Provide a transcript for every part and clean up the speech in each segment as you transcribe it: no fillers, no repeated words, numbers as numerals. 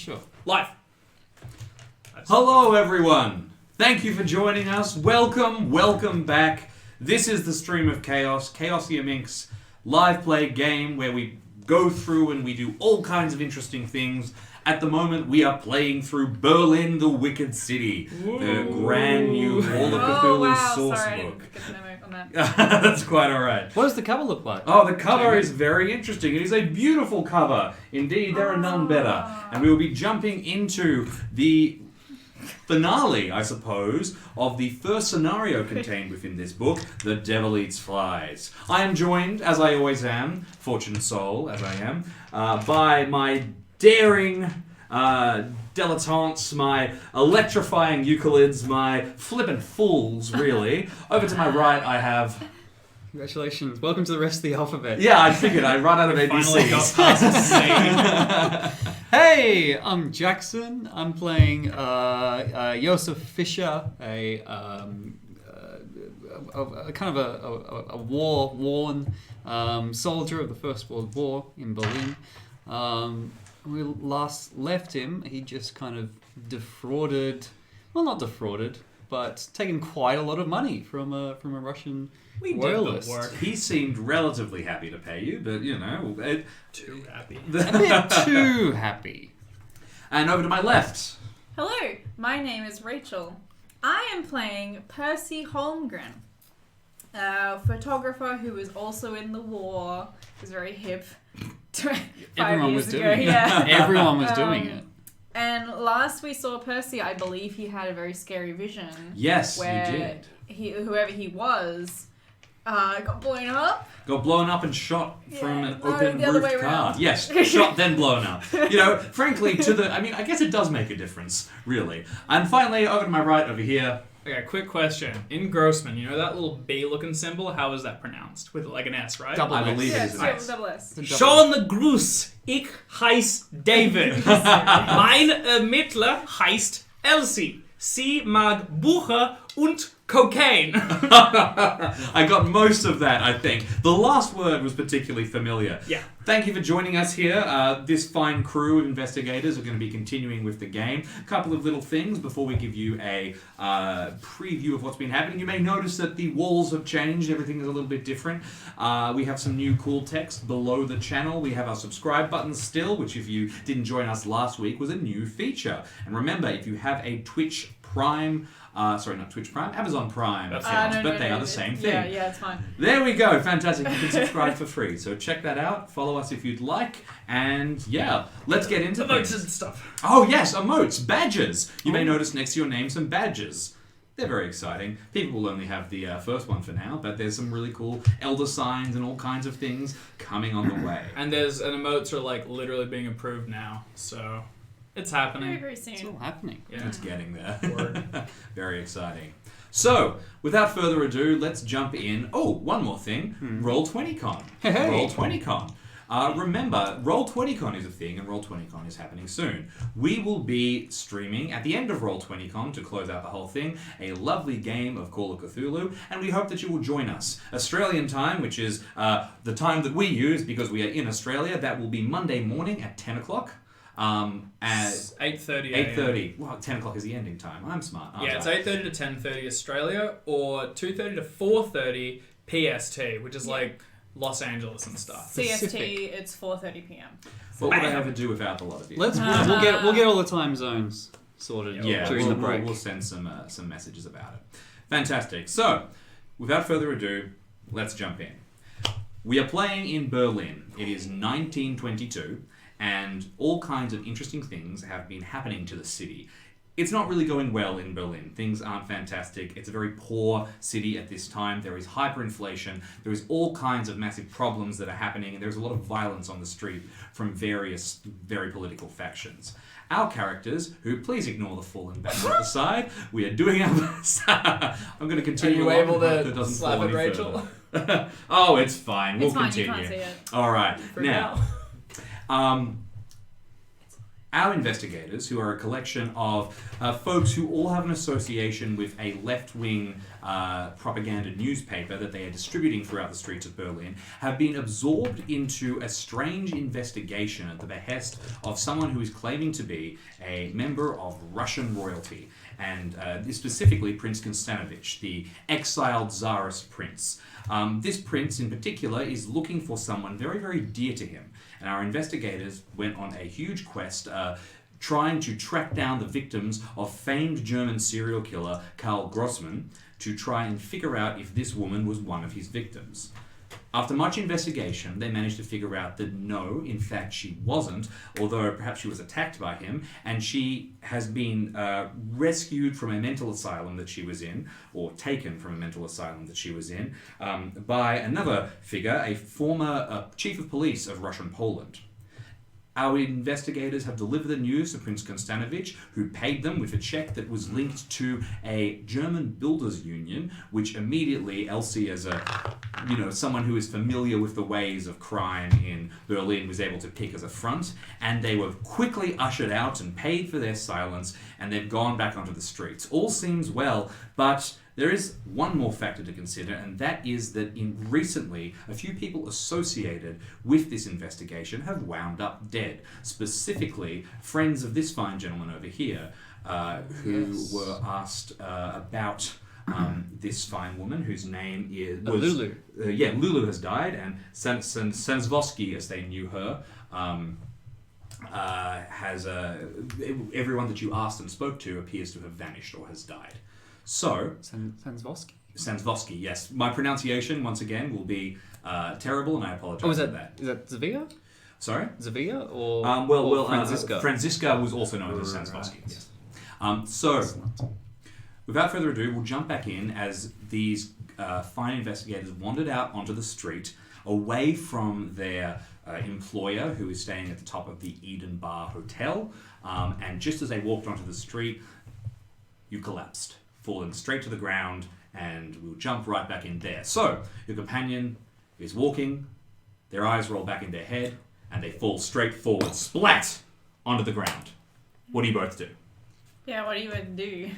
sure. Live. Hello, everyone. Thank you for joining us. Welcome back. This is the Stream of Chaos, Chaosium Inc.'s live play game where we go through and we do all kinds of interesting things. At the moment, we are playing through Berlin, the Wicked City, the brand new Call of Cthulhu source Sorry, I book. didn't get the memo on that. That's quite all right. What does the cover look like? Oh, the cover is very interesting. It is a beautiful cover. Indeed, there are none better. And we will be jumping into the finale, I suppose, of the first scenario contained within this book, The Devil Eats Flies. I am joined, as I always am, fortunate soul as I am, by my daring dilettantes, my electrifying Euclids, my flippant fools, really. Over to my right, I have... Congratulations. Welcome to the rest of the alphabet. Yeah, I figured I'd run out of ABCs. Finally got past the Hey, I'm Jackson. I'm playing Josef Fischer, a kind of a war-worn soldier of the First World War in Berlin. We last left him. He just kind of defrauded, well, not defrauded, but taken quite a lot of money from a Russian royalist. did the work. He seemed relatively happy to pay you, but, you know... Too happy. A bit too happy. And over to my left. Hello, my name is Rachel. I am playing Percy Holmgren, a photographer who was also in the war. He was very hip. 5 Everyone years was ago, doing it. yeah. Everyone was doing it. And last we saw Percy, I believe he had a very scary vision. Yes, where he did. Whoever he was got blown up. Got blown up and shot from an No, open the other way roofed car. around. Yes, shot then blown up. You know, frankly, I guess it does make a difference, really. And finally, over to my right, over here. Okay, quick question. In Grossman, you know that little B-looking symbol? How is that pronounced? With like an S, right? Double I S. believe it Yeah, is an so S. double S. Schöne Gruß. Ich heiß David. Mein Ermittler heißt Elsie. Sie mag Bücher und cocaine. I got most of that, I think. The last word was particularly familiar. Yeah. Thank you for joining us here. This fine crew of investigators are going to be continuing with the game. A couple of little things before we give you a preview of what's been happening. You may notice that the walls have changed. Everything is a little bit different. We have some new cool text below the channel. We have our subscribe button still, which if you didn't join us last week was a new feature. And remember, if you have a Twitch Prime... sorry, not Twitch Prime, Amazon Prime account, but they are the same thing. Yeah, it's fine. There we go, fantastic. You can subscribe for free. So check that out, follow us if you'd like, and yeah, let's get into Emotes things. and stuff. Oh yes, emotes, badges. You may notice next to your name some badges. They're very exciting. People will only have the first one for now, but there's some really cool elder signs and all kinds of things coming on the way. And emotes are like literally being approved now, so it's happening. Very, very soon. It's all happening. Yeah. It's getting there. Word. Very exciting. So, without further ado, let's jump in. Oh, one more thing. Roll20Con. Hey. Roll20Con. Remember, Roll20Con is a thing, and Roll20Con is happening soon. We will be streaming, at the end of Roll20Con, to close out the whole thing, a lovely game of Call of Cthulhu, and we hope that you will join us. Australian time, which is the time that we use because we are in Australia, that will be Monday morning at 10 o'clock. At 8:30 8:30. Well, 10 o'clock is the ending time. I'm smart, aren't Yeah, it's I? 8:30 to 10:30 Australia, or 2:30 to 4:30 PST, which is like Los Angeles and stuff. CST, Pacific. it's 4:30 p.m. What would I ever do without the lot of you? We'll get all the time zones sorted during the break. We'll send some messages about it. Fantastic. So, without further ado, let's jump in. We are playing in Berlin. It is 1922, and all kinds of interesting things have been happening to the city. It's not really going well in Berlin. Things aren't fantastic. It's a very poor city at this time. There is hyperinflation. There is all kinds of massive problems that are happening, and there's a lot of violence on the street from various very political factions. Our characters, who please ignore the full and back on the side, we are doing our best. I'm going to continue. Are you able on, hope to that doesn't slap fall at any Rachel? further. Oh, it's fine. We'll It's fine, continue. you can't see it. All right. For Now, our investigators, who are a collection of folks who all have an association with a left-wing propaganda newspaper that they are distributing throughout the streets of Berlin, have been absorbed into a strange investigation at the behest of someone who is claiming to be a member of Russian royalty, and specifically Prince Konstanovich, the exiled Tsarist prince. This prince in particular is looking for someone very, very dear to him. And our investigators went on a huge quest trying to track down the victims of famed German serial killer Karl Grossman to try and figure out if this woman was one of his victims. After much investigation, they managed to figure out that no, in fact, she wasn't, although perhaps she was attacked by him, and she has been rescued from a mental asylum that she was in, or taken from a mental asylum that she was in, by another figure, a former chief of police of Russian Poland. Our investigators have delivered the news to Prince Konstanovich, who paid them with a check that was linked to a German builders union, which immediately Elsie, as someone who is familiar with the ways of crime in Berlin, was able to pick as a front, and they were quickly ushered out and paid for their silence, and they've gone back onto the streets. All seems well, but there is one more factor to consider, and that is that recently, a few people associated with this investigation have wound up dead. Specifically, friends of this fine gentleman over here, who were asked about this fine woman, whose name was Lulu. Lulu has died, and Sanzvosky, as they knew her, has everyone that you asked and spoke to appears to have vanished or has died. So, Sanzvosky, yes. My pronunciation, once again, will be terrible, and I apologize for that. Is that Zavia? Sorry? Zavia or Franziska? Franziska was also known as Sanzvosky. Yes. So, without further ado, we'll jump back in as these fine investigators wandered out onto the street, away from their employer, who is staying at the top of the Eden Bar Hotel, and just as they walked onto the street, you collapsed, falling straight to the ground, and we'll jump right back in there. So, your companion is walking, their eyes roll back in their head, and they fall straight forward, splat, onto the ground. What do you both do? Yeah, what do you would do?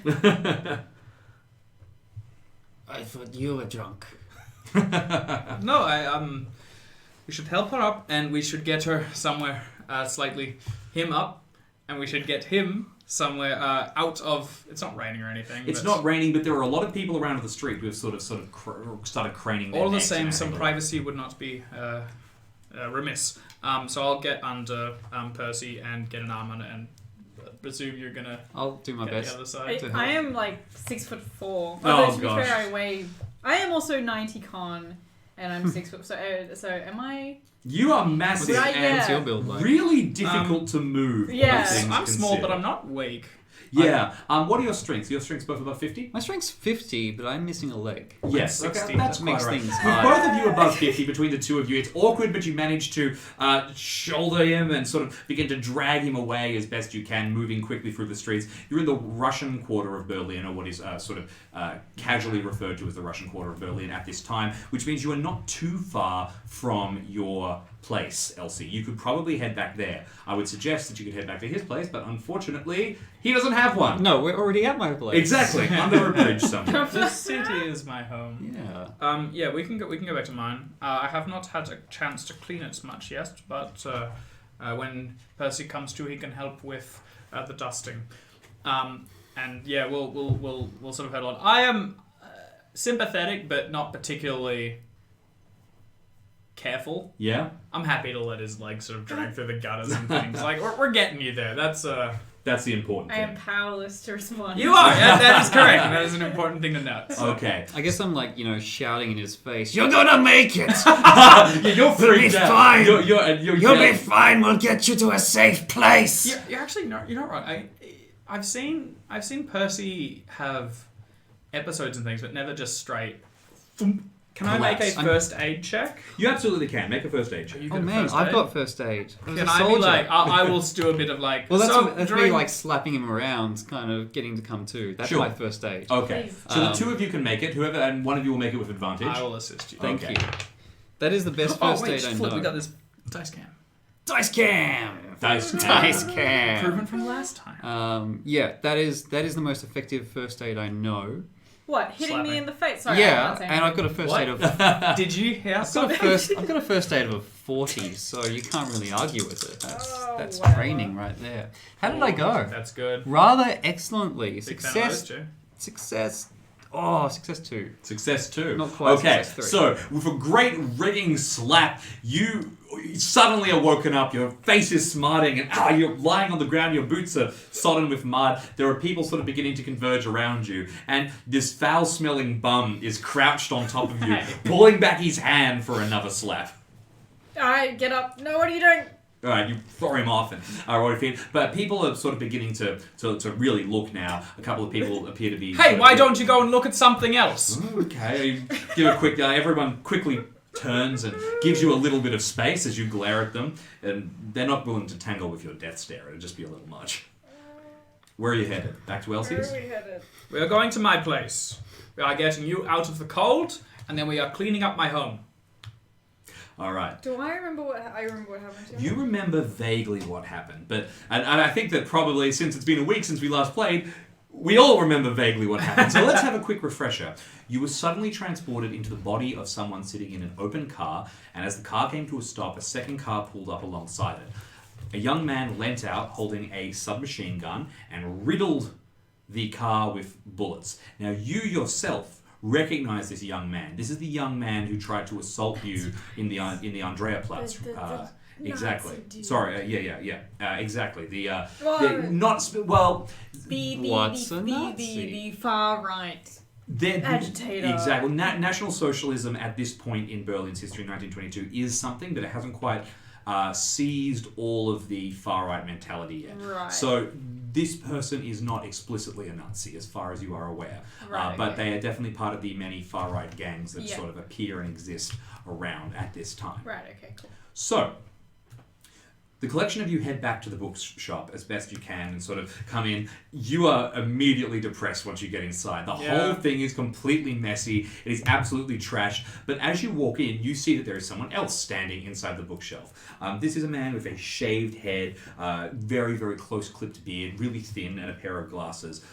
I thought you were drunk. No, we should help her up, and we should get her somewhere, slightly him up, and we should get him somewhere out of... It's not raining or anything. It's not raining, but there are a lot of people around the street who have sort of started craning their all the necks same, and some having a privacy would not be remiss. So I'll get under Percy and get an arm on it, and presume you're gonna... I'll do my get best. the other side. I am like 6'4". Oh, Although to be gosh. fair, I weigh. I am also 90 con, and I'm 6 foot. So am I? You are massive Right, and What's your build like? really difficult to move. all Yeah. things I'm small, considered. but I'm not weak. Yeah. What are your strengths? Your strengths both above 50? My strength's 50, but I'm missing a leg. Yes. 60. Okay, that's That makes quite right. things With hard. both of you above 50, between the two of you, it's awkward, but you manage to shoulder him and sort of begin to drag him away as best you can, moving quickly through the streets. You're in the Russian quarter of Berlin, or what is casually referred to as the Russian quarter of Berlin at this time, which means you are not too far from your place, Elsie. You could probably head back there. I would suggest that you could head back to his place, but unfortunately, he doesn't have one. No, we're already at my place. Exactly, under a bridge somewhere. The city is my home. Yeah. Yeah, we can go back to mine. I have not had a chance to clean it much yet, but when Percy comes to, he can help with the dusting. And yeah, we'll sort of head on. I am sympathetic, but not particularly careful. Yeah? I'm happy to let his legs sort of drag through the gutters and things. Like we're getting you there. That's the important I thing. am powerless to respond. You are. Yeah, that is correct. That is an important thing to note. Okay. I guess I'm like, shouting in his face, "You're gonna make it! Yeah, you're freaked out. fine. You'll be fine, we'll get you to a safe place!" You're actually not. You're not right. I've seen Percy have episodes and things, but never just straight. Thump. Can I make a Collapse. first aid check? You absolutely can. Make a first aid check. Are you Oh good at man, first I've aid? got first aid. I was Can a I be soldier. like? I will do a bit of like. Well, so that's me during- like slapping him around, kind of getting to come to. That's Sure. my first aid. Okay. Please. So the two of you can make it. Whoever, and one of you will make it with advantage. I will assist you. Thank Okay. you. That is the best Oh first wait, aid I flip, know. we got this dice cam. Dice cam. Dice Dice cam. Improvement from last time. Yeah, that is the most effective first aid I know. What? Hitting Slap me me. in the face? Sorry, I Yeah, can't say and I've got a first What? aid of Did you hear I've got something? a first aid of a 40, so you can't really argue with it. That's wow. training right there. How did I go? That's good. Rather excellently. Big fan of those Success. two. Success. Oh, success 2. Success 2. Not quite Okay, success 3. so with a great ringing slap, you suddenly are woken up. Your face is smarting, and you're lying on the ground. Your boots are sodden with mud. There are people sort of beginning to converge around you, and this foul-smelling bum is crouched on top of you, pulling back his hand for another slap. I get up. No, what are you doing? All right, you throw him off and roll your feet. But people are sort of beginning to really look now. A couple of people appear to be... Hey, why don't you go and look at something else? Okay, you give a quick... everyone quickly turns and gives you a little bit of space as you glare at them. And they're not willing to tangle with your death stare. It'll just be a little much. Where are you headed? Back to Where Elsie's? are we headed? We are going to my place. We are getting you out of the cold, and then we are cleaning up my home. All right. Do I remember what happened to me? You remember vaguely what happened, but and I think that probably since it's been a week since we last played, we all remember vaguely what happened. So let's have a quick refresher. You were suddenly transported into the body of someone sitting in an open car, and as the car came to a stop, a second car pulled up alongside it. A young man leant out holding a submachine gun and riddled the car with bullets. Now you yourself recognize this young man. This is the young man who tried to assault you in the Andreaplatz. Exactly. Nazi dude. Sorry. Yeah. Exactly. The Well, not sp- well. What's a Nazi? the far right. Agitator. Exactly. National Socialism at this point in Berlin's history, 1922, is something, but it hasn't quite seized all of the far-right mentality yet. Right. So this person is not explicitly a Nazi, as far as you are aware. Right, but okay. they are definitely part of the many far-right gangs that Yeah. sort of appear and exist around at this time. Right, okay, cool. So, the collection of you head back to the bookshop as best you can and sort of come in. You are immediately depressed once you get inside. The whole thing is completely messy. It is absolutely trashed. But as you walk in, you see that there is someone else standing inside the bookshelf. This is a man with a shaved head, very, very close-clipped beard, really thin, and a pair of glasses.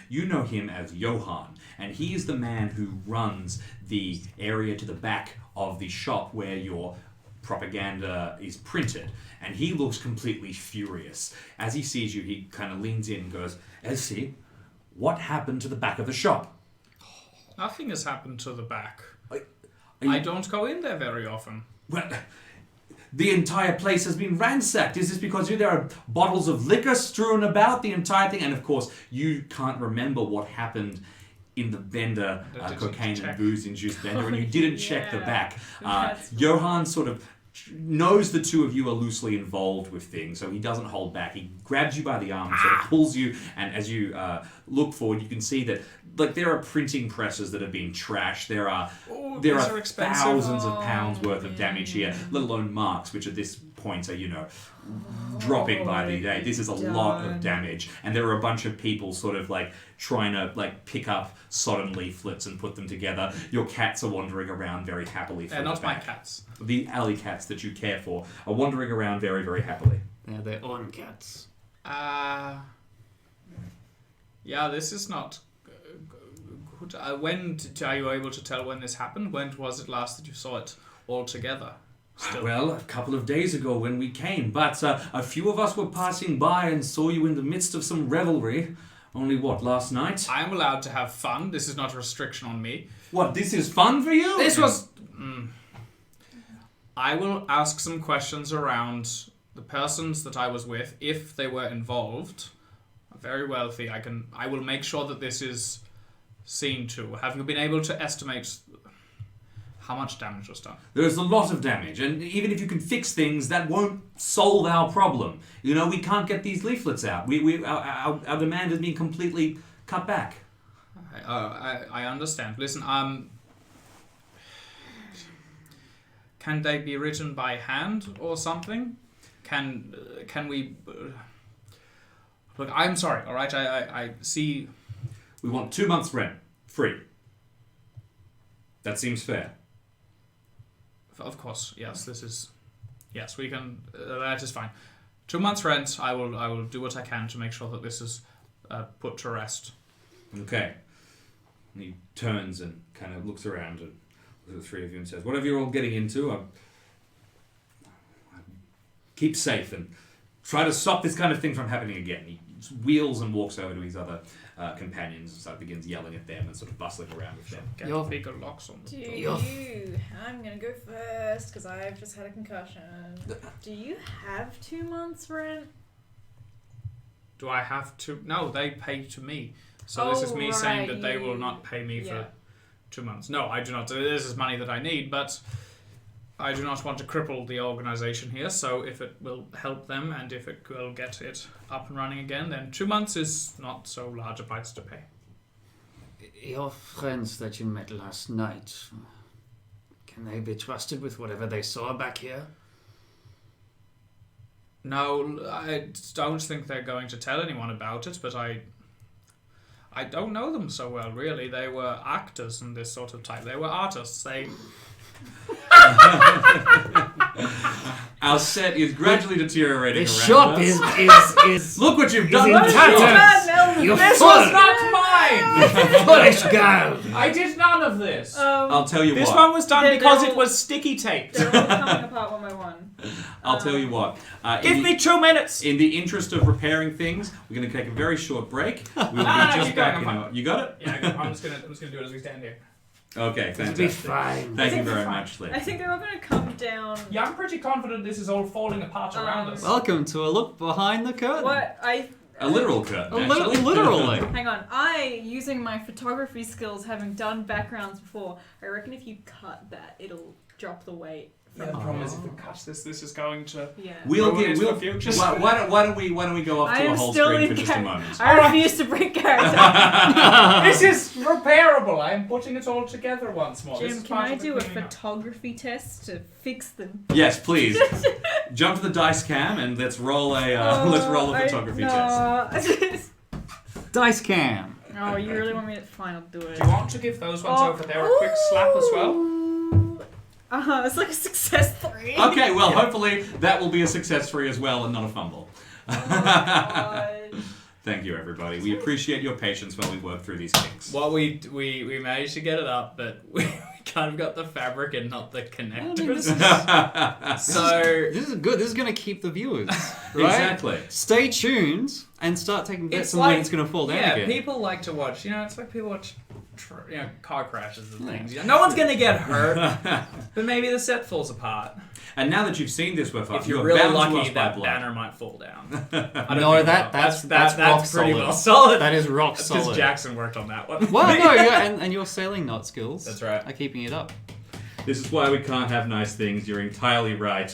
You know him as Johann, and he is the man who runs the area to the back of the shop where your propaganda is printed, and he looks completely furious. As he sees you, he kind of leans in and goes, "Elsie, what happened to the back of the shop?" Nothing has happened to the back. Are you- I don't go in there very often. Well, the entire place has been ransacked. Is this because there are bottles of liquor strewn about the entire thing? And of course, you can't remember what happened in the vendor, I didn't cocaine check. and booze-induced vendor, and you didn't check the Yeah. back. That's Johann sort of knows the two of you are loosely involved with things, so he doesn't hold back. He grabs you by the arm, sort of pulls you, and as you look forward, you can see that there are printing presses that have been trashed. There are these are expensive. thousands of pounds Oh, worth of damage here, let alone marks, which at this point are dropping by the day. This is a lot of done. damage, and there are a bunch of people sort of trying to pick up sodden leaflets and put them together. Your cats are wandering around very happily. They're through not the my back. cats. The alley cats that you care for are wandering around very, very happily. They're their own cats. Yeah, this is not good. When are you able to tell when this happened? When was it last that you saw it all together? Still. Well, a couple of days ago when we came, but a few of us were passing by and saw you in the midst of some revelry. Only last night? I'm allowed to have fun. This is not a restriction on me. What, this is fun for you? This was... I will ask some questions around the persons that I was with, if they were involved. Very wealthy. I will make sure that this is seen to. Have you been able to estimate how much damage was done? There's a lot of damage, and even if you can fix things, that won't solve our problem. We can't get these leaflets out. Our demand has been completely cut back. I understand. Listen, can they be written by hand or something? Can we... Look, I'm sorry, all right? I see... We want 2 months' rent, free. That seems fair. Of course, yes, this is... Yes, we can. That is fine. 2 months' rent. I will do what I can to make sure that this is put to rest. Okay. And he turns and kind of looks around and looks at the three of you and says, "Whatever you're all getting into, keep safe and try to stop this kind of thing from happening again." He wheels and walks over to his other companions and sort of begins yelling at them and sort of bustling around with them. Get Your- bigger locks on. I'm gonna go first because I've just had a concussion. Do you have 2 months' rent? Do I have to? No, they pay to me. So this is me saying that they will not pay me for 2 months. No, I do not. This is money that I need, but I do not want to cripple the organization here. So if it will help them and if it will get it up and running again, then 2 months is not so large a price to pay. Your friends that you met last night, can they be trusted with whatever they saw back here? No, I don't think they're going to tell anyone about it, but I don't know them so well, really. They were actors and this sort of type. They were artists. They... Our set is gradually deteriorating The around shop us. is Look what you've done! in tatters. You This fool! was not mine! Foolish girl! I did none of this. I'll tell you This what. one was done They're because all- it was sticky taped. They're all coming apart one by one. I'll tell you what. Give me 2 minutes. In the interest of repairing things, we're going to take a very short break. We'll be just keep back going, in You got it? Yeah, I'm just gonna do it as we stand here. Okay, It'll fantastic. be fine. Thank you very much, Liv. I think they're all gonna come down. Yeah, I'm pretty confident this is all falling apart around us. Welcome to a look behind the curtain. What A literal curtain, actually. Literally. Hang on. Using my photography skills, having done backgrounds before, I reckon if you cut that, it'll drop the weight. Yeah, the problem is if we cut this is going to... Yeah. We'll Ruin get. it We'll. for futures. Why don't we go off to I a am whole still screen in for just a moment? I refuse to break character. This is repairable. I am putting it all together once more. This Jim, is can part I of the do a cleaning up. photography test to fix them? Yes, please. Jump to the dice cam and let's roll a photography test. Dice cam. Oh, you really want me to? Fine, I'll do it. Do you want to give those ones over there a quick slap as well? It's like a success 3. Okay, well, hopefully that will be a success 3 as well and not a fumble. Thank you, everybody. We appreciate your patience while we work through these kinks. Well, we managed to get it up, but we kind of got the fabric and not the connectors. So This is good. This is going to keep the viewers. Right? Exactly. Stay tuned and start taking bets it's on when it's going to fall down yeah, again. people like to watch. It's like people watch, car crashes and things. No one's gonna get hurt, but maybe the set falls apart. And now that you've seen this with us, If you're are really bound to lucky, us by that blood. banner might fall down. I don't No, think that's so. rock That's pretty solid. well solid. That is rock Because solid. Jackson worked on that one. Well, no, yeah, and your sailing knot skills. That's right. Are keeping it up. This is why we can't have nice things. You're entirely right,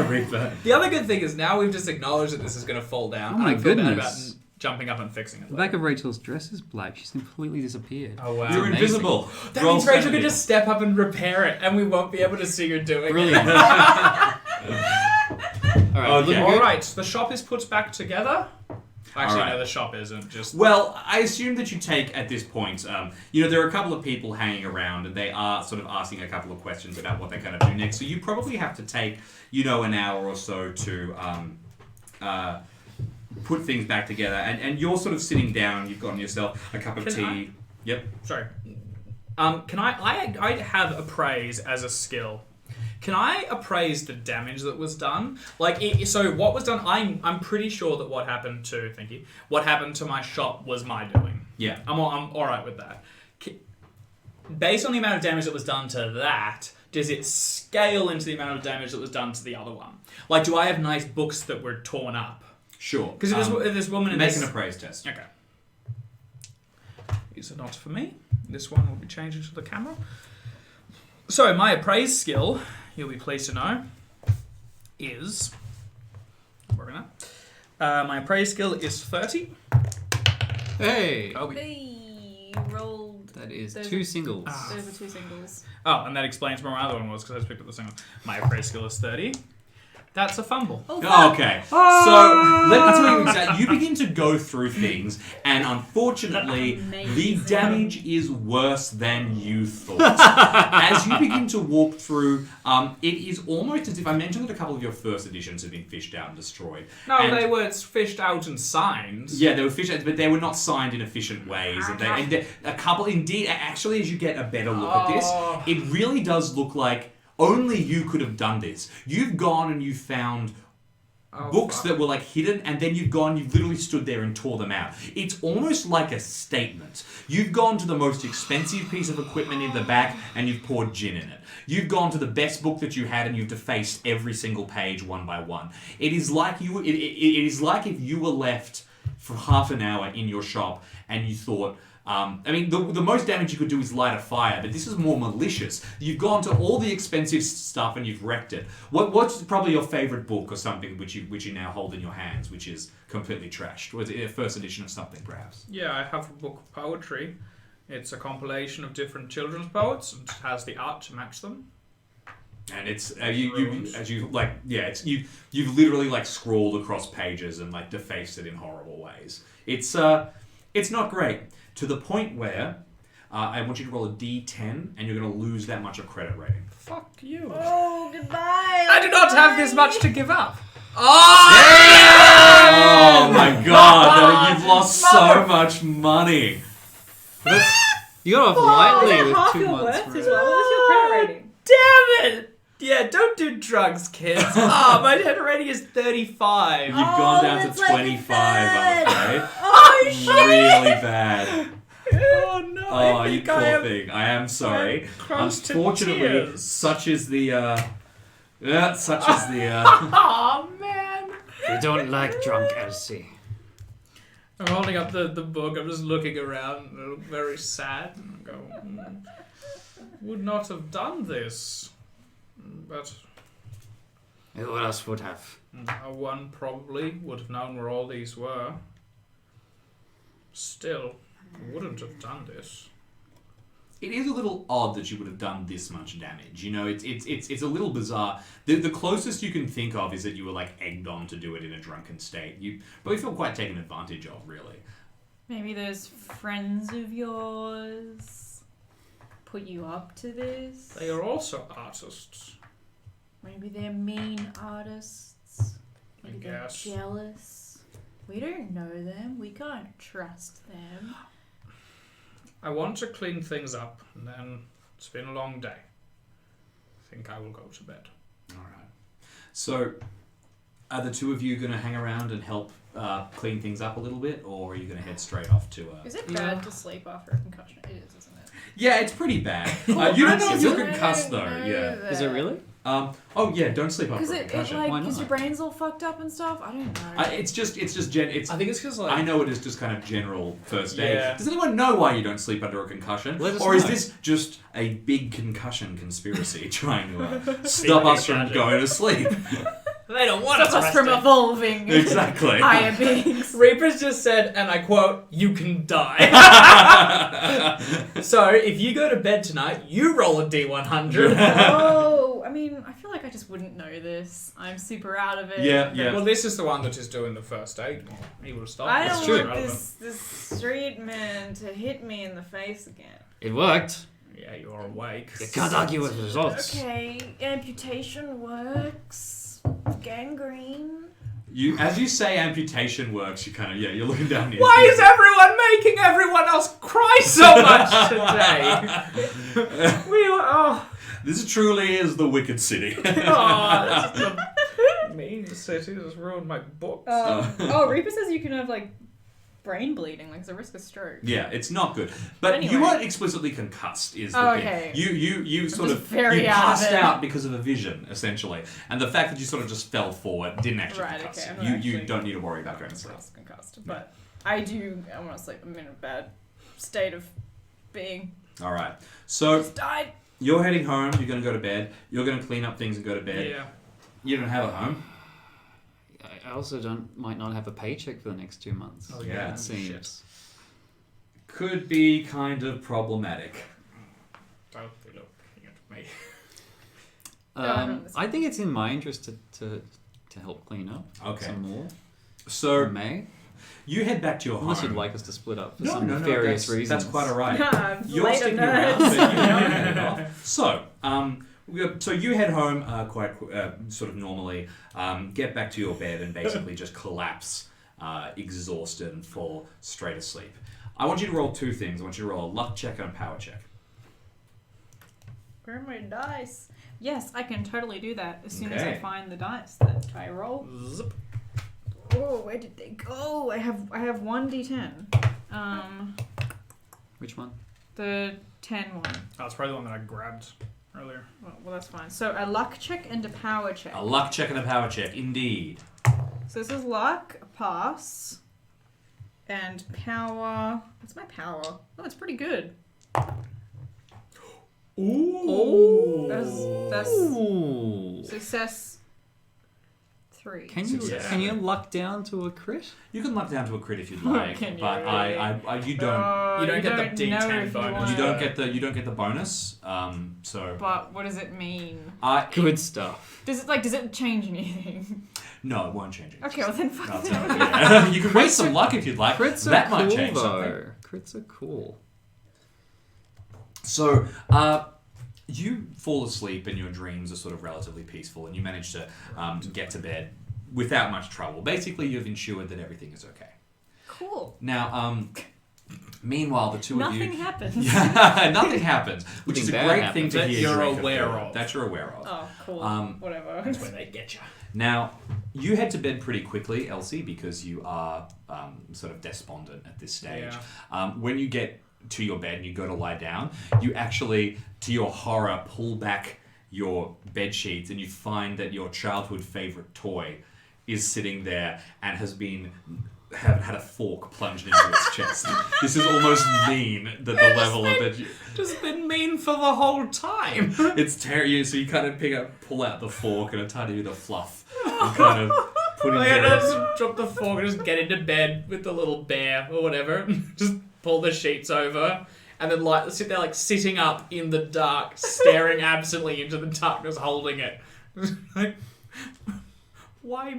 Reaper. The other good thing is now we've just acknowledged that this is going to fall down. Oh my and I feel bad about goodness. jumping up and fixing it. The back of Rachel's dress is black. She's completely disappeared. Oh wow. You're amazing. invisible. That Roll means Rachel sanity. could just step up and repair it, and we won't be able to see her doing Brilliant. it. All right, Okay. looking All good. right, the shop is put back together. Actually, All right. no, the shop isn't. Just Well, I assume that you take at this point, there are a couple of people hanging around and they are sort of asking a couple of questions about what they're going to do next. So you probably have to take, an hour or so to put things back together. And you're sort of sitting down, you've gotten yourself a cup of Can tea. Yep. sorry. Can I have appraise as a skill? Can I appraise the damage that was done? So what was done? I'm pretty sure that what happened to my shop was my doing. Yeah. I'm all right with that. Based on the amount of damage that was done to that, does it scale into the amount of damage that was done to the other one? Like, do I have nice books that were torn up? Sure. Because if this woman in Make this... an appraise test. Okay. These are not for me. This one will be changing to the camera. So, my appraise skill, you'll be pleased to know, is... Working that. My appraise skill is 30. Hey. Oh, Hey, you rolled. That is Those 2 are- singles. Those are 2 singles. and that explains where my other one was, because I just picked up the single. My appraise skill is 30. That's a fumble. Oh, okay. So let me tell you exactly. You begin to go through things, and unfortunately, the damage is worse than you thought. As you begin to walk through, it is almost as if I mentioned that a couple of your first editions have been fished out and destroyed. No, And- they were fished out and signed. Yeah, they were fished out, but they were not signed in efficient ways. And a couple, indeed, actually, as you get a better look at this, it really does look like only you could have done this. You've gone and you've found books that were like hidden, and then you've literally stood there and tore them out. It's almost like a statement. You've gone to the most expensive piece of equipment in the back and you've poured gin in it. You've gone to the best book that you had and you've defaced every single page one by one. It is like it is like if you were left for half an hour in your shop and you thought, the most damage you could do is light a fire, but this is more malicious. You've gone to all the expensive stuff and you've wrecked it. What's probably your favourite book or something which you now hold in your hands, which is completely trashed? Was it a first edition of something, perhaps? Yeah, I have a book of poetry. It's a compilation of different children's poets, and it has the art to match them. And it's you've literally like scrawled across pages and like defaced it in horrible ways. It's not great. To the point where I want you to roll a D10 and you're going to lose that much of credit rating. Fuck you. Oh, goodbye. I do not have this much to give up. Oh my god, you've lost so much money. You got off lightly with half 2 your months. worth as well. What's your credit rating? Damn it! Yeah, don't do drugs, kids. My head rating is 35. You've gone down to that's like 25, I'm afraid. Oh, shit. Really bad. Oh no! Oh, you poor thing. I am sorry. close to Unfortunately, tears. such is the. Oh man! We don't like drunk Elsie. I'm holding up the book. I'm just looking around, and I look very sad, and I go, would not have done this, but Who else would have? one probably would have known where all these were. Still, wouldn't have done this. It is a little odd that you would have done this much damage. You know, it's a little bizarre. The closest you can think of is that you were like egged on to do it in a drunken state. You probably feel quite taken advantage of, really. Maybe those friends of yours put you up to this. They are also artists. Maybe they're mean artists. Maybe they're guess. jealous. We don't know them. We can't trust them. I want to clean things up, and then it's been a long day. I think I will go to bed. All right. So, are the two of you going to hang around and help clean things up a little bit, or are you going to head straight off to? Is it bad to sleep after a concussion? It is, isn't it? Yeah, it's pretty bad. You don't know if you're concussed though. Yeah. Is it really? Oh yeah, don't sleep after a concussion. Why Because not? your brain's all fucked up and stuff. I don't know. It's just I think it's because like I know it is just kind of general first aid. Yeah. Does anyone know why you don't sleep under a concussion? Let us Or is know. this just a big concussion conspiracy trying to stop us from going to sleep? they don't want Stop us from evolving. Exactly. Higher beings. Reapers just said, and I quote, "You can die." So if you go to bed tonight, you roll a D100. Oh, I mean, I feel like I just wouldn't know this. I'm super out of it. Yeah, yeah. Well, this is the one that is doing the first aid. He will stop. I It's don't true. want this street man to hit me in the face again. It worked. Yeah, you are awake. You can't argue with results. Okay, amputation works. Gangrene. As you say amputation works, you kind of you're looking down here. Why is everyone making everyone else cry so much today? This truly is the wicked city. This is the mean city that's ruined my books. Reaper says you can have like brain bleeding, like it's a risk of stroke. Yeah, it's not good. But Anyway. you weren't explicitly concussed, is the thing. Okay. You sort just of very you out of passed it. out because of a vision, essentially. And the fact that you sort of just fell forward didn't actually Right, concuss okay, you. I'm not You actually don't need to worry about going to sleep. Concussed. But I want to sleep. I'm in a bad state of being. All right. So Just died. you're heading home. You're going to go to bed. You're going to clean up things and go to bed. Yeah. You don't have a home. I also might not have a paycheck for the next 2 months. Oh, yeah. It seems. Could be kind of problematic. Don't be looking at me. No, I don't I think it's in my interest to to help clean up Okay. some more. So May. you head back to your Unless home. you'd like us to split up for No, some no, nefarious that's, reasons. That's quite alright. You're Later, sticking nerds. around, but you head off. So you head home quite sort of normally, get back to your bed and basically just collapse, exhausted and fall straight asleep. I want you to roll two things. I want you to roll a luck check and a power check. Where are my dice? Yes, I can totally do that as soon as Okay. I find the dice that I roll. Zip. Oh, where did they go? I have one d10. Which one? The 10 one. Oh, it's probably the one that I grabbed earlier. Well, that's fine. So a luck check and a power check. A luck check and a power check, indeed. So this is luck, pass, and power. What's my power? Oh, it's pretty good. Ooh. That's Ooh. success 3. Can you Success. can you luck down to a crit? You can luck down to a crit if you'd like, Can you but really? you don't. You don't get the know D10 if bonus. wanna- You don't get the bonus. So But what does it mean? Good stuff. Does it change anything? No, it won't change it. Okay, well then fuck That's that. it. Yeah. You can waste some luck if you'd like. Crits are that cool might change something. though. Crits are cool. So, you fall asleep and your dreams are sort of relatively peaceful, and you manage to get to bed without much trouble. Basically, you've ensured that everything is okay. Cool. Now, meanwhile, the two Nothing of you... happens. Yeah, nothing happens, which is a Nothing great bad thing to happens. hear. That you're Drake, aware Bill. of. That you're aware of. Oh, cool. Whatever. That's where they get you. Now, you head to bed pretty quickly, Elsie, because you are sort of despondent at this stage. Yeah. When you get to your bed and you go to lie down, you actually, to your horror, pull back your bed sheets and you find that your childhood favorite toy is sitting there and has had a fork plunged into its chest. This is almost mean that the level of it. Just been mean for the whole time. It's terrible. So you kind of pull out the fork and a tiny bit of fluff and kind of put it Like, I there. just drop the fork and just get into bed with the little bear or whatever. Just pull the sheets over. And then sit there sitting up in the dark, staring absently into the darkness, holding it. Like, why?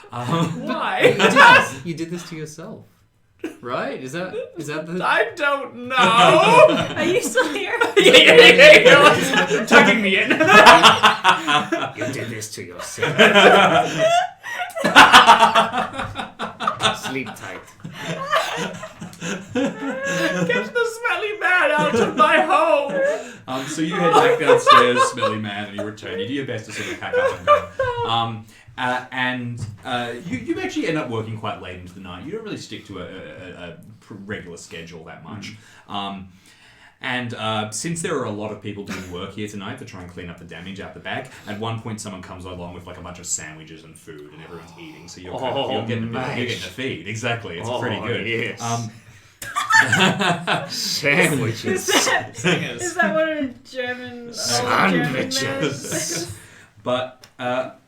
Why? You did this to yourself, right? Is that the? I don't know. Are you still here? yeah. Tucking me in. You did this to yourself. Sleep tight. Get the smelly man out of my home. So you head back downstairs, smelly man, and you return. You do your best to sort of pack up and go. You actually end up working quite late into the night. You don't really stick to a regular schedule that much. Since there are a lot of people doing work here tonight to try and clean up the damage out the back, at one point someone comes along with a bunch of sandwiches and food, and everyone's eating. So you're getting a feed. Exactly, it's pretty good. Yes. Is Sandwiches. that what a German Sandwiches. But at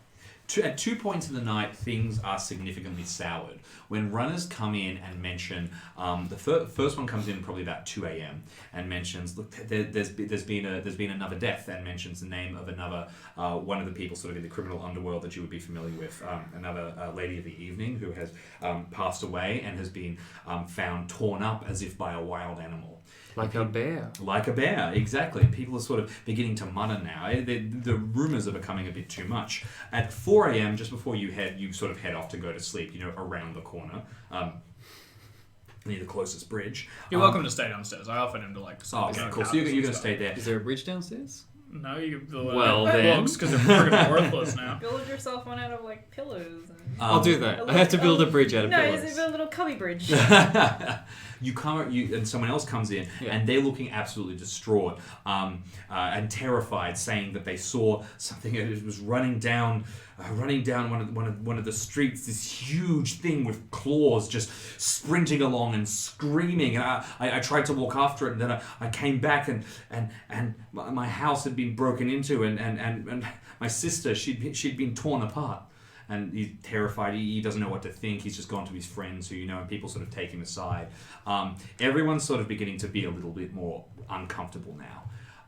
2 points of the night, things are significantly soured. When runners come in and mention, the first one comes in probably about 2 a.m. and mentions, look, there's been another death, and mentions the name of another one of the people sort of in the criminal underworld that you would be familiar with, another lady of the evening who has passed away and has been found torn up as if by a wild animal. Like a bear. Like a bear, exactly. People are sort of beginning to mutter now. The rumours are becoming a bit too much. At 4 a.m., just before you sort of head off to go to sleep, around the corner, near the closest bridge. You're welcome to stay downstairs. I offered him to Oh, sleep okay, on cool. So couches you're and going to stuff. stay there. Is there a bridge downstairs? No, you Well, then. books because they're friggin' worthless now. Build yourself one out of pillows. And... I'll do that. I have to build a bridge out of no, pillows. it's a little cubby bridge. And someone else comes in, and they're looking absolutely distraught and terrified, saying that they saw something that was running down one of the streets. This huge thing with claws just sprinting along and screaming. And I tried to walk after it, and then I came back, and my house had been broken into, and my sister she'd been torn apart. And he's terrified. He doesn't know what to think. He's just gone to his friends who, and people sort of take him aside. Everyone's sort of beginning to be a little bit more uncomfortable now.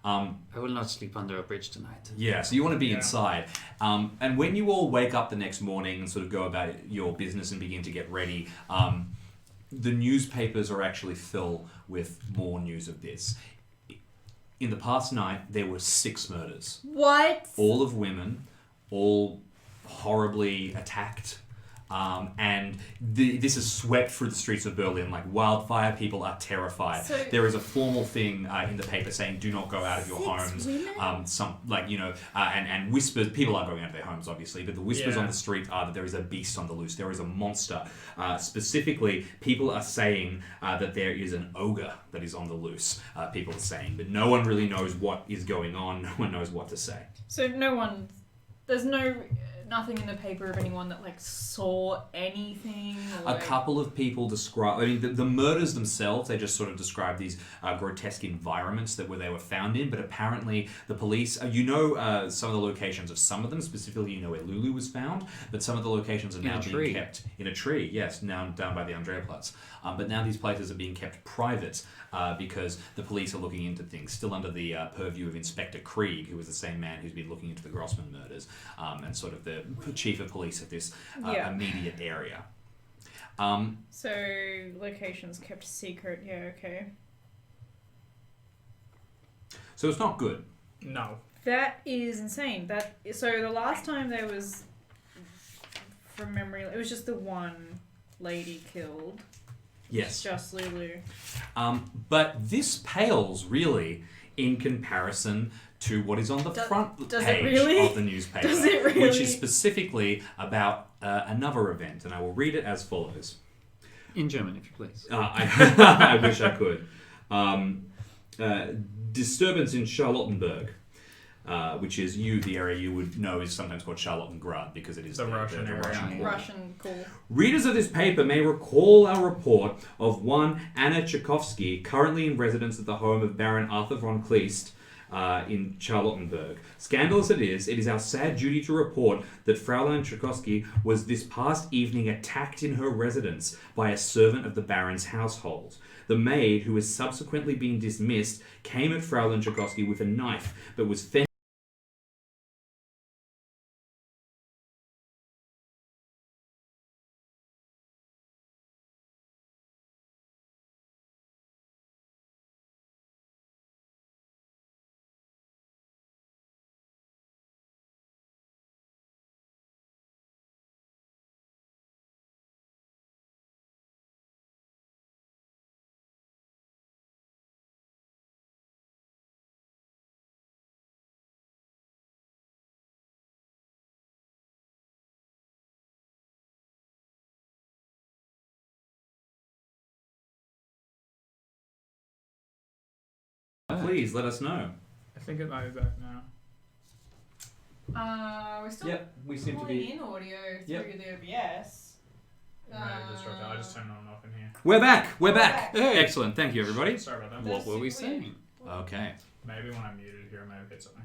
I will not sleep under a bridge tonight. Yeah, so you want to be Yeah. inside. And when you all wake up the next morning and sort of go about your business and begin to get ready, the newspapers are actually filled with more news of this. In the past night, there were 6 murders. What? All of women, all horribly attacked. And this is swept through the streets of Berlin like wildfire. People are terrified. So- There is a formal thing in the paper saying, "Do not go out of your 6 homes." women? And whispers. People are going out of their homes, obviously, but the whispers Yeah. on the street are that there is a beast on the loose. There is a monster. Specifically, people are saying that there is an ogre that is on the loose. People are saying, but no one really knows what is going on. No one knows what to say. So there's nothing in the paper of anyone that like saw anything. Or, A couple of people describe. I mean, the murders themselves. They just sort of describe these grotesque environments that they were found in. But apparently, the police. Some of the locations of some of them. Specifically, you know where Lulu was found. But some of the locations are In now a being tree. kept in a tree. Yes, now down by the Andreaplatz. But now these places are being kept private because the police are looking into things. Still under the purview of Inspector Krieg, who was the same man who's been looking into the Grossman murders, and sort of the chief of police of this Yeah. immediate area. So locations kept secret. Yeah. Okay. So it's not good. No. That is insane. So the last time there was, from memory, it was just the one lady killed. Yes. Just Lulu. But this pales really in comparison to what is on the front does it page really? of the newspaper, Does it which really? is specifically about another event, and I will read it as follows. In German, if you please. I wish I could. Disturbance in Charlottenburg, which is the area you would know is sometimes called Charlottengrad because it is The Russian area. Russian border. Russian, cool. Readers of this paper may recall our report of one Anna Tchaikovsky, currently in residence at the home of Baron Arthur von Kleist in Charlottenburg. Scandalous it is our sad duty to report that Fraulein Tchaikovsky was this past evening attacked in her residence by a servant of the Baron's household. The maid, who has subsequently been dismissed, came at Fraulein Tchaikovsky with a knife, but was fended. Please let us know. I think it might be back now. We're still Yep, we seem to pulling be. in audio Yep. through the OBS. I just turned it on and off in here. We're back. We're We're back. back. Hey. Excellent. Thank you, everybody. Sorry about that. What were we That's weird. saying? Okay. Maybe when I'm muted here, I may have hit something.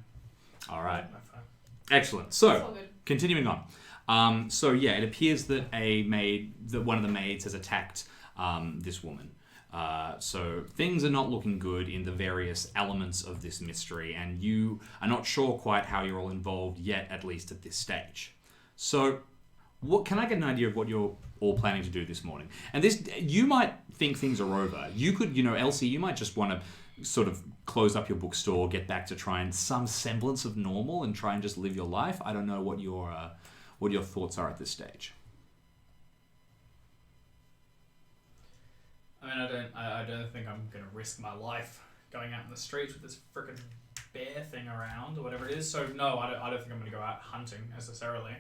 All right. My phone. Excellent. It's So, all good. continuing on. It appears that one of the maids has attacked this woman. So things are not looking good in the various elements of this mystery, and you are not sure quite how you're all involved yet, at least at this stage. So, what can I get an idea of what you're all planning to do this morning? And you might think things are over. You could, Elsie, you might just want to sort of close up your bookstore, get back to trying some semblance of normal, and try and just live your life. I don't know what your thoughts are at this stage. I mean, I don't think I'm gonna risk my life going out in the streets with this frickin' bear thing around or whatever it is. So no, I don't think I'm gonna go out hunting necessarily.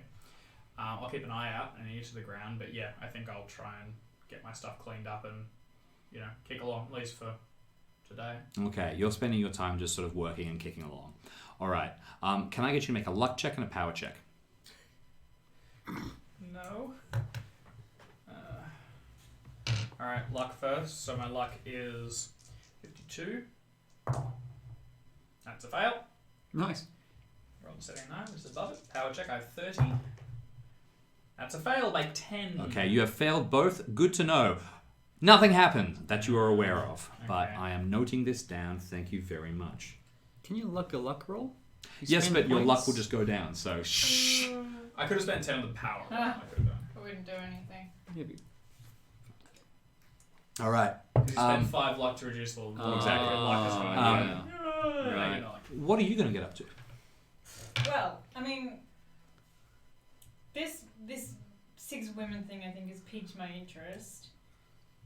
I'll keep an eye out and ear to the ground. But yeah, I think I'll try and get my stuff cleaned up and kick along at least for today. Okay, you're spending your time just sort of working and kicking along. All right. Can I get you to make a luck check and a power check? No. Alright, luck first. So my luck is 52. That's a fail. Nice. Roll the setting 9, just above it. Power check, I have 30. That's a fail by 10. Okay, you have failed both. Good to know. Nothing happened that you are aware of, but Okay. I am noting this down. Thank you very much. Can you luck a luck roll? Yes, spend but your luck points? will just go down. So shh. I could have spent 10 on the power. Ah. I could have done. I wouldn't do anything. Yeah, but- All right. Because you spend 5 luck to reduce the luck. Exactly. Luck is going to Right. What are you going to get up to? Well, I mean, this 6 women thing I think has piqued my interest.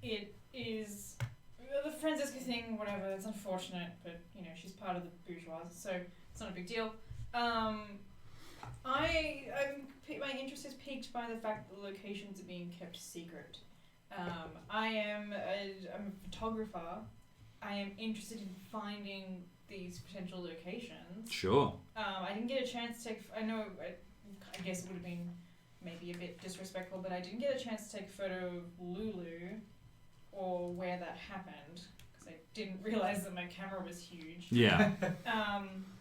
It is the Franziska thing, whatever. It's unfortunate, but you know she's part of the bourgeois, so it's not a big deal. My interest is piqued by the fact that the locations are being kept secret. I'm a photographer. I am interested in finding these potential locations. Sure. I didn't get a chance to take. I guess it would have been maybe a bit disrespectful, but I didn't get a chance to take a photo of Lulu or where that happened because I didn't realize that my camera was huge. Yeah.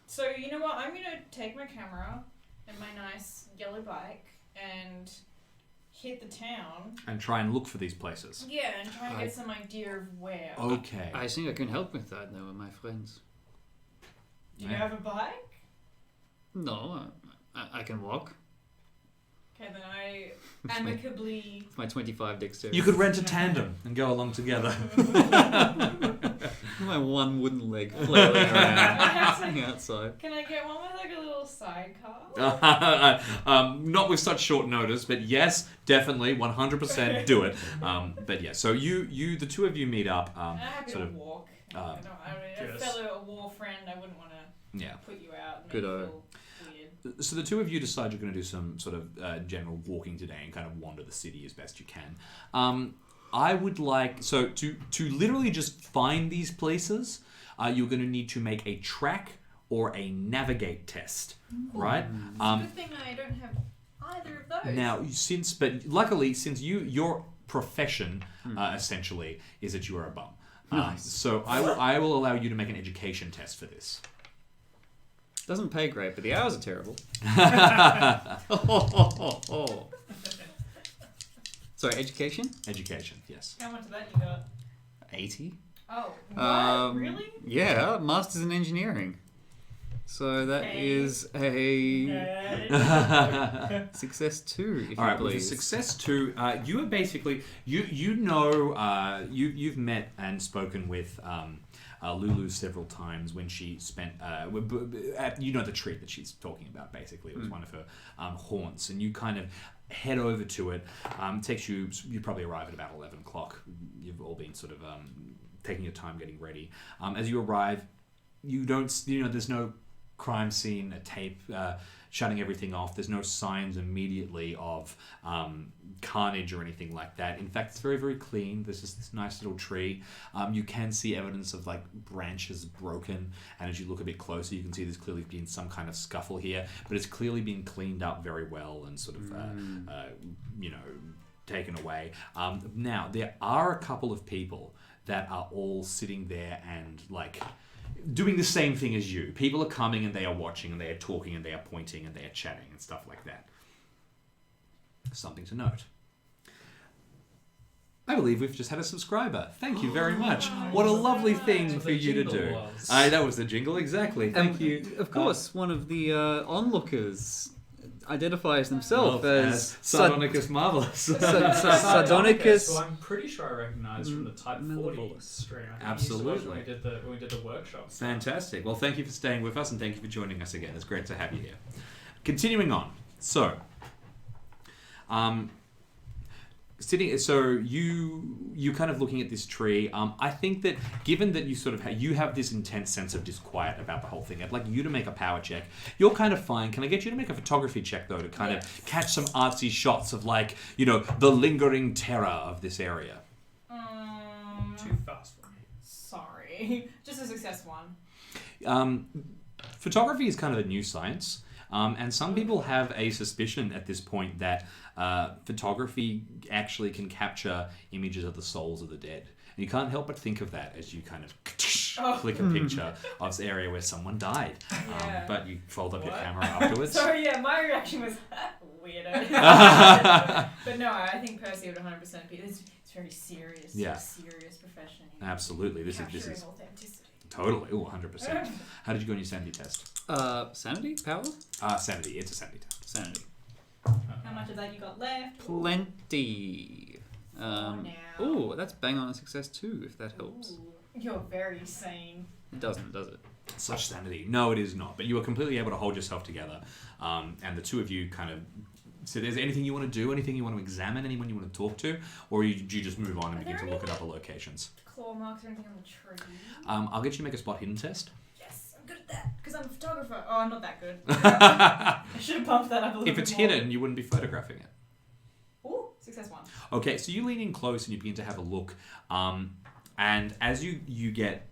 So you know what? I'm gonna take my camera and my nice yellow bike and hit the town. And try and look for these places. Yeah, and try and get some idea of where. Okay. I think I can help with that now with my friends. Do you have a bike? No, I can walk. Okay, then I amicably. It's my 25 dexterity. You could rent a tandem and go along together. My one wooden leg flailing around outside. Can I get one with like a little sidecar? Not with such short notice, but yes, definitely, 100% do it. But yeah, so the two of you meet up. I'm happy Sort to of, walk. uh, A yes. fellow war friend, I wouldn't want to yeah. put you out and make Good you eye. feel weird. So the two of you decide you're going to do some sort of general walking today and kind of wander the city as best you can. I would like to literally just find these places. You're going to need to make a track or a navigate test, right? It's a good thing I don't have either of those. Now, luckily, since your profession essentially is that you are a bum, Nice. so I will allow you to make an education test for this. Doesn't pay great, but the hours are terrible. Sorry, education? Education, yes. How much of that you got? 80. Oh, what? Really? Yeah, Masters in Engineering. So that Okay. is a Okay. success 2, if All right, you with a please. success 2, you are basically you've met and spoken with Lulu several times when she spent at the treat that she's talking about. Basically, it was one of her haunts, and you kind of head over to it. Takes you probably arrive at about 11 o'clock. You've all been sort of taking your time getting ready. As you arrive, there's no crime scene, a tape shutting everything off. There's no signs immediately of carnage or anything like that. In fact, it's very, very clean. There's just this nice little tree. You can see evidence of like branches broken, and as you look a bit closer, you can see there's clearly been some kind of scuffle here, but it's clearly been cleaned up very well and sort of taken away. Now, there are a couple of people that are all sitting there and like doing the same thing as you. People are coming and they are watching and they are talking and they are pointing and they are chatting and stuff like that. Something to note. I believe we've just had a subscriber. Thank you very much. What a lovely thing for you to do. That was the jingle, exactly. Thank you. Of course, one of the onlookers identifies themselves as Sardonicus Marvelous. Sardonicus. Who I'm pretty sure I recognise from the Type 40 Malevolous. stream. I think Absolutely. he used to watch when we did the workshop. Fantastic. Well, thank you for staying with us and thank you for joining us again. It's great to have you here. Continuing on. So, you're kind of looking at this tree. I think that given that you sort of you have this intense sense of disquiet about the whole thing, I'd like you to make a power check. You're kind of fine. Can I get you to make a photography check though to kind of catch some artsy shots of like the lingering terror of this area? Too fast for me. Sorry. Just a success 1. Photography is kind of a new science. And some people have a suspicion at this point that photography actually can capture images of the souls of the dead. And you can't help but think of that as you kind of click a picture of this area where someone died. Yeah. But you fold up your camera afterwards. Sorry, yeah, my reaction was weirdo. But no, I think Percy would 100% be. It's very serious. Yeah. It's a serious profession. Absolutely. This Capturing is authenticity. Totally. Ooh, 100%. How did you go on your sanity test? Sanity? Power? Sanity. It's a sanity test. Sanity. How much of that you got left? Plenty. Now. Oh, that's bang on a success too, if that helps. Ooh, you're very sane. It doesn't, does it? Such sanity. No, it is not. But you were completely able to hold yourself together. And the two of you kind of... So there's anything you want to do? Anything you want to examine? Anyone you want to talk to? Or do you just move on and begin to look at other lolocations? Claw marks or anything on the tree? I'll get you to make a spot hidden test. Yes, I'm good at that. Because I'm a photographer. Oh, I'm not that good. I should have bumped that up a little bit If it's more. hidden, you wouldn't be photographing it. Ooh, success 1. Okay, so you lean in close and you begin to have a look. And as you get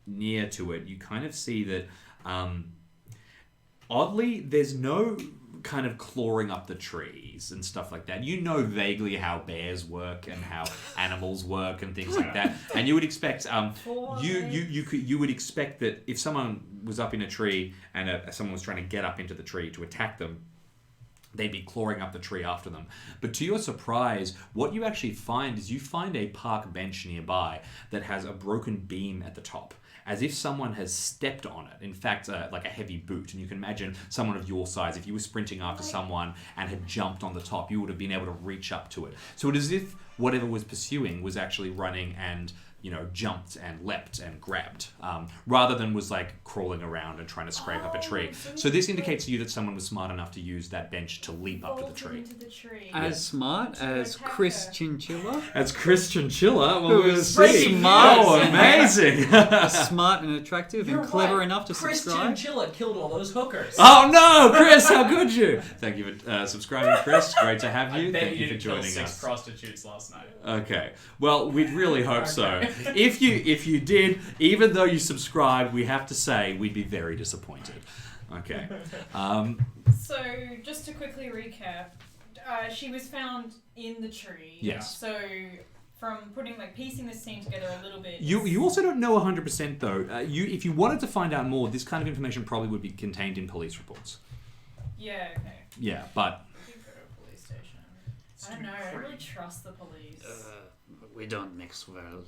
near to it, you kind of see that, oddly, there's no kind of clawing up the trees and stuff like that. You know vaguely how bears work and how animals work and things like that. And you would expect you would expect that if someone was up in a tree and someone was trying to get up into the tree to attack them, they'd be clawing up the tree after them. But to your surprise, what you actually find is you find a park bench nearby that has a broken beam at the top, as if someone has stepped on it. In fact, like a heavy boot. And you can imagine someone of your size, if you were sprinting after someone and had jumped on the top, you would have been able to reach up to it. So it is as if whatever was pursuing was actually running and, jumped and leapt and grabbed, rather than was like crawling around and trying to scrape up a tree. So this indicates to you that someone was smart enough to use that bench to leap up to the tree. Into the tree. As smart as Chris Chinchilla. As Chris Chinchilla, Who is smart. Oh, amazing! Smart and attractive and clever enough to Chris subscribe. Chinchilla killed all those hookers. Oh no, Chris! How could you? Thank you for subscribing, Chris. Great to have you. I bet Thank you for didn't kill joining 6 us. prostitutes last night. Okay. Well, we'd really hope so. If you did, even though you subscribed, we have to say we'd be very disappointed. Okay. So, just to quickly recap, she was found in the tree. Yes. So, from piecing this scene together a little bit. You also don't know 100% though. If you wanted to find out more, this kind of information probably would be contained in police reports. Yeah, okay. Yeah, but We could go to a police station. I don't know, I don't really trust the police. We don't mix well.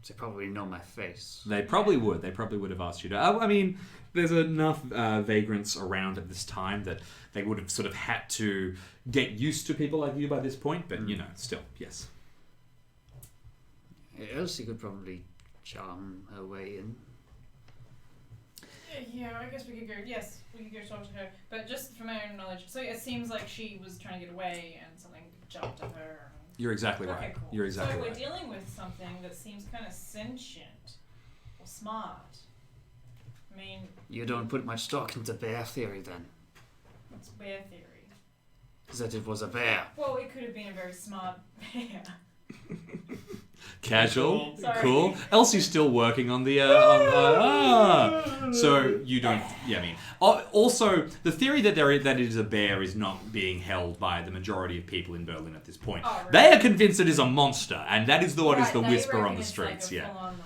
They probably know my face. they probably would. They probably would have asked you to. I mean, there's enough vagrants around at this time that they would have sort of had to get used to people like you by this point. But still, yes. Elsie could probably charm her way in. Yeah, I guess we could go. Yes, we could go talk to her. But just from my own knowledge, so it seems like she was trying to get away and something jumped at her. You're exactly right. Okay, cool. You're exactly so right. we're dealing with something that seems kind of sentient or smart. I mean, You don't put much stock into bear theory then. what's bear theory? That it was a bear. Well, it could have been a very smart bear. Casual, Sorry. cool. Elsie's still working on the. So you don't. Yeah, I mean. Also, the theory that that it is a bear is not being held by the majority of people in Berlin at this point. Oh, right. They are convinced it is a monster, and that is what is the they whisper on reckon the it's streets. Like a Yeah. full-on,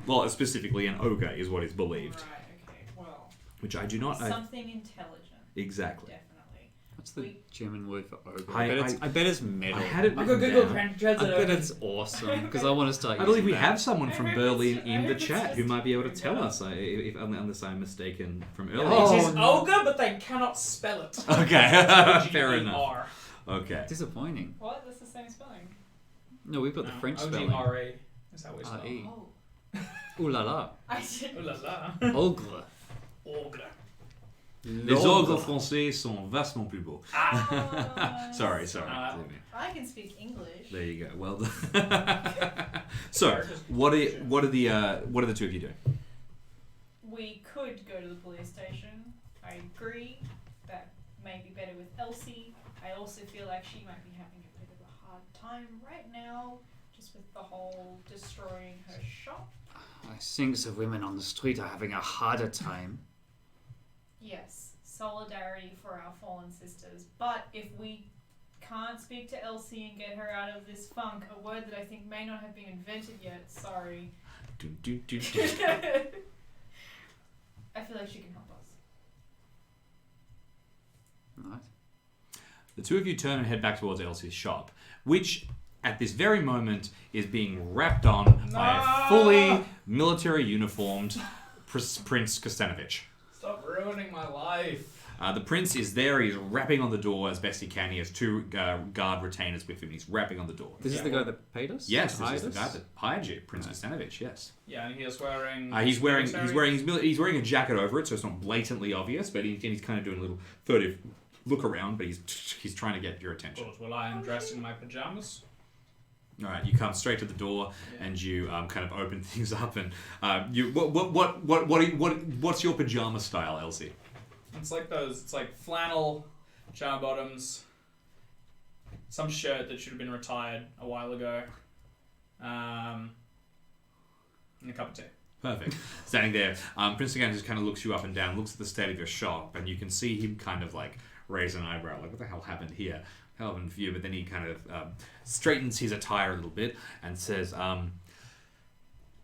Well, specifically an ogre is what is believed, Right. Okay. Well, which I do not. something intelligent. Exactly. Definitely. What's the We- German word for ogre? I I bet it's metal. I had it I'll go written Google down. translate I bet it. it's awesome because I want to start. I believe we using that. have someone from I hope Berlin it's- I in the hope it's chat who just- might be able to tell us, unless I'm mistaken from earlier. It is Oh, ogre, but they cannot spell it. Okay, fair enough. O-G-E-R. Okay. Disappointing. What? That's the same spelling. No, we've got the French spelling. O-G-R-A. Is that what it's spelled? R-E. Oh. Ooh la la. I did. Oh la la. Ogre. Ogre. Les ogres français sont vastement plus beaux. Ah, Sorry. I can speak English. There you go. Well done. So, what are the two of you doing? We could go to the police station. I agree. That may be better with Elsie. I also feel like she might be having a bit of a hard time right now, just with the whole destroying her shop. I think the women on the street are having a harder time. Yes, solidarity for our fallen sisters. But if we can't speak to Elsie and get her out of this funk, a word that I think may not have been invented yet, sorry. I feel like she can help us. Right. The two of you turn and head back towards Elsie's shop, which at this very moment is being wrapped on by a fully military uniformed Prince Kostanovich. Stop ruining my life. The prince is there. He's rapping on the door as best he can. He has two guard retainers with him. He's rapping on the door. This is the guy that paid us? Yes, this Hired is the us? guy that hired you, Prince Kostanovich. Yes. Yeah, and he is wearing. He's wearing military- he's wearing a jacket over it, so it's not blatantly obvious. But he's kind of doing a little furtive look around. But he's trying to get your attention. Good. Well, I am dressed in my pajamas. All right, you come straight to the door and you kind of open things up. And what's your pajama style, Elsie? It's like those. It's like flannel, pajama bottoms, some shirt that should have been retired a while ago, and a cup of tea. Perfect. Standing there, Prince again just kind of looks you up and down, looks at the state of your shop, and you can see him kind of like raise an eyebrow, like what the hell happened here? Hell happened for you? But then he kind of straightens his attire a little bit and says,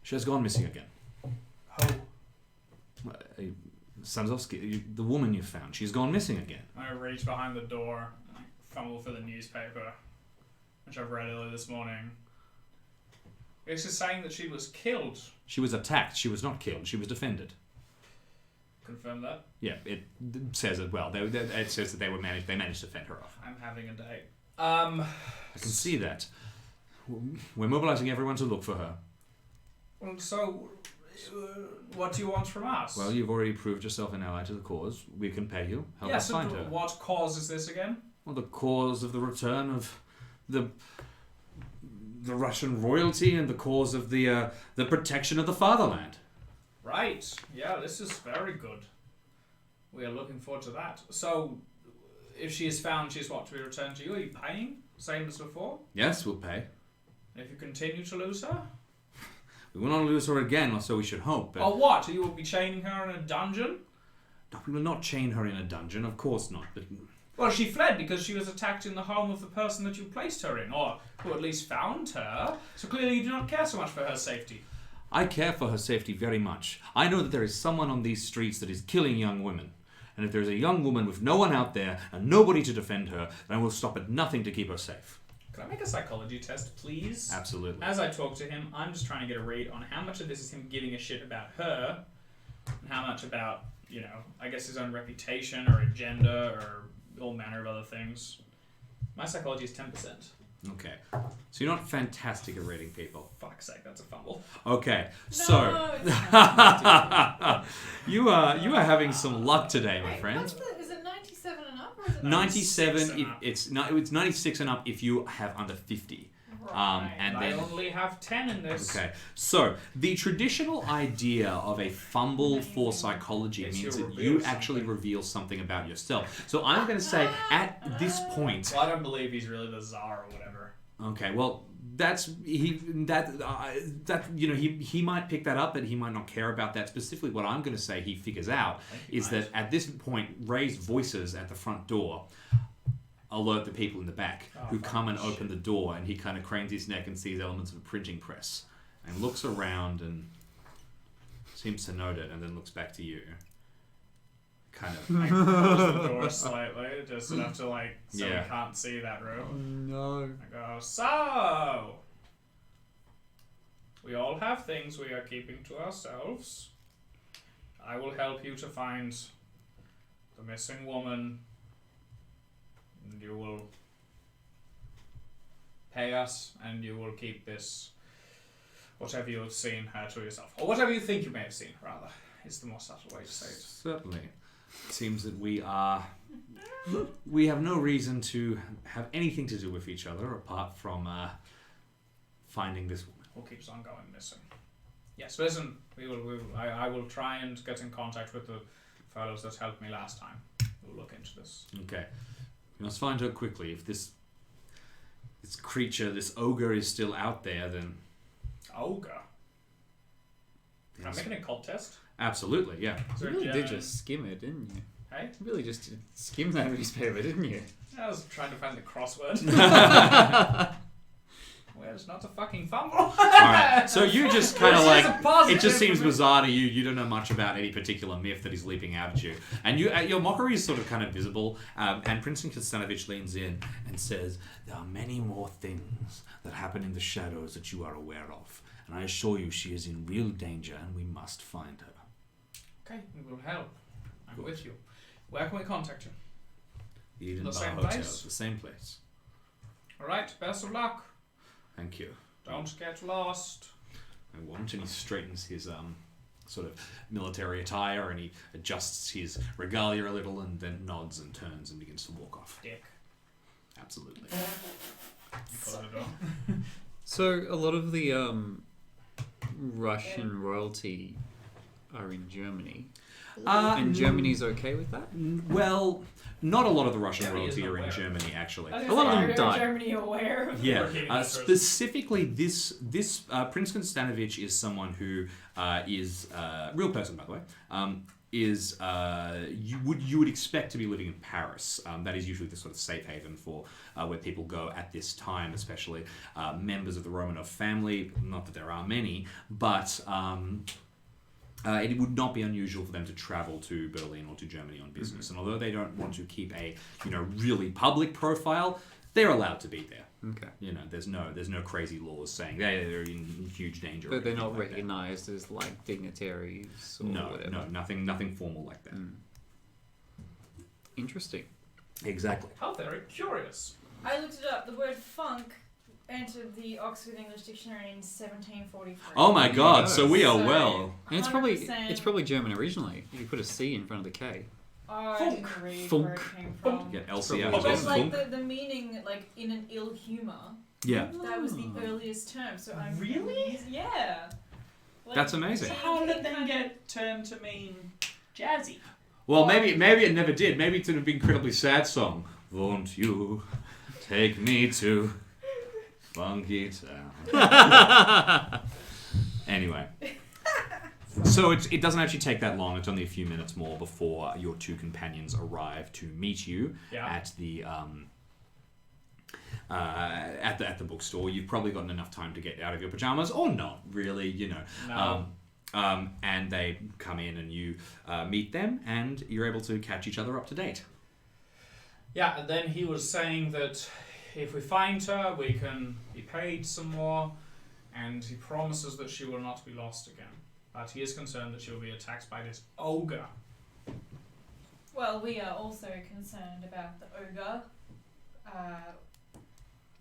"She has gone missing again. Oh. Sanzovsky, the woman you found, she's gone missing again." I reach behind the door and I fumble for the newspaper, which I've read earlier this morning. It's just saying that she was killed. She was attacked. She was not killed. She was defended. Confirm that. Yeah, it says it well. It says that they managed to fend her off. I'm having a day. I can see that. We're mobilizing everyone to look for her. Well, so, what do you want from us? Well, you've already proved yourself an ally to the cause. We can pay you. Help us so find her. what cause is this again? Well, the cause of the return of the Russian royalty and the cause of the protection of the fatherland. Right. Yeah, this is very good. We are looking forward to that. So, if she is found, she's what, to be returned to you? Are you paying? Same as before? Yes, we'll pay. And if you continue to lose her? We will not lose her again, or so we should hope. But Or what? You will be chaining her in a dungeon? no, we will not chain her in a dungeon, of course not. But Well, she fled because she was attacked in the home of the person that you placed her in, or who at least found her. So clearly you do not care so much for her safety. I care for her safety very much. I know that there is someone on these streets that is killing young women. And if there's a young woman with no one out there and nobody to defend her, then I will stop at nothing to keep her safe. Can I make a psychology test, please? Absolutely. As I talk to him, I'm just trying to get a read on how much of this is him giving a shit about her, and how much about, I guess his own reputation or agenda or all manner of other things. My psychology is 10%. Okay. So you're not fantastic at reading people. Fuck's sake, that's a fumble. Okay. No, So it's not. you are having some luck today, my Wait, friend. is it 97 and up or is it 97 96 and if up. it's 96 and up if you have under 50. Right. And I then only have 10 in this. okay. So the traditional idea of a fumble for psychology Yes, means you that reveal you actually something. reveal something about yourself. So I'm going to say at this point. Well, I don't believe he's really the czar or whatever. Okay, well, he might pick that up, but he might not care about that specifically. What I'm going to say he figures out is that at this point, raised voices at the front door alert the people in the back who come and open the door, and he kind of cranes his neck and sees elements of a printing press and looks around and seems to note it, and then looks back to you. Kind of. I close the door slightly, just enough to so Yeah. we can't see that room. No. I go, so we all have things we are keeping to ourselves. I will help you to find the missing woman, and you will pay us, and you will keep this, whatever you have seen her to yourself, or whatever you think you may have seen, rather, is the more subtle way to say it. Certainly. It seems that we have no reason to have anything to do with each other apart from finding this woman. Who keeps on going missing. Yes, listen, I will try and get in contact with the fellows that helped me last time. We'll look into this. Okay. We must find her quickly. If this creature, this ogre is still out there, then... Ogre? Can I Yes. make an occult test? Absolutely, yeah. Is You there a really did genuine- just skim it, didn't you? Hey? You really just skimmed that newspaper, didn't you? I was trying to find the crossword. Well, it's not a fucking fumble. Alright, so you just kind of This is a like... positive It just seems for me. bizarre to you. You don't know much about any particular myth that is leaping out at you. And your mockery is sort of kind of visible. And Prince Konstanovich leans in and says, "There are many more things that happen in the shadows that you are aware of. And I assure you she is in real danger and we must find her." Okay, we will help. I'm with you. Where can we contact you? Eden The Bar same Hotel, place? the same place. All right. Best of luck. Thank you. Don't get lost. I want, and he straightens his sort of military attire, and he adjusts his regalia a little, and then nods and turns and begins to walk off. Dick. Absolutely. Close the door. So a lot of the Russian royalty are in Germany, and Germany's okay with that. Well, not a lot of the Russian Germany royalty isn't are in aware. Germany, actually. I was A gonna lot say, of them are died. Germany aware of Yeah, Working interest. specifically this Prince Konstanovich is someone who is a real person, by the way. You would expect to be living in Paris. That is usually the sort of safe haven for where people go at this time, especially members of the Romanov family. Not that there are many, but it would not be unusual for them to travel to Berlin or to Germany on business. And although they don't want to keep a really public profile, they're allowed to be there. Okay, There's no crazy laws saying they're in huge danger. or but they're anything not like that. recognized as like dignitaries or whatever. No, nothing formal like that. Interesting. Exactly. How very curious. I looked it up. The word funk entered the Oxford English Dictionary in 1743. Oh my God! So we are So- well. And it's 100%. probably German originally. You put a C in front of the K. I didn't read Funk. where it came from. Yeah, LCR. It But was like the meaning, like in an ill humor, Yeah, that was the earliest term. So I'm Really? Yeah. Like, That's amazing. So how did it then get turned to mean jazzy? Well, maybe it never did. Maybe it's an incredibly sad song. Won't you take me to Funky Town? Anyway. So it doesn't actually take that long. It's only a few minutes more before your two companions arrive to meet you Yeah. at the at the bookstore. You've probably gotten enough time to get out of your pajamas, or not really, No. And they come in and you meet them, and you're able to catch each other up to date. Yeah, and then he was saying that if we find her, we can be paid some more, and he promises that she will not be lost again. But he is concerned that she will be attacked by this ogre. Well, we are also concerned about the ogre.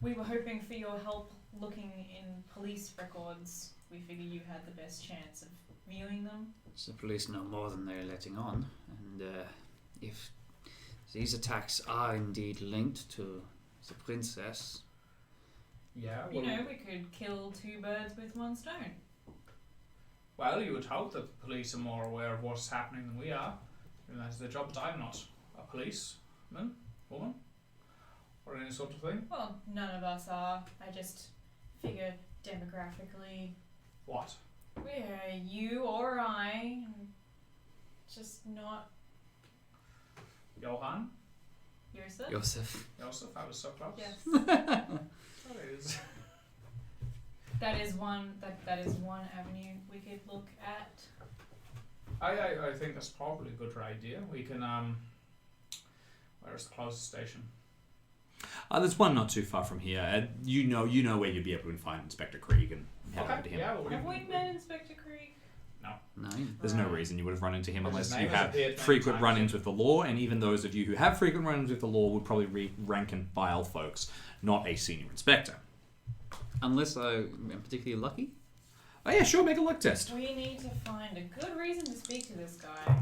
We were hoping for your help looking in police records. We figure you had the best chance of viewing them. The police know more than they're letting on, and if these attacks are indeed linked to the princess, Yeah, You know, we could kill two birds with one stone. well, you would hope that the police are more aware of what's happening than we are. And that's their job, but I'm not a policeman, woman, or any sort of thing. Well, none of us are. I just figure demographically, What? we're you or I, just not Johann? Yosef. Joseph. Joseph, I was so close. Yes, That is. that is one. That is one avenue we could look at. I think that's probably a good idea. We can, where's the closest station? There's one not too far from here. You know where you'd be able to find Inspector Krieg and head over to him. yeah, well, Have we met Inspector Creek? No. There's no reason you would have run into him But his unless name you has have appeared many frequent times. run-ins with the law, and even those of you who have frequent run-ins with the law would probably rank and file folks, not a senior inspector. Unless I am particularly lucky. Oh yeah, sure, make a luck test. We need to find a good reason to speak to this guy.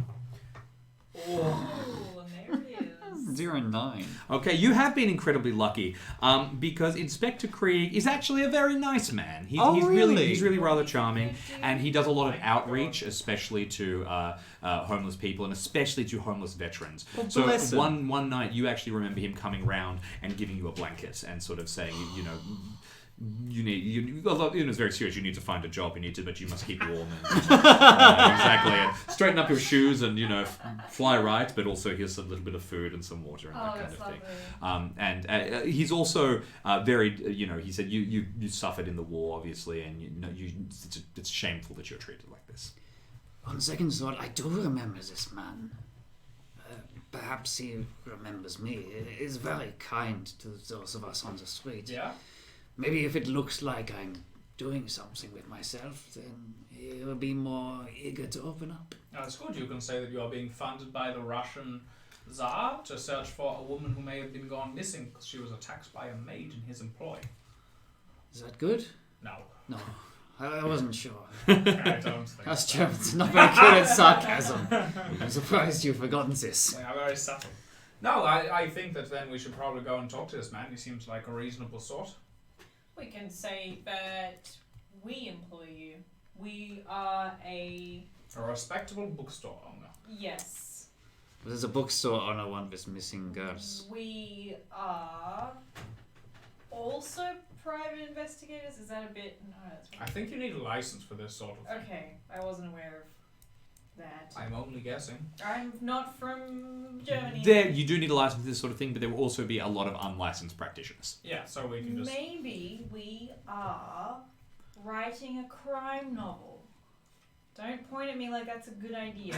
Oh, and there it is. 09. Okay, you have been incredibly lucky, because Inspector Krieg is actually a very nice man. He's really rather charming, and he does a lot of outreach, especially to homeless people and especially to homeless veterans. Well, So bless him. one night, you actually remember him coming round and giving you a blanket and sort of saying, it's very serious. You need to find a job. But you must keep warm. And, exactly. And straighten up your shoes and fly right. But also here's a little bit of food and some water and that kind that's of thing. lovely. And he's also very. He said you suffered in the war, obviously, and it's shameful that you're treated like this. On second thought, I do remember this man. Perhaps he remembers me. He is very kind to those of us on the street. Yeah? Maybe if it looks like I'm doing something with myself, then you'll be more eager to open up. That's good. You can say that you are being funded by the Russian Tsar to search for a woman who may have been gone missing because she was attacked by a maid in his employ. Is that good? No. No, I wasn't sure. I don't think Us so. Germans are not very good at sarcasm. I'm surprised you've forgotten this. They are very subtle. No, I think that then we should probably go and talk to this man. He seems like a reasonable sort. We can say that we employ you. We are a... A respectable bookstore owner. Yes. There's a bookstore owner one with missing girls. We are also private investigators. Is that a bit... No, that's I think you need a license for this sort of thing. Okay, I wasn't aware of that. I'm only guessing. I'm not from Germany. There, you do need a license for this sort of thing, but there will also be a lot of unlicensed practitioners. Yeah, so we can just... Maybe we are writing a crime novel. Don't point at me like that's a good idea.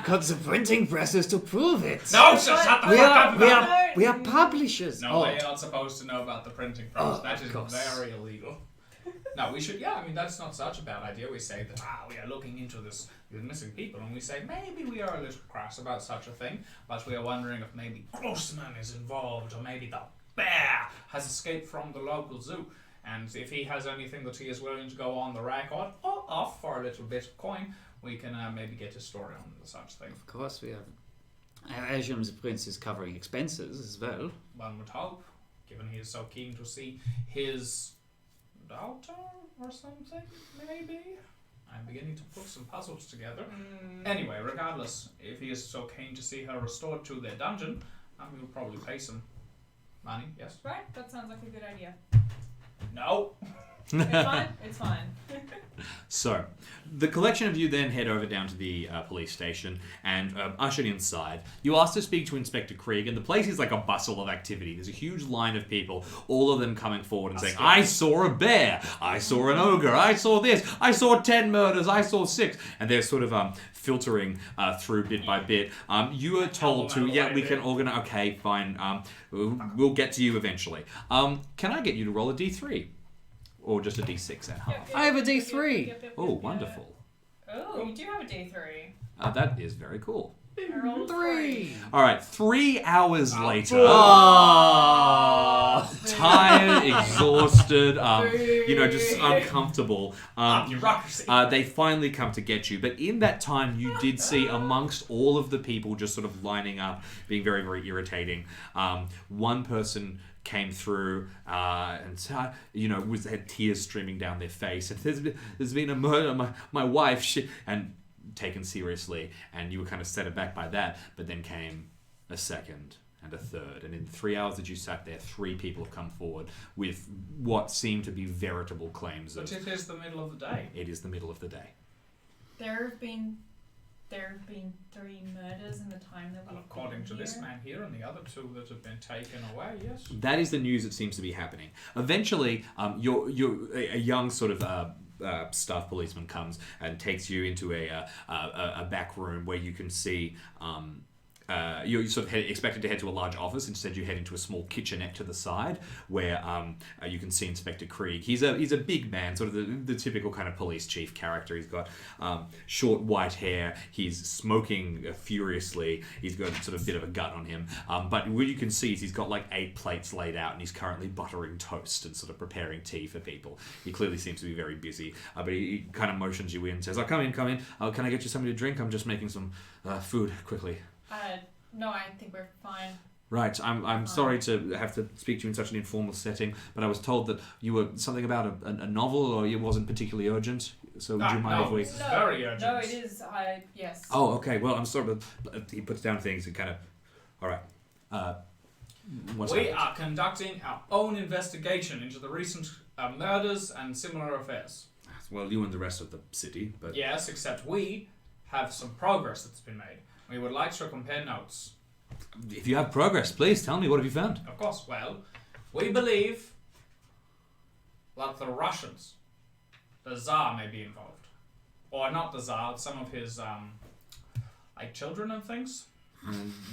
Got the printing presses to prove it. No, shut the We fuck are, up! we are, we are publishers. No, oh. you're not supposed to know about the printing press. Oh, That of is course. very illegal. No, we should, I mean, that's not such a bad idea. We say that, we are looking into these missing people, and we say maybe we are a little crass about such a thing, but we are wondering if maybe Grossman is involved, or maybe the bear has escaped from the local zoo. And if he has anything that he is willing to go on the record or off for a little bit of coin, we can maybe get a story on such thing. Of course, we have. I assume the prince is covering expenses as well. One would hope, given he is so keen to see his daughter or something, maybe? I'm beginning to put some puzzles together. Anyway, regardless, if he is so keen to see her restored to their dungeon, we'll probably pay some money, yes? Right, that sounds like a good idea. No! It's fine. It's fine. So, the collection of you then head over down to the police station and ushered inside. You ask to speak to Inspector Krieg, and the place is like a bustle of activity. There's a huge line of people, all of them coming forward and saying, I saw a bear, I saw an ogre, I saw this, I saw 10 murders, I saw 6. And they're sort of filtering through bit by bit. You are told to, we can organize, okay, fine, we'll get to you eventually. Can I get you to roll a d3? Or just a d6 at half? I have a D3. Oh, wonderful. Oh, you do have a D3. That is very cool. I rolled 3. All right, 3 hours later, Oh. tired, exhausted, just uncomfortable. Bureaucracy! They finally come to get you, but in that time, you did see amongst all of the people just sort of lining up, being very, very irritating. One person came through and had tears streaming down their face. And there's been a murder. My wife, and taken seriously, and you were kind of set aback by that. But then came a second and a third, and in the 3 hours that you sat there, 3 people have come forward with what seemed to be veritable claims of. But it is the middle of the day. It is the middle of the day. There have been 3 murders in the time that we've Well, according to been this here. man here and the other 2 that have been taken away, yes. That is the news that seems to be happening. Eventually, a young sort of staff policeman comes and takes you into a back room where you can see. You're sort of expected to head to a large office. Instead, you head into a small kitchenette to the side where you can see Inspector Krieg. He's a big man, sort of the typical kind of police chief character. He's got short white hair. He's smoking furiously. He's got sort of a bit of a gut on him. But what you can see is he's got like 8 plates laid out, and he's currently buttering toast and sort of preparing tea for people. He clearly seems to be very busy. But he kind of motions you in and says, come in. Can I get you something to drink? I'm just making some food quickly. No, I think we're fine. Right, I'm sorry to have to speak to you in such an informal setting, but I was told that you were something about a novel, or it wasn't particularly urgent. So would you mind if we? It's very urgent. No, it is. Yes. Oh, okay. Well, I'm sorry, but he puts down things and kind of. All right. What's We happened? are conducting our own investigation into the recent murders and similar affairs. Well, you and the rest of the city, but Yes, except we have some progress that's been made. We would like to compare notes. if you have progress, please tell me, what have you found? Of course, well, we believe that the Russians, the Tsar may be involved. Or not the Tsar, some of his, children and things.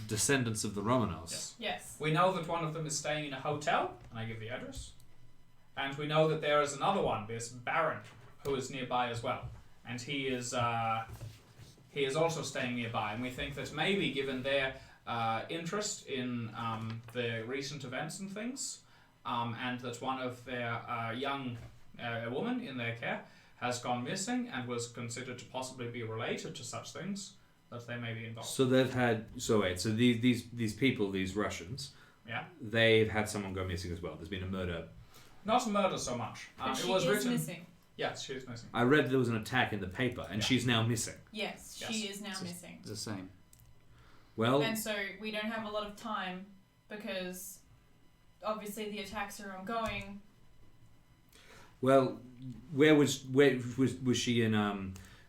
Descendants of the Romanovs. Yes. Yes. We know that one of them is staying in a hotel, and I give the address. And we know that there is another one, this Baron, who is nearby as well, and he is also staying nearby. And we think that maybe, given their interest in the recent events and things, and that one of their young woman in their care has gone missing and was considered to possibly be related to such things, that they may be involved. So they've had. So wait. So these people, these Russians, Yeah. they've had someone go missing as well. There's been a murder. Not a murder so much. But It she was is written. missing. Yes, she is missing. I read there was an attack in the paper, and Yeah. she's now missing. Yes, Yes. she is now It's missing. the same. Well, And so we don't have a lot of time because obviously the attacks are ongoing. well, where was she in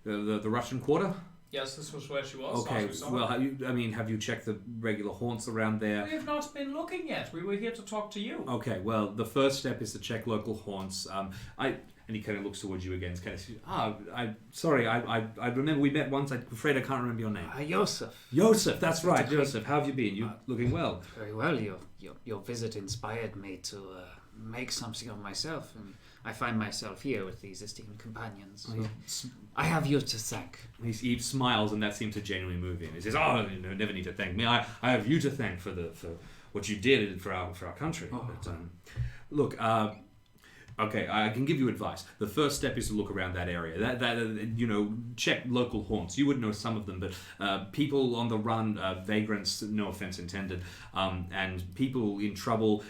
the Russian Quarter? Yes, this was where she was. Okay. last we saw Well, her. have you checked the regular haunts around there? We have not been looking yet. We were here to talk to you. Okay, well, the first step is to check local haunts. And he kind of looks towards you again. It's kind of, sorry, I remember we met once. I'm afraid I can't remember your name. Joseph. Joseph, that's right, Joseph. How have you been? You looking well? Very well. Your visit inspired me to make something of myself, and I find myself here with these esteemed companions. So I have you to thank. He smiles, and that seems to genuinely move him. He says, "Oh, you never need to thank me. I have you to thank for what you did for our country." Oh. But, look, okay, I can give you advice. The first step is to look around that area. Check local haunts. You would know some of them, but people on the run, vagrants, no offense intended, and people in trouble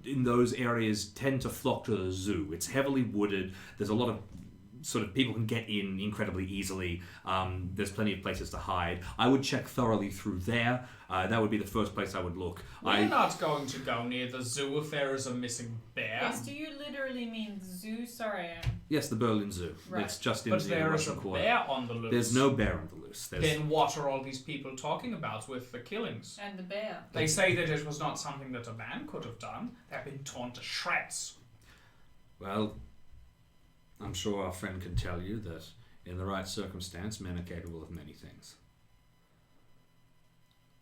in those areas tend to flock to the zoo. It's heavily wooded. There's a lot of sort of people can get in incredibly easily. There's plenty of places to hide. I would check thoroughly through there. That would be the first place I would look. We're not going to go near the zoo if there is a missing bear. Yes, do you literally mean zoo? Sorry, Yes, the Berlin Zoo. Right. It's just in But the there is a Russian Quarter. bear on the loose. There's no bear on the loose. Then what are all these people talking about with the killings? and the bear. They say that it was not something that a man could have done. They've been torn to shreds. Well, I'm sure our friend can tell you that in the right circumstance, men are capable of many things.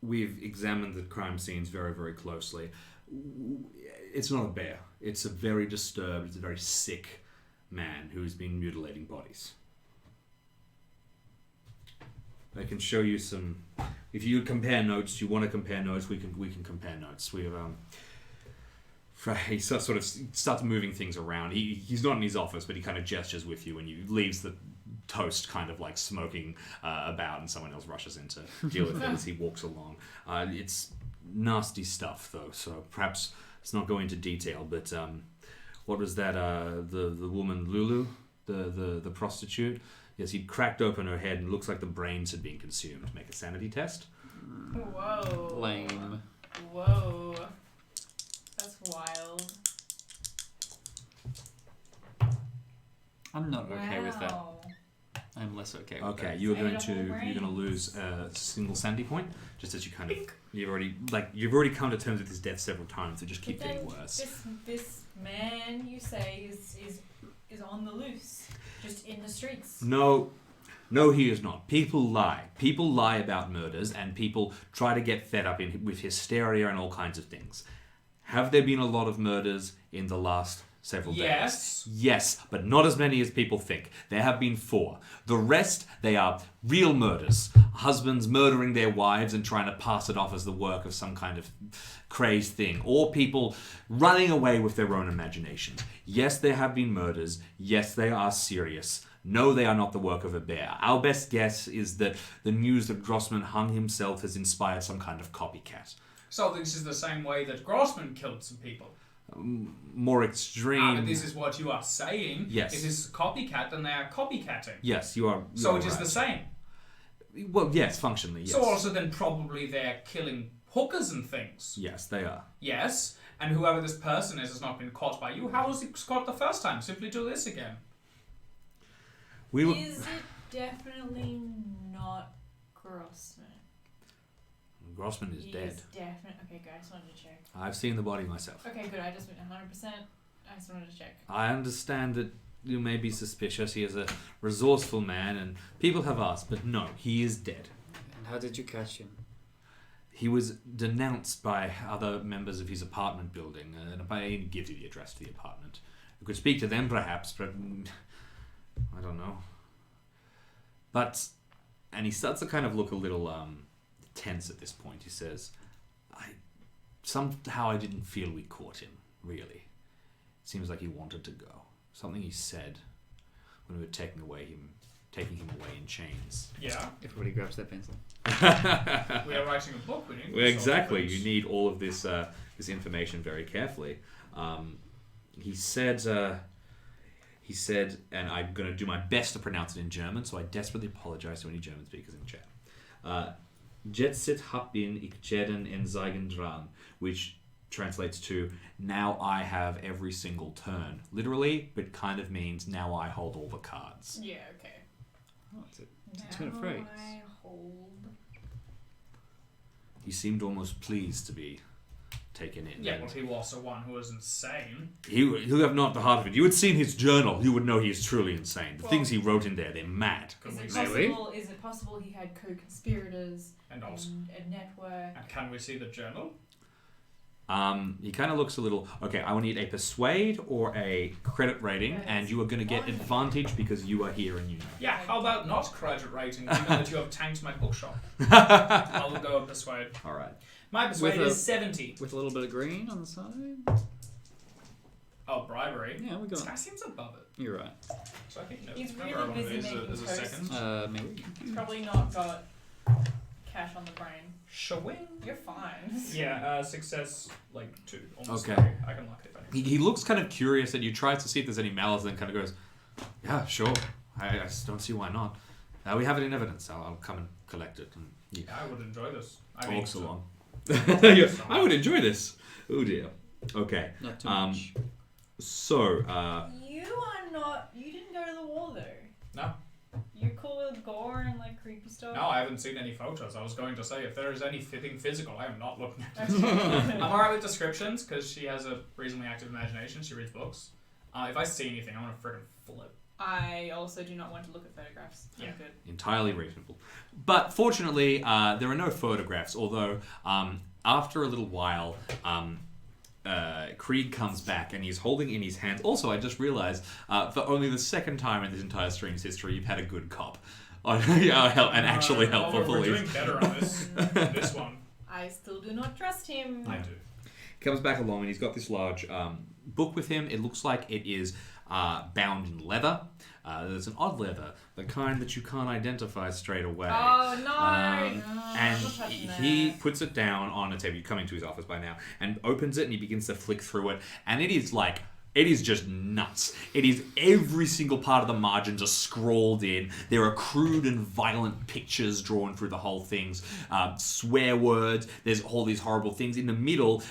We've examined the crime scenes very, very closely. It's not a bear. It's a very disturbed, it's a very sick man who's been mutilating bodies. I can show you some. If you compare notes, you want to compare notes, we can compare notes. We have he sort of starts moving things around. He's not in his office, but he kind of gestures with you, and you leaves the toast kind of like smoking about, and someone else rushes in to deal with it as he walks along. It's nasty stuff, though, so perhaps let's not go into detail. But what was that? The woman Lulu, the prostitute. Yes, he'd cracked open her head, and it looks like the brains had been consumed. Make a sanity test. Whoa. Lame. Whoa. That's wild. I'm not okay with that. Wow. I'm less okay with Okay, that. you're Ate going up all to brains. lose a single sanity point, just as you kind of you've already come to terms with his death several times. It just keeps But then getting worse. This man you say is on the loose, just in the streets. No, he is not. People lie. People lie about murders, and people try to get fed up with hysteria and all kinds of things. Have there been a lot of murders in the last several days? Yes. Yes, but not as many as people think. There have been 4. The rest, they are real murders. Husbands murdering their wives and trying to pass it off as the work of some kind of crazed thing. Or people running away with their own imaginations. Yes, there have been murders. Yes, they are serious. No, they are not the work of a bear. Our best guess is that the news that Grossman hung himself has inspired some kind of copycat. So this is the same way that Grossman killed some people. More extreme. But this is what you are saying. Yes. It is copycat, and they are copycatting. Yes, you are. So are it is right. the same. Well, yes, functionally, yes. So also then probably they're killing hookers and things. Yes, they are. Yes. And whoever this person is has not been caught by you. How was he caught the first time? Simply do this again. We were. Is it definitely not Grossman? Grossman is dead. Definitely. Okay, good. I just wanted to check. I've seen the body myself. Okay, good. I just went 100%. I just wanted to check. I understand that you may be suspicious. He is a resourceful man, and people have asked, but no, he is dead. And how did you catch him? He was denounced by other members of his apartment building, and I gives you the address to the apartment. You could speak to them, perhaps, but I don't know. But, and he starts to kind of look a little tense at this point. He says, somehow I didn't feel we caught him, really. Seems like he wanted to go. Something he said when we were taking him away in chains. Yeah. Everybody grabs their pencil. We are writing a book. We need Well, exactly. You need all of this this information very carefully. He said, and I'm going to do my best to pronounce it in German, so I desperately apologize to any German speakers in chat. Jetsit hab bin ich jeden en zeigen dran, which translates to, now I have every single turn. Literally, but kind of means, now I hold all the cards. Yeah, okay. Oh, it's a turn of phrase. I hold. He seemed almost pleased to be taken in. Yeah, and well, he was the one who was insane. he'll have not the heart of it. You had seen his journal, you would know he is truly insane. The Well, things he wrote in there, they're mad. Can Is we it see? Really? possible? Is it possible he had co-conspirators And also, a network? and can we see the journal? He kind of looks a little... Okay, I will need a persuade or a credit rating, Yes. and you are going to get advantage because you are here and you know. Yeah, how about not credit rating, given that you have tanked my bookshop? I'll go and persuade. All right. My persuade With a- is 70. With a little bit of green on the side. Oh, bribery. Yeah, we This got. guy seems above it. You're right. So I think no. He's Can I really borrow one of busy these making as a toast. second? Maybe. He's probably not got cash on the brain. Showing. You're fine. Yeah, success like 2. Almost Okay. 3. I can luck it if I need. He looks kind of curious and you try to see if there's any malice, and then kind of goes, yeah, sure. I just don't see why not. We have it in evidence. I'll come and collect it. And he Yeah, I would enjoy this. talks so- along. Yeah, I would enjoy this. Oh dear. Okay. Not too Um, much. So, You are not. You didn't go to the war though. No. You're cool with gore and like creepy stuff. No, I haven't seen any photos. I was going to say, if there is anything physical, I am not looking at it. Okay. I'm alright with descriptions, because she has a reasonably active imagination. She reads books. If I see anything, I'm going to friggin' flip. I also do not want to look at photographs. I'm Yeah. good. entirely reasonable. But fortunately, there are no photographs, although after a little while, Krieg comes back and he's holding in his hands. Also, I just realized, for only the second time in this entire stream's history, you've had a good cop. An actually helpful We're police. doing better on this one. I still do not trust him. I do. Comes back along and he's got this large book with him. It looks like it is bound in leather. There's an odd leather, the kind that you can't identify straight away. Oh no! And I'm not touching he that. puts it down on a table. You come into his office by now and opens it and he begins to flick through it. And it is like, it is just nuts. It is every single part of the margins are scrawled in. There are crude and violent pictures drawn through the whole things. Swear words. There's all these horrible things. In the middle,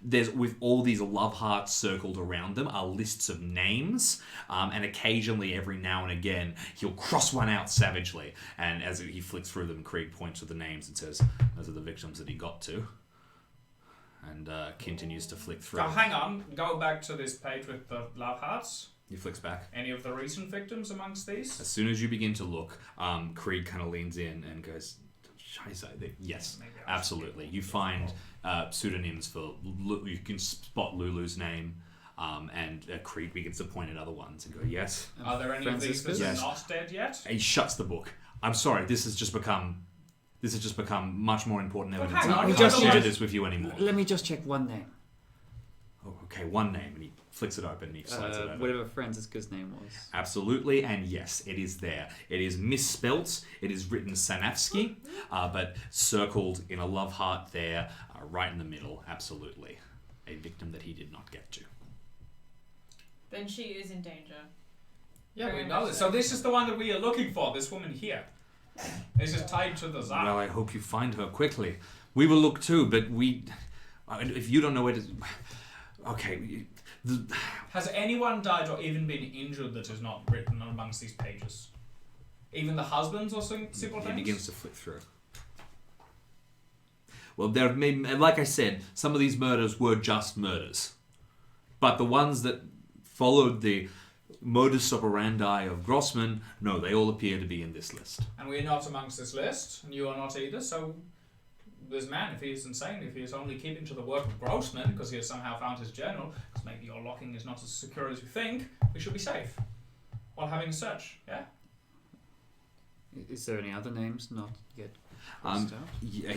there's with all these love hearts circled around them are lists of names. And occasionally, every now and again, he'll cross one out savagely. And as he flicks through them, Krieg points to the names and says, those are the victims that he got to. And continues to flick through. Oh, hang on. Go back to this page with the love hearts. He flicks back. Any of the recent victims amongst these? As soon as you begin to look, Krieg kind of leans in and goes, Scheiße. Yes, Maybe I should absolutely. You find pseudonyms for... You can spot Lulu's name, and Krieg begins to point at other ones and go, yes. Are there any of these that Yes. are not dead yet? He shuts the book. I'm sorry, this has just become much more important Well, evidence. hang on, I you don't just- need to do this with you anymore. Let me just check one name. Oh, okay, one name, and he flicks it open and he slides it over. Whatever Francisca's name was. Absolutely, and yes, it is there. It is misspelt. It is written Sanavsky, but circled in a love heart there, right in the middle. Absolutely, a victim that he did not get to. Then she is in danger. Yeah, we Very know much this. so. So this is the one that we are looking for, this woman here. This is tied to the Tsar. Well, I hope you find her quickly. We will look too, but if you don't know where to... Okay, Has anyone died or even been injured that is not written amongst these pages? Even the husbands or simple he things? begins to flick through. Well, there may, like I said, some of these murders were just murders. But the ones that followed the modus operandi of Grossman, no, they all appear to be in this list. And we're not amongst this list, and you are not either, so this man, if he is insane, if he is only keeping to the work of Grossman, because he has somehow found his journal, because maybe your locking is not as secure as you think, we should be safe. while having a search. Yeah. Is there any other names not yet Um, crossed out? Yeah,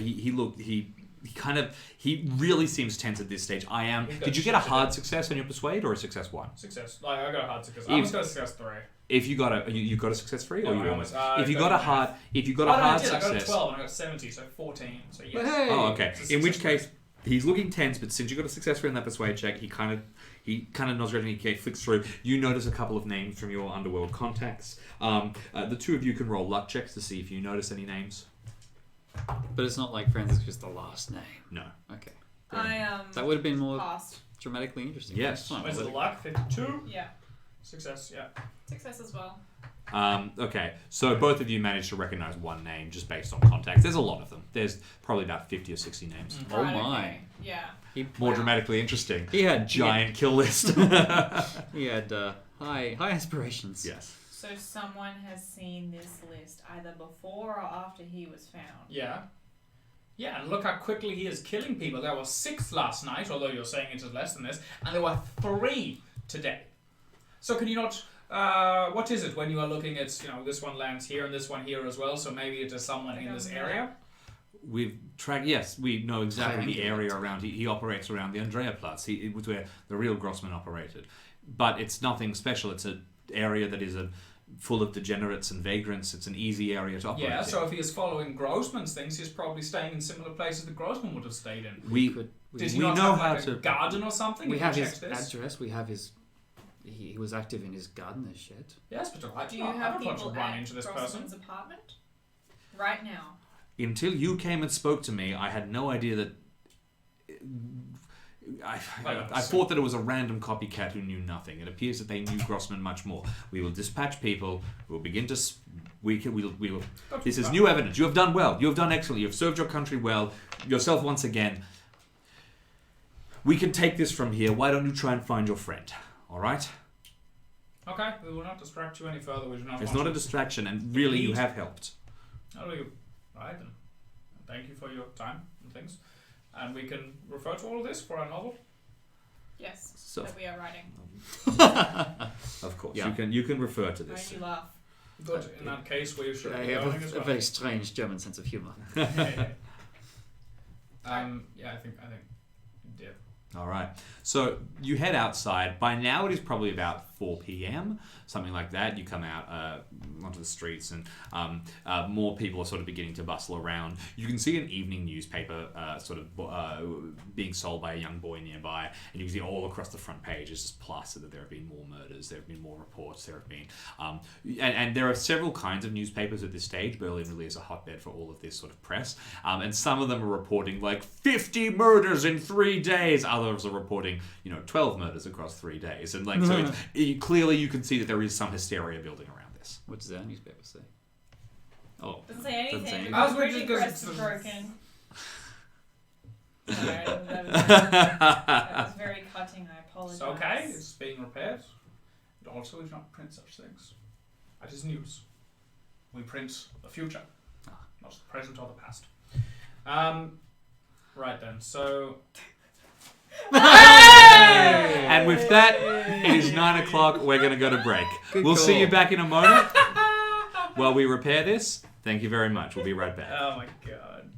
he really seems tense at this stage. I am. He's got Did you get a shit to hard do. success on your persuade or a success 1? Success. Like I got a hard success. I If- almost got a success 3. If you got you got a success 3 or No, you I almost. almost- If you I got a got a hard, if you got Oh, a no, hard I did. I got a success. 12 and I got 70, so 14. So yes. Hey! Oh, okay. It's a In which success case, he's looking tense, but since you got a success rate in that persuade check, he kind of nods around and he flicks through. You notice a couple of names from your underworld contacts. The two of you can roll luck checks to see if you notice any names. But it's not like friends, it's just the last name. No. Okay. That would have been more passed. dramatically interesting. Yes. That's fine. Where's the luck? 52. Yeah, Success. Yeah. success as well. Okay, so both of you managed to recognize one name just based on contacts. There's a lot of them. There's probably about 50 or 60 names. Oh Right, my. okay. Yeah. More Wow. dramatically interesting. He had Giant kill list. He had high aspirations. Yes. So someone has seen this list either before or after he was found. Yeah. Yeah, and look how quickly he is killing people. There were 6 last night, although you're saying it is less than this, and there were 3 today. So can you not? What is it when you are looking at, this one lands here and this one here as well? So maybe it is someone in this area. We've tracked. Yes, we know exactly the Triangulate. area around. He operates around the Andreaplatz. It was where the real Grossman operated, but it's nothing special. It's an area that is full of degenerates and vagrants. It's an easy area to operate. Yeah. in. So if he is following Grossman's things, he's probably staying in similar places that Grossman would have stayed in. we Did he we not know have how like a to. garden or something? We if have you his checked this? address. We have his. He was active in his gardener's shed. Yes, but I Do you I have don't want to people run at into this Grossman's person. apartment right now? Until you came and spoke to me, I had no idea that. I thought that it was a random copycat who knew nothing. It appears that they knew Grossman much more. We will dispatch people. We'll begin to. We will. This is new evidence. You have done well. You have done excellent. You have served your country well. Yourself once again. We can take this from here. Why don't you try and find your friend? All right. Okay, we will not distract you any further. We do not. It's want not a to- distraction, and really, you Indeed. have helped. Oh, you. Right then. Thank you for your time and things. And we can refer to all of this for our novel. Yes, So, that we are writing. of course, Yeah. you can refer to Why this. do you laugh? Good. In that case, we should I be have going as a well. very strange German sense of humor. Yeah, I think. Yeah. All right. So you head outside. By now it is probably about 4 p.m., something like that. You come out onto the streets and more people are sort of beginning to bustle around. You can see an evening newspaper being sold by a young boy nearby, and you can see all across the front page is just plastered that there have been more murders, there have been more reports, there have been... and there are several kinds of newspapers at this stage. Berlin really is a hotbed for all of this sort of press. And some of them are reporting like 50 murders in 3 days. Others are reporting, 12 murders across 3 days. And so clearly you can see that there is some hysteria building around this. What does our newspaper say? Oh, Doesn't say anything. Doesn't say anything. because I was printing wondering press because is it's- broken. Sorry, that was very cutting. I apologize. It's okay. It's being repaired. But also, we do not print such things. That is news. We print the future, not the present or the past. Right then. So. And with that, it is 9 o'clock. We're going to go to break. We'll see you back in a moment while we repair this. Thank you very much. We'll be right back. Oh my god.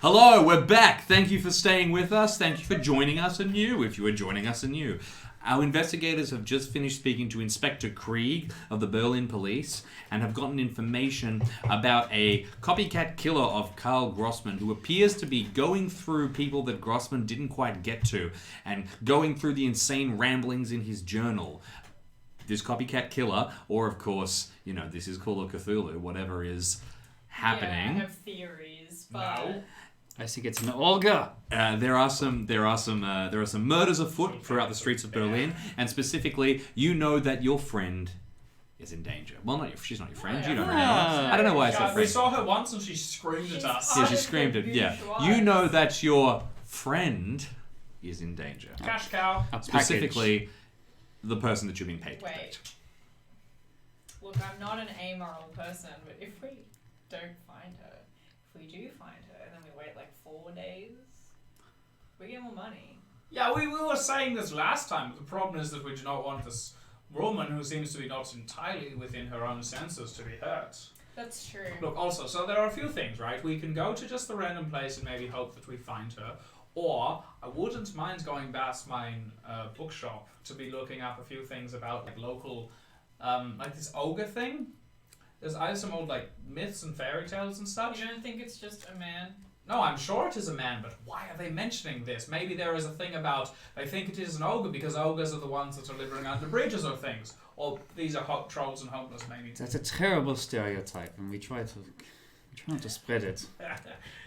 Hello, we're back. Thank you for staying with us. Thank you for joining us anew, if you are joining us anew. Our investigators have just finished speaking to Inspector Krieg of the Berlin Police and have gotten information about a copycat killer of Karl Grossman who appears to be going through people that Grossman didn't quite get to and going through the insane ramblings in his journal. This copycat killer, or of course, this is Call of Cthulhu, whatever is happening. Yeah, I have theories, but No. I think it's an Olga. There are some murders afoot throughout the streets of Berlin, and specifically, you know that your friend is in danger. Well, she's not your friend. You don't know. Ah. I don't know why I Yeah, said we friend. saw her once and she screamed She's at us. Yeah, part she of screamed the it. Yeah, bourgeois. you know that your friend is in danger. Cash cow. A Specifically, the person that you're being paid to Wait. protect. Look, I'm not an amoral person, but if we don't find her, if we do find her, and then we wait like 4 days, we get more money. Yeah, we were saying this last time, but the problem is that we do not want this woman who seems to be not entirely within her own senses to be hurt. That's true. Look, also, so there are a few things, right? We can go to just the random place and maybe hope that we find her. Or I wouldn't mind going past my bookshop to be looking up a few things about like local, like this ogre thing. I have some old like myths and fairy tales and such. You don't think it's just a man? No, I'm sure it is a man, but why are they mentioning this? Maybe there is a thing about they think it is an ogre because ogres are the ones that are living under bridges or things. Or these are trolls and homeless, maybe. That's a terrible stereotype, and we try not to spread it.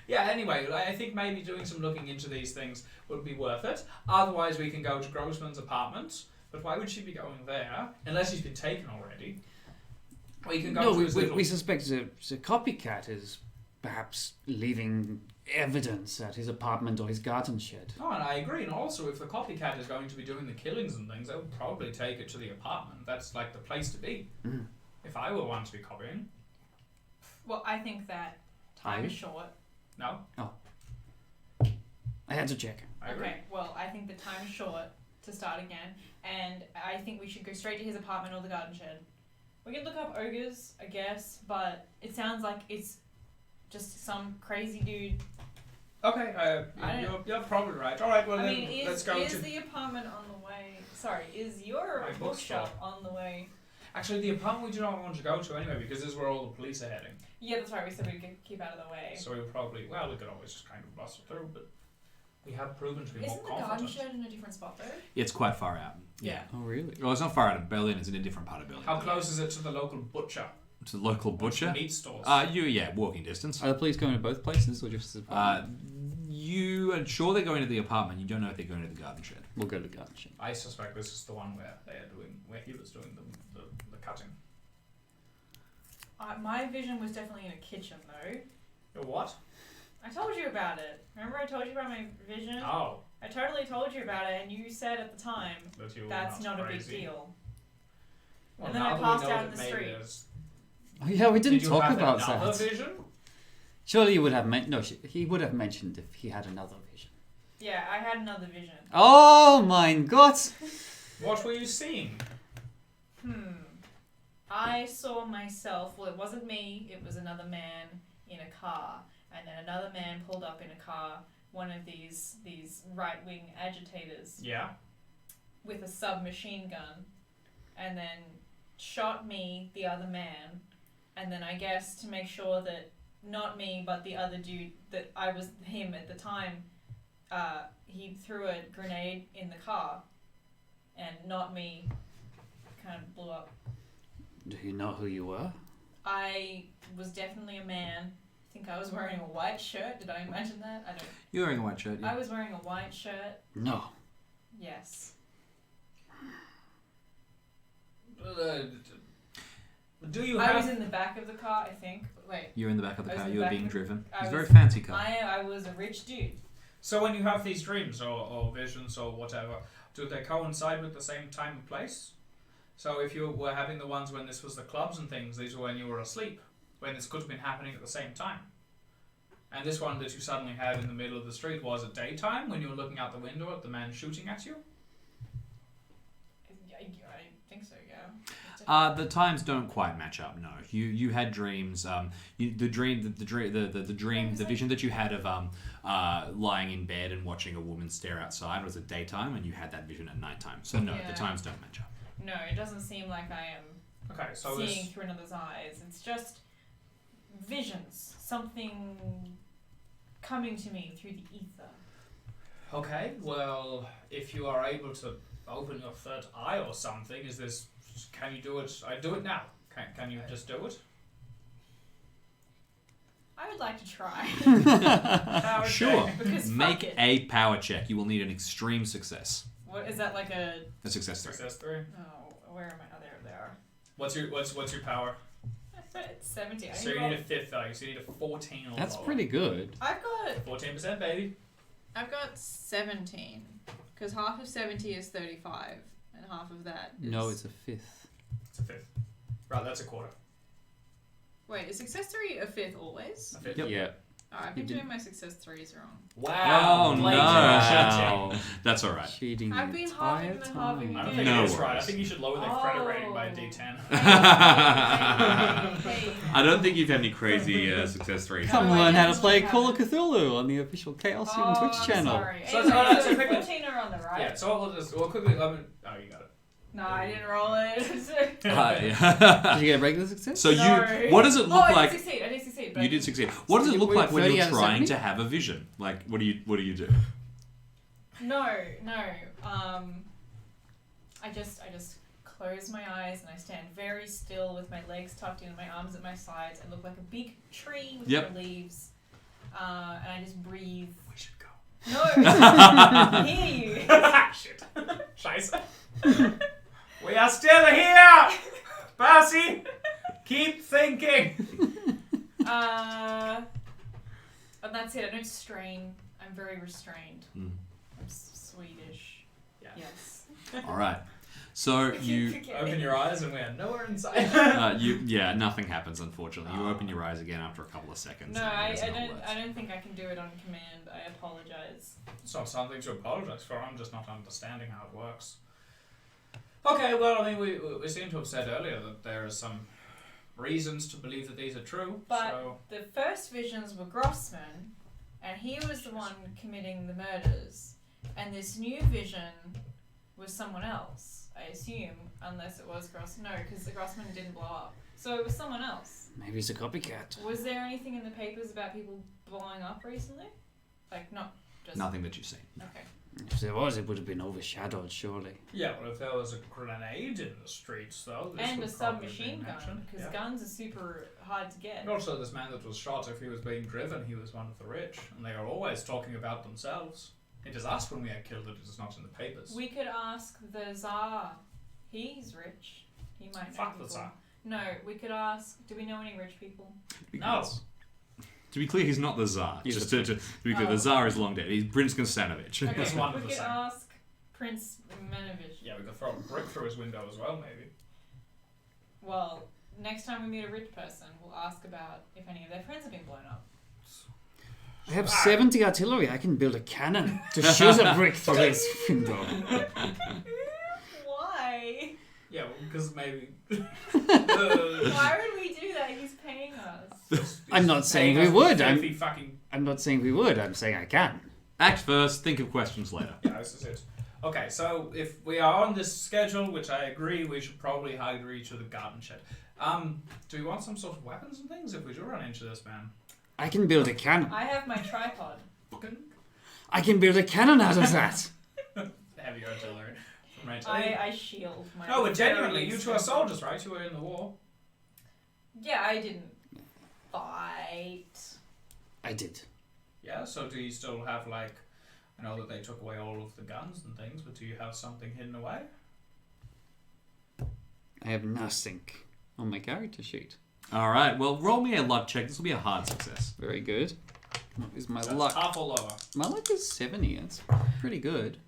Yeah, anyway, I think maybe doing some looking into these things would be worth it. Otherwise, we can go to Grossman's apartment. But why would she be going there? Unless she's been taken already. We can go No, to his little... we suspect the copycat is perhaps leaving evidence at his apartment or his garden shed. Oh, and I agree. And also, if the copycat is going to be doing the killings and things, they would probably take it to the apartment. That's like the place to be. Mm. If I were one to be copying. Well, I think that time is short. No, I had to check. I agree. Okay, well, I think the time is short to start again, and I think we should go straight to his apartment or the garden shed. We can look up ogres, I guess, but it sounds like it's just some crazy dude. Okay, I you're probably right. All right, well I then mean, let's go is to... the apartment on the way? Sorry, is your My bookshop on the way? Actually, the apartment we do not want to go to anyway because this is where all the police are heading. Yeah, that's right. We said we'd keep out of the way. So we would probably... Well, we could always just kind of bustle through, but we have proven to be Isn't more the garden confident. shed in a different spot though? It's quite far out. Yeah. Oh, really? Well, it's not far out of Berlin. It's in a different part of Berlin. How close is it to the local butcher? To the local butcher. Meat stores. Walking distance. Are the police going to both places or just the apartment? You are sure they're going to the apartment. You don't know if they're going to the garden shed. We'll go to the garden shed. I suspect this is the one where he was doing the cutting. My vision was definitely in a kitchen though. Your what? I told you about it. Remember I told you about my vision? Oh, I totally told you about it, and you said at the time that you were that's not a big crazy. deal. Well, And then now I that we passed know out in that the maybe street. there's- Oh yeah, we didn't Did you talk have about another that. vision? Surely you would have he would have mentioned if he had another vision. Yeah, I had another vision. Oh my God! What were you seeing? I saw myself, well, it wasn't me, it was another man in a car. And then another man pulled up in a car, one of these right-wing agitators, Yeah. with a submachine gun, and then shot me, the other man. And then I guess to make sure that not me, but the other dude, that I was him at the time, he threw a grenade in the car, and not me, kind of blew up. Do you know who you were? I was definitely a man. I think I was wearing a white shirt. Did I imagine that? I don't. You're wearing a white shirt. Yeah. I was wearing a white shirt. No. Yes. Do you I have... was in the back of the car, I think. Wait. You're in the back of the I was car. in the You were back being of- driven. I It's a very was- fancy car. I was a rich dude. So when you have these dreams or visions or whatever, do they coincide with the same time and place? So if you were having the ones when this was the clubs and things, these were when you were asleep, when this could have been happening at the same time. And this one that you suddenly had in the middle of the street was at daytime when you were looking out the window at the man shooting at you? think so. Yeah. The times don't quite match up. No, you had dreams. The vision that you had of lying in bed and watching a woman stare outside was at daytime, and you had that vision at nighttime. So no, the times don't match up. No, it doesn't seem like I am Okay, so seeing through another's eyes. It's just visions, something coming to me through the ether. okay. Well, if you are able to open your third eye or something, can you do it? I do it now. Can you just do it? I would like to try. Power Sure. check. Because fuck Make it. a power check. You will need an extreme success. What is that like a? A success 3. Success 3. Oh, where am I? Oh, there they are. What's your power? It's 70. So you need a 5th value. So you need a 14 or That's lower. pretty good. I've got 14%, baby. 17. Because half of 70 is 35, and half of that is... No, it's a 5th. It's a 5th. Right, that's a quarter. Wait, is success 3 a 5th always? A 5th. Yep. Yeah. Oh, I've You been did- doing my success 3s wrong. Wow. Oh, no. blatant Wow. cheating. That's all right. Cheating I've the been entire halving and halving I don't time. think No it is right. I worries. think you should lower the credit rating by a Oh. D10. Hey. I don't think you've had any crazy success 3s. Come No, I learn how to definitely play haven't. Call of Cthulhu on the official Chaosium Twitch I'm channel. Sorry. So- Anyway, so- so so quickly- 14 are on the right. Yeah, so we'll quickly... oh, you got it. No, I didn't roll it. Yeah. Did you get a regular success? So No. what does it look I like? did succeed. I did succeed. But You did succeed. What does it look Wait, like when 30 you're out of trying 70? to have a vision? Like, what do you do? No. I just close my eyes and I stand very still with my legs tucked in and my arms at my sides. I look like a big tree with Yep. no leaves. And I just breathe. We should go. No! Hear you! Shit. Scheiße. We are still here! Percy! Keep thinking! And that's it. I don't strain. I'm very restrained. Mm. I'm Swedish. Yeah. Yes. All right. So you Forget Open me. your eyes and we are nowhere inside. nothing happens unfortunately. You open your eyes again after a couple of seconds. No, and I there's no don't. words. I don't think I can do it on command. I apologize. It's not something to apologize for. I'm just not understanding how it works. Okay, well, I mean, we seem to have said earlier that there are some reasons to believe that these are true. But so the first visions were Grossman, and he was the one committing the murders. And this new vision was someone else, I assume, unless it was Grossman. No, because the Grossman didn't blow up. So it was someone else. Maybe it's a copycat. Was there anything in the papers about people blowing up recently? Like, not just... Nothing that you've seen. Okay. If there was, it would have been overshadowed, surely. yeah, well, if there was a grenade in the streets, though, this And a would probably be submachine gun, mentioned. because Yeah. guns are super hard to get. And also, this man that was shot, if he was being driven, he was one of the rich, and they are always talking about themselves. It is us when we are killed that it is not in the papers. We could ask the Tsar. He's rich. He might know Fuck the people. Tsar. No, we could ask. Do we know any rich people? No. To be clear, he's not the Tsar. He's Just the to be clear, Oh. the Tsar is long dead. He's Prince Konstanovich. Okay, It's one we of the could same. ask Prince Menovich. Yeah, we could throw a brick through his window as well, maybe. Well, next time we meet a rich person, we'll ask about if any of their friends have been blown up. I have 70 artillery. I can build a cannon to shoot a brick through his window. Why? Yeah, well, because maybe. Why would we do that? He's paying us. I'm not saying we Paying us would. filthy fucking. I'm not saying we would. I'm saying I can. Act first, think of questions later. Yeah, this is it. Okay, so if we are on this schedule, which I agree, we should probably hurry to the garden shed. Do we want some sort of weapons and things if we do run into this man? I can build a cannon. I have my tripod. I can build a cannon out of that. Heavy artillery. From right I shield my. No, but genuinely, very you two are expensive- soldiers, right? You were in the war. Yeah, I didn't fight. I did. Yeah, so do you still have, like, I know that they took away all of the guns and things, but do you have something hidden away? I have nothing on my character sheet. All right. Well, roll me a luck check. This will be a hard success. Very good. What is my That's luck? half or lower. My luck is 70. That's pretty good.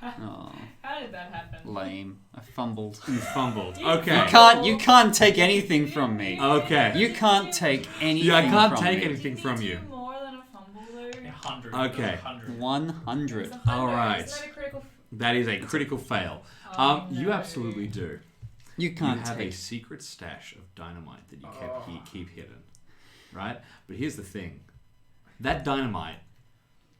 Oh, How did that happen? lame. I fumbled. You fumbled. You Okay. You can't take anything from me. Okay. You can't take anything Yeah, I can't from take me. anything from you. Do more than a fumble, though. 100. Okay. 100. 100. It's a hundo. All right. Isn't that a critical That is a critical fail. Oh, You no. absolutely do. You can't You have a take. secret stash of dynamite that you keep hidden, right? But here's the thing: that dynamite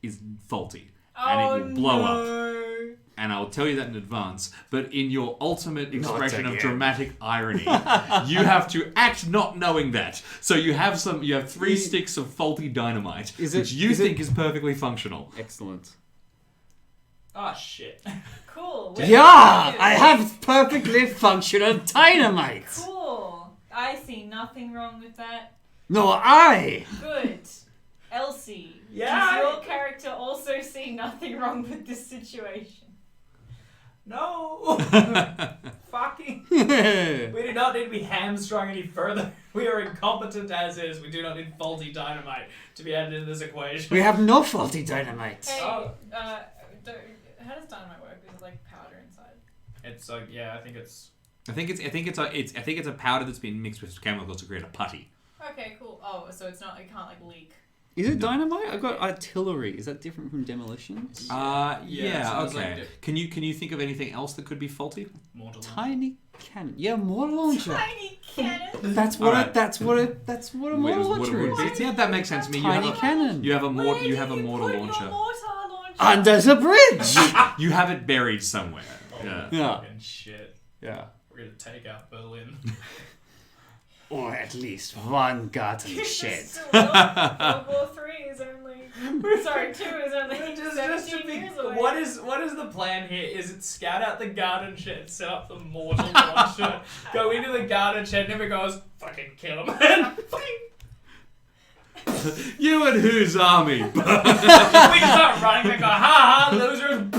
is faulty, and it will blow up. And I'll tell you that in advance. But in your ultimate expression of dramatic irony, you have to act not knowing that. So you have 3 sticks of faulty dynamite, which you think is perfectly functional. Excellent. Oh shit. Cool. Yeah, I have perfectly functional dynamite. Cool. I see nothing wrong with that. No, I. Good. Elsie, Yeah, does your character also see nothing wrong with this situation? No. Fucking. we We do not need to be hamstrung any further. We are incompetent as is. We do not need faulty dynamite to be added into this equation. have no faulty dynamite. Hey, Oh. how does dynamite work? Is it like powder inside? It's like I think it's. I think it's a powder that's been mixed with chemicals to create a putty. Okay, cool. Oh, so it's not. It can't like leak. Is it dynamite? I've got artillery. Is that different from demolitions? Yeah, sounds okay. like Can you think of anything else that could be faulty? Mortal. Tiny cannon. Yeah, mortar launcher. Tiny cannon. That's what. Alright. That's what a mortar launcher is. Yeah, that makes sense to me. Tiny cannon. You have a Where mortar do you launcher. Your mortar launcher. Under the bridge. You have it buried somewhere. Yeah. Yeah. Fucking shit. Yeah. We're gonna take out Berlin. Or at least one garden This is shed. still World War 3 is only. Sorry, 2 is only Just 17 to be, years away. what is the plan here? Is it scout out the garden shed, set up the mortal launcher, go into the garden shed, never goes fucking kill him, and You and whose army? we just start running. They go ha ha losers.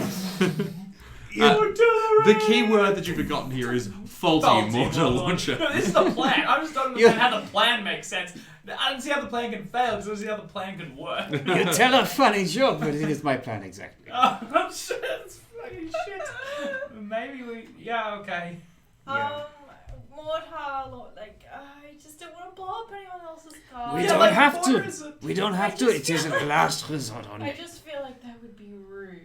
The key word that you've forgotten here is faulty mortar launcher. No, this is the plan. I'm just talking about how the plan makes sense. I don't see how the plan can fail. Because I don't see how the plan can work. You tell a funny joke, but it is my plan exactly. Oh, I'm sure that's fucking shit. Maybe we. Yeah, okay. Mortar, I just don't want to blow up anyone else's car. We Yeah, don't like, have what to. is it? We don't have to. It is a last resort I only. just feel like that would be rude.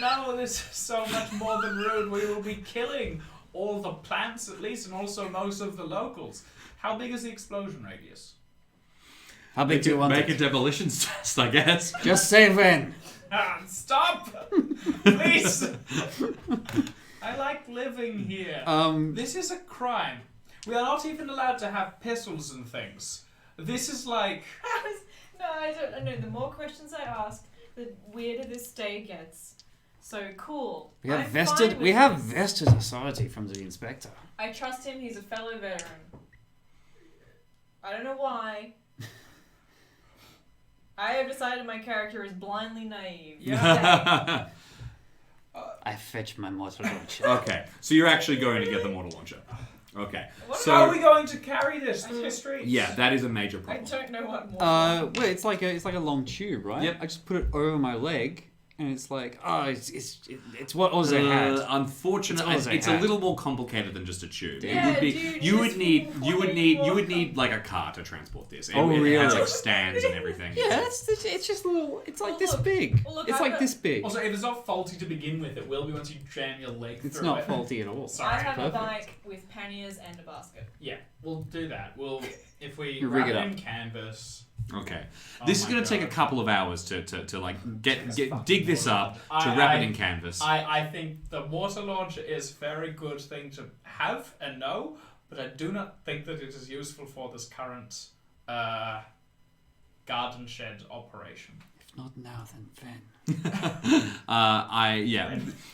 No, this is so much more than rude. We will be killing all the plants at least, and also most of the locals. How big is the explosion radius? How big do you want Make a it? demolitions test, I guess. Just say when. Stop! Please! I like living here. This is a crime. We are not even allowed to have pistols and things. This is like... No, I don't know. The more questions I ask, the weirder this day gets. So cool. We have I'm vested. fine We with have this. vested authority from the inspector. I trust him. He's a fellow veteran. I don't know why. I have decided my character is blindly naive. Yeah. I fetch my mortar launcher. Okay, so you're actually going to get the mortar launcher. Okay, How are we going to carry this through the streets? yeah, that is a major I problem. don't know what more. Well, it's like a long tube, right? Yep. I just put it over my leg, and it's like, it's what Oz had. Unfortunately, It's all it's they a had. little more complicated than just a tube. Yeah, it would be. dude, you it's would need. fucking You would way need. You more would need like a car to transport this. Oh, It has really? like stands and everything. Yeah, it's just a little. It's like Well, this look- big. well, look, It's I've like got- this big. Also, if it's not faulty to begin with, it will be once you jam your leg It's through not it. faulty at all. Sorry. I have Perfect. a bike with panniers and a basket. Yeah, we'll do that. If we You rig wrap it it in up. canvas. Okay. Oh This is my going to take a God. couple of hours to like get fucking dig this up to wrap it in canvas. I think the water launcher is a very good thing to have and know, but I do not think that it is useful for this current garden shed operation. If not now, then when?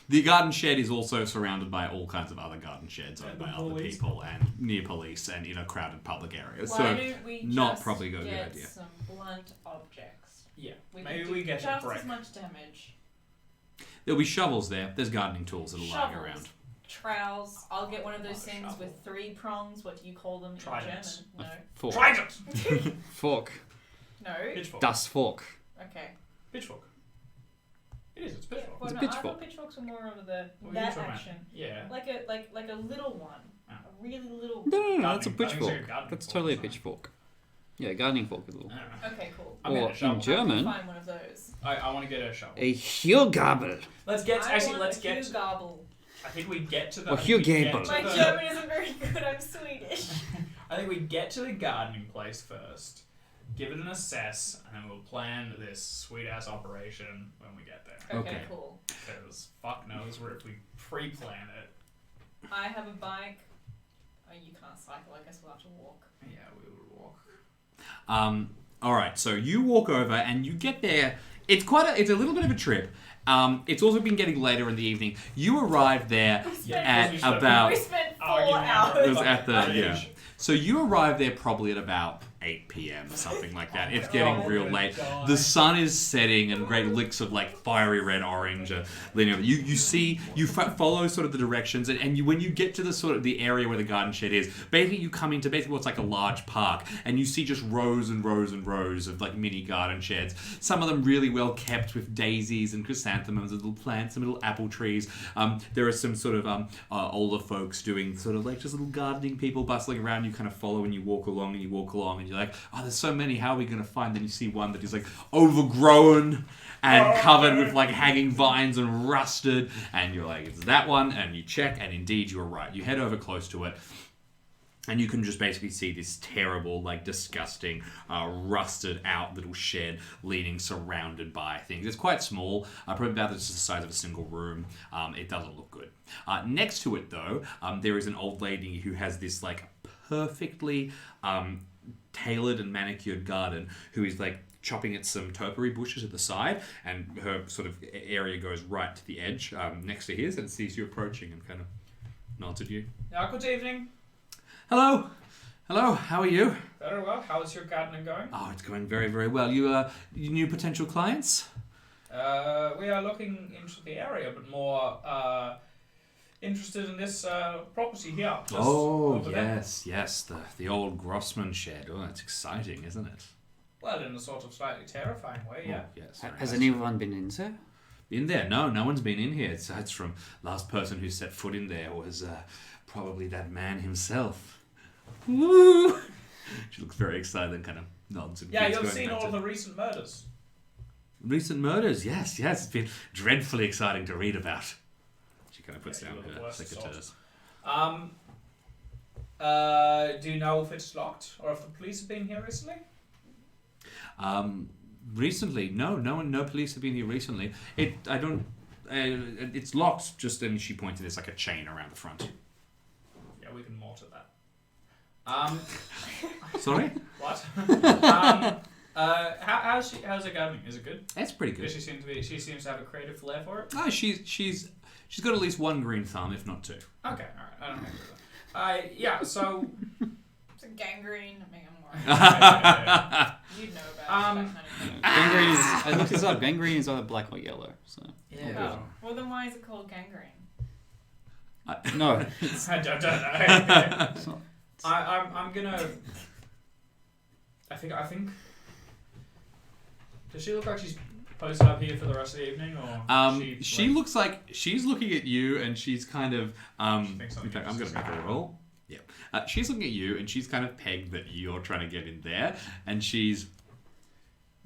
The garden shed is also surrounded by all kinds of other garden sheds owned And by the other police. people and near police and in a crowded public areas. Why So don't we not just probably a good get idea. some blunt objects? Yeah, We maybe can we do get a just brick. as much damage. There'll be shovels there. There's gardening tools that are lying Shovels, around. trowels. I'll get one of those Not a things shovel. with 3 prongs. What do you call them Tridents. in German? Fork. Trident! Fork. No. No. Pitchfork. Das Fork. Okay. Pitchfork. It is. It's Yeah, pitchfork. well, It's a no, I pitchfork. thought pitchforks were more of the What are you that talking about? action. Yeah. Like a little one. Oh. A really little. No, that's a Gardening- I think it's like a pitchfork. gardening That's fork, totally a isn't it? pitchfork. Yeah, gardening fork is a little. I don't know. Okay, cool. I'm getting Or a shovel. in German, Find one of those. I want to get a shovel. a Hugabel. Let's get. I Actually, want let's a get. Hugh Gobble. I think we get to the. Or I think we get Hugable. to My the- German isn't very good. I'm Swedish. I think we get to the gardening place first, give it an assess, and then we'll plan this sweet ass operation when we get there. Okay, Okay. cool. Because fuck knows where if we pre-plan it. I have a bike. Oh, you can't cycle. I guess we'll have to walk. Yeah, we will walk. All right, so you walk over and you get there. It's a little bit of a trip. It's also been getting later in the evening. You arrive there at we spent- about. We spent 4 Arguing over It was hours. at the Right. yeah. So you arrive there probably at about 8 p.m. something like that. It's getting real late. The sun is setting, and great licks of like fiery red orange are leaning over. You see you follow sort of the directions, and you when you get to the sort of the area where the garden shed is, basically you come into basically what's like a large park, and you see just rows and rows and rows of like mini garden sheds. Some of them really well kept with daisies and chrysanthemums, and little plants, and little apple trees. There are some sort of older folks doing sort of like just little gardening people bustling around. You kind of follow and you walk along and you're like, oh, there's so many, how are we going to find? Then you see one that is like overgrown and covered with like hanging vines and rusted, and you're like, it's that one, and you check, and indeed you're right. You head over close to it, and you can just basically see this terrible, like disgusting, rusted out little shed leaning surrounded by things. It's quite small, probably about the size of a single room. It doesn't look good. Next to it though, there is an old lady who has this like perfectly tailored and manicured garden, who is like chopping at some topiary bushes at the side, and her sort of area goes right to the edge next to his, and sees you approaching and kind of nods at you. Yeah, good evening. Hello, how are you? Very well. How is your gardening going? Oh, it's going very, very well. You new potential clients? We are looking into the area, but more interested in this property here. Just over there. yes, the old Grossman shed. Oh, that's exciting, isn't it? Well, in a sort of slightly terrifying way, yeah. Oh, yes. very Has much. anyone been in there? In there? No one's been in here. It's from last person who set foot in there was probably that man himself. Woo! She looks very excited and kind of nods. And Yeah, keeps you've going seen back all to- the recent murders. Recent murders, yes. It's been dreadfully exciting to read about. She kind of puts Yeah, down you're the her worst secateurs. Do you know if it's locked or if the police have been here recently? Recently, no police have been here recently. It's locked. Just and she pointed. There's like a chain around the front. Yeah, we can mortar that. Sorry, What? How's her gardening? Is it good? that's pretty good. Does she seems to have a creative flair for it. Oh, she's got at least one green thumb, if not two. Okay, all right. I don't think so. Yeah. So It's a gangrene. I mean, I'm worried. yeah. You'd know about that Um, kind of thing. Gangrene is. I looked this up. Gangrene is either black or yellow. So Oh, well, then why is it called gangrene? no. I don't know. It's not. I'm gonna. I think. Does she look like she's posted up here for the rest of the evening, or? She looks like she's looking at you, and she's kind of. She thinks In something fact, I'm going to make her roll. Yeah. She's looking at you, and she's kind of pegged that you're trying to get in there, and she's.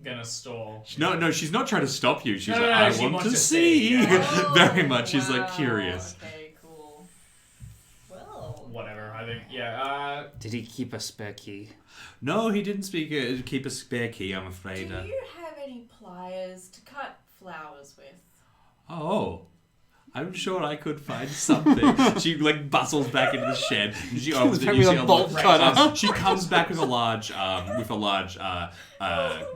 Gonna stall. No, she's not trying to stop you. She's No, like, no, I she want wants to to see. see. Yeah. Very much. She's like Wow, curious. Okay, cool. Well, Whatever. I think. Yeah. Did he keep a spare key? No, he didn't keep a spare key, I'm do afraid. you have any pliers to cut flowers with? Oh, I'm sure I could find something. She like bustles back into the shed. And she opens it. back You with see a a bolt lot- cutter. She comes back with a large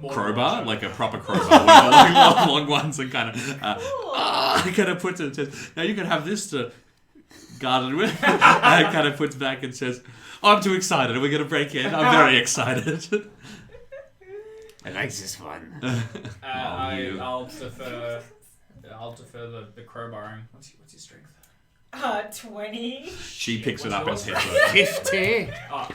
crowbar, like a proper crowbar, one of the long ones, and kind of kind of puts it and says, "Now you can have this to garden with." And kind of puts back and says, "Oh, I'm too excited. Are we going to break in? I'm very excited." I like this one. you. I'll defer the crowbarring. What's your strength? 20. She picks it up and What's hits it. 50.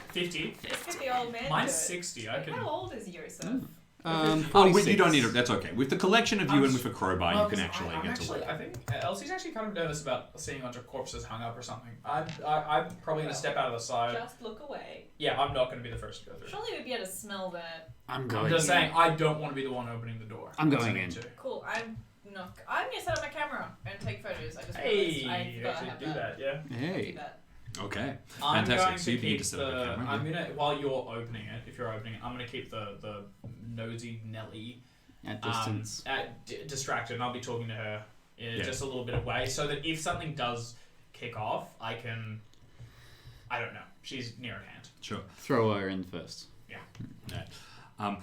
50. 50 old man. Mine's do it. 60. I can. How old is Yosef? You don't need it. That's okay. With the collection of you and with a crowbar, Well, you can actually get to work. I think Elsie's actually kind of nervous about seeing a bunch of corpses hung up or something. I'm probably going to step out of the side. Just look away. Yeah, I'm not going to be the first to go through. Surely we'd be able to smell that. I'm going. I'm just saying, I don't want to be the one opening the door. I'm That's going what I in. need to. Cool. I'm gonna set up my camera and take photos. I just Hey, realized I you forgot I actually have do that. that, yeah. Do Hey. that. Okay. I'm Fantastic. going So to you need keep to set up a camera, I'm gonna while you're opening it, if you're opening it, I'm gonna keep the nosy Nelly At distance. distracted, and I'll be talking to her just a little bit away, so that if something does kick off, I can. I don't know. She's near at hand. Sure. Throw her in first. Yeah.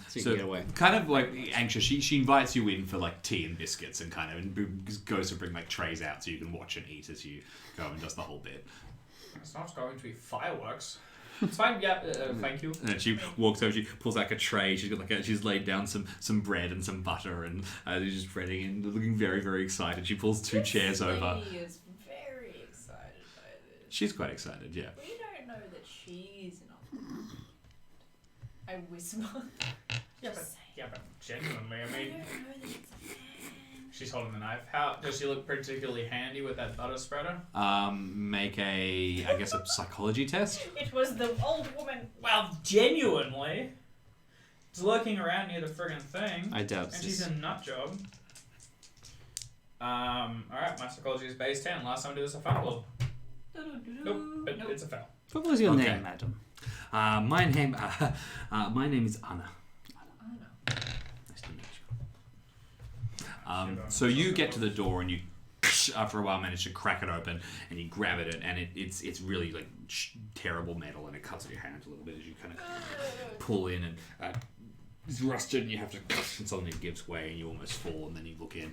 So you can get away. Kind of like anxious, she invites you in for like tea and biscuits and kind of and goes to bring like trays out so you can watch and eat as you go and does the whole bit. It's not going to be fireworks. It's fine. Yeah. Thank you. And then she walks over. She pulls like a tray. She's got she's laid down some bread and some butter and she's just breading and looking very very excited. She pulls two chairs over. She is very excited by this. She's quite excited. Yeah. We don't know that she's not. I whisper. Yeah, but genuinely, I I mean, don't know that it's a fan. she's holding the knife. How does she look particularly handy with that butter spreader? Make a psychology test. It was the old woman. Well, genuinely, it's lurking around near the friggin' thing, I doubt and she's this. a nut job. All right, my psychology is base 10. Last time I did this, I fumbled. Nope, but it's a fail. What was your Okay. name, madam? My name is Anna. I know. Nice to meet you. So you get to the door and you, after a while, manage to crack it open and you grab it and it's really like terrible metal and it cuts at your hand a little bit as you kind of pull in and it's rusted and you have to and suddenly it gives way and you almost fall and then you look in.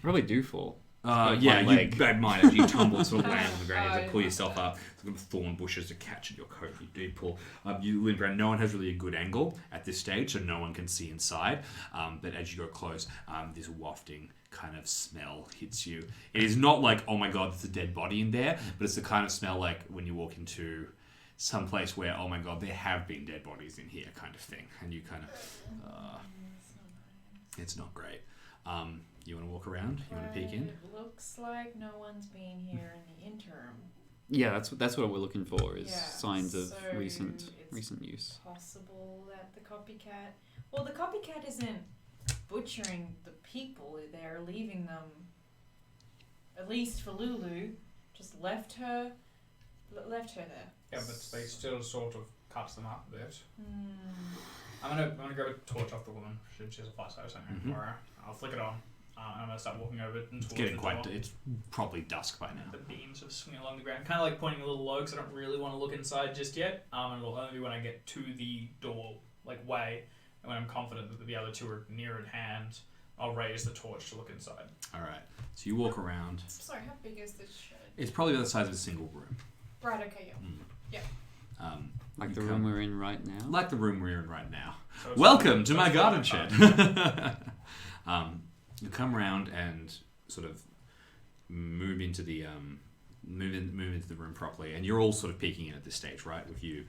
Probably do fall. Yeah, one leg. you bad mind as you tumble and sort of land on the ground. You have to pull yourself up. There's thorn bushes to catch at your coat. You do pull. You limp around. No one has really a good angle at this stage, so no one can see inside. But as you go close, this wafting kind of smell hits you. It is not like, oh my god, there's a dead body in there, but it's the kind of smell like when you walk into some place where, oh my god, there have been dead bodies in here, kind of thing. And you kind of, it's not great. You want to walk around? You want to peek in? It looks like no one's been here in the interim. Yeah, that's what we're looking for is Yeah, signs of so recent it's use. Possible that the copycat. Well, the copycat isn't butchering the people. They're leaving them. At least for Lulu, just left her there. Yeah, but they still sort of cuts them up a bit. Hmm. I'm gonna grab a torch off the woman. She has a flashlight or something. Mhm. Or I'll flick it on. I'm gonna start walking over and It's towards getting the quite. door. It's probably dusk by now. The beams are swinging along the ground, kind of like pointing a little low because I don't really want to look inside just yet. And it'll only be when I get to the door, like way, and when I'm confident that the other two are near at hand, I'll raise the torch to look inside. All right. So you walk around. Sorry, how big is this shed? It's probably about the size of a single room. Right. Okay. Yeah. Like you the come- room we're in right now. Like the room we're in right now. So it's Welcome to so my it's garden not shed. fun. You come around and sort of move into the move into the room properly, and you're all sort of peeking in at this stage, right? With you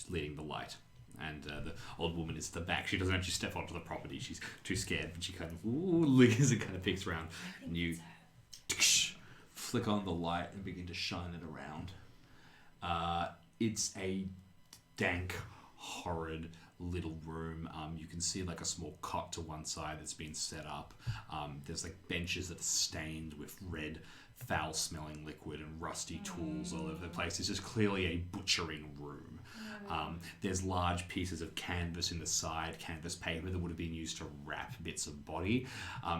leading the light, and the old woman is at the back. She doesn't actually step onto the property. She's too scared, but she kind of lingers and kind of peeks around, and you flick on the light and begin to shine it around. It's a dank, horrid little room. You can see like a small cot to one side that's been set up. There's like benches that are stained with red, foul-smelling liquid and rusty tools all over the place. It's just clearly a butchering room. There's large pieces of canvas in the side, canvas paper that would have been used to wrap bits of body.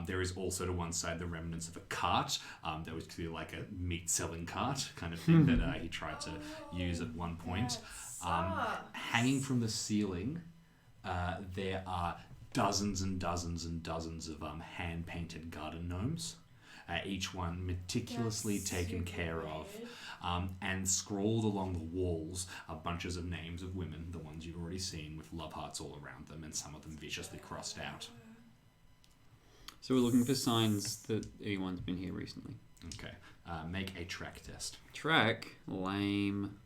There is also to one side the remnants of a cart that was clearly like a meat-selling cart kind of thing that he tried to use at one point. Hanging from the ceiling, there are dozens and dozens and dozens of hand-painted garden gnomes. Each one meticulously taken care of. And scrawled along the walls are bunches of names of women, the ones you've already seen, with love hearts all around them, and some of them viciously crossed out. So we're looking for signs that anyone's been here recently. Okay. Make a track test. Track, lame.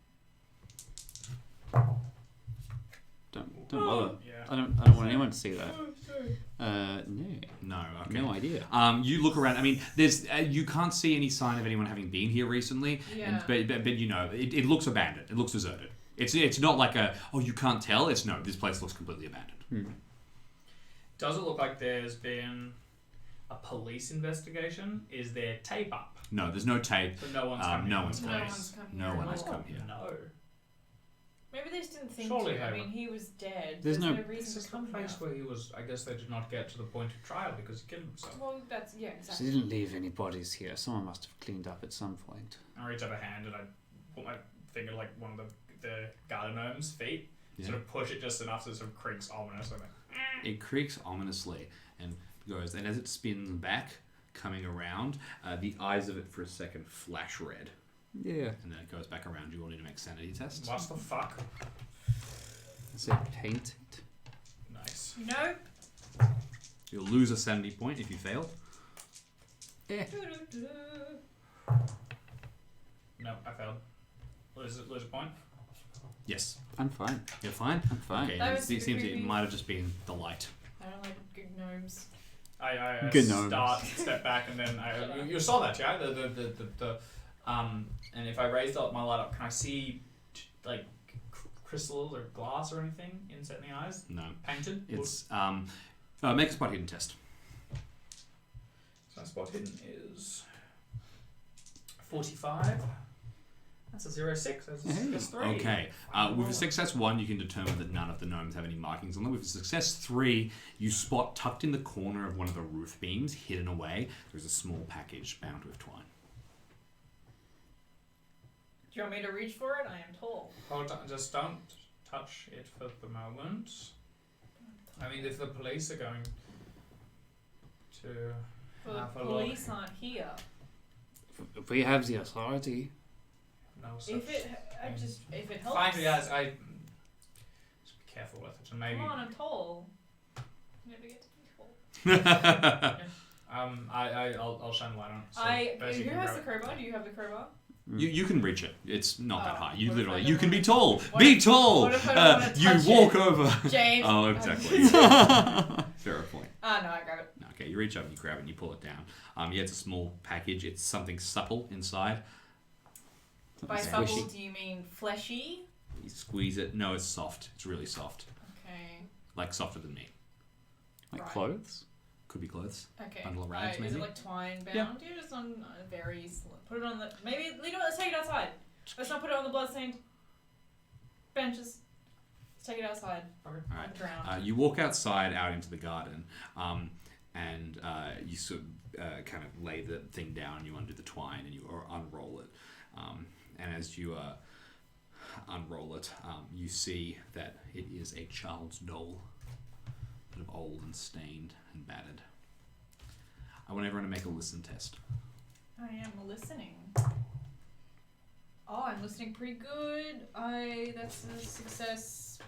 Don't Don't bother. Yeah. I don't want anyone to see that. No. No, okay. No idea. You look around. I mean, there's you can't see any sign of anyone having been here recently. Yeah. But you know, it looks abandoned. It looks deserted. It's not like you can't tell. It's no, this place looks completely abandoned. Does it look like there's been a police investigation? Is there tape up? No, there's no tape. So no one's come no here. one's No come one's here. come No here one at has all. come here. No. Maybe they just didn't think Surely to. I they mean, he was dead. There's no- This reason is to the come here. place where he was. I guess they did not get to the point of trial because he killed himself. Well, that's She exactly. didn't leave any bodies here. Someone must have cleaned up at some point. I reach up a hand and I put my finger like one of the garden gnome's feet. Yeah. Sort of push it just enough so it sort of creaks ominously. It creaks ominously and goes, and as it spins back, coming around, the eyes of it for a second flash red, Yeah. and then it goes back around. You all need to make sanity tests. What the fuck? I said paint it. Nice. No. You'll lose a sanity point if you fail. No, I failed. Lose a point. Yes, I'm fine. you're fine. I'm fine. Okay, That it was seems super it creepy. might have just been the light. I don't like good gnomes. I Good gnomes. step back, and then you saw that, yeah? And if I raised up my light up, can I see like crystals or glass or anything inset in the eyes? No, Painted? it's make a spot hidden test. So my spot hidden is 45. That's a 0.6. That's a Hey. success 3. Okay. With a success 1, you can determine that none of the gnomes have any markings on them. With a success 3, you spot tucked in the corner of one of the roof beams, hidden away, there's a small package bound with twine. Do you want me to reach for it? I am tall. Hold on, just don't touch it for the moment. I mean, if the police are going to Well, have the a look, police aren't here. If we have the authority. no such. If it helps. Fine, yes, I. Just be careful with it, and maybe. Come on, I'm tall. Never get to be tall. I'll shine a light on it. So Percy Who can has grab the it. crowbar? Do you have the crowbar? You can reach it. It's not that Oh, high. You what if literally, I you don't can be wanna- tall. what Be if- tall. what if I don't wanna You touch walk it? over. James. Oh, exactly. Fair point. Ah, no, I grab it. Okay, you reach up, you grab it, and you pull it down. Yeah, it's a small package. It's something supple inside. By Squishy. supple, do you mean fleshy? You squeeze it. No, it's soft. It's really soft. Okay. Like softer than me. Like Right. clothes? Could be clothes. Okay. Bundle of rags, Is maybe? it like twine bound? Yeah. You're just on very put it on the maybe leave it. Let's take it outside. Let's not put it on the bloodstained benches. Let's take it outside. Okay. All right. On the ground. You walk outside, out into the garden, and you sort of kind of lay the thing down. You undo the twine and you unroll it. And as you unroll it, you see that it is a child's doll, sort of old and stained and battered. I want everyone to make a listen test. I am listening. Oh, I'm listening pretty good. That's a success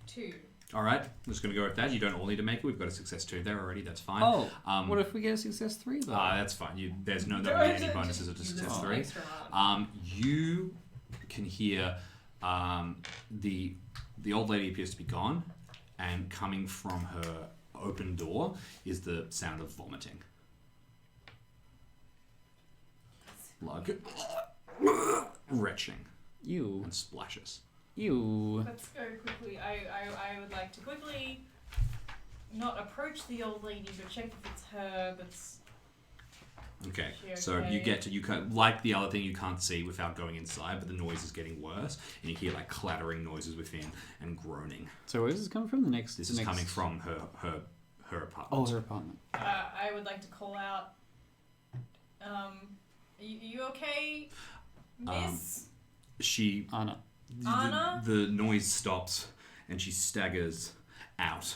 2. All right, I'm just going to go with that. You don't all need to make it. We've got a success 2 there already. That's fine. Oh, What if we get a success 3 though? That's fine. There's no any bonuses of success 3. Extra hard. You can hear the old lady appears to be gone, and coming from her open door is the sound of vomiting. Like retching You. and splashes. You. Let's go quickly. I would like to quickly not approach the old lady, but check if it's her that's. Okay, She so okay? you get to, you can, like the other thing, you can't see without going inside, but the noise is getting worse, and you hear like clattering noises within and groaning. So where does this come from? This is coming from her apartment. Oh, her apartment. I would like to call out. You okay, Miss? She Anna. Anna? The noise stops and she staggers out,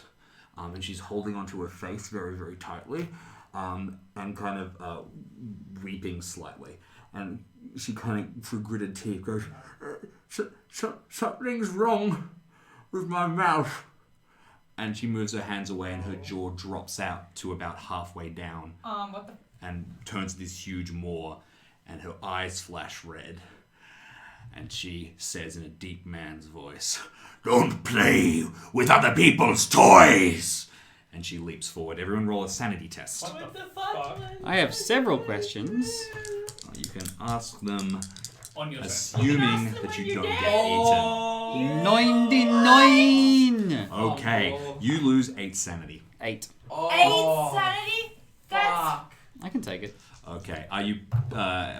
and she's holding onto her face very, very tightly, and kind of weeping slightly, and she kind of through gritted teeth goes, something's wrong with my mouth, and she moves her hands away and her jaw drops out to about halfway down What the? and turns this huge maw, and her eyes flash red. And she says in a deep man's voice, "Don't play with other people's toys!" And she leaps forward. Everyone roll a sanity test. What the fuck? I have several questions. You can ask them, On your turn. assuming that you don't get eaten. 99! Okay, you lose 8 sanity. 8. 8 sanity? That's I can take it. Okay, are you? Are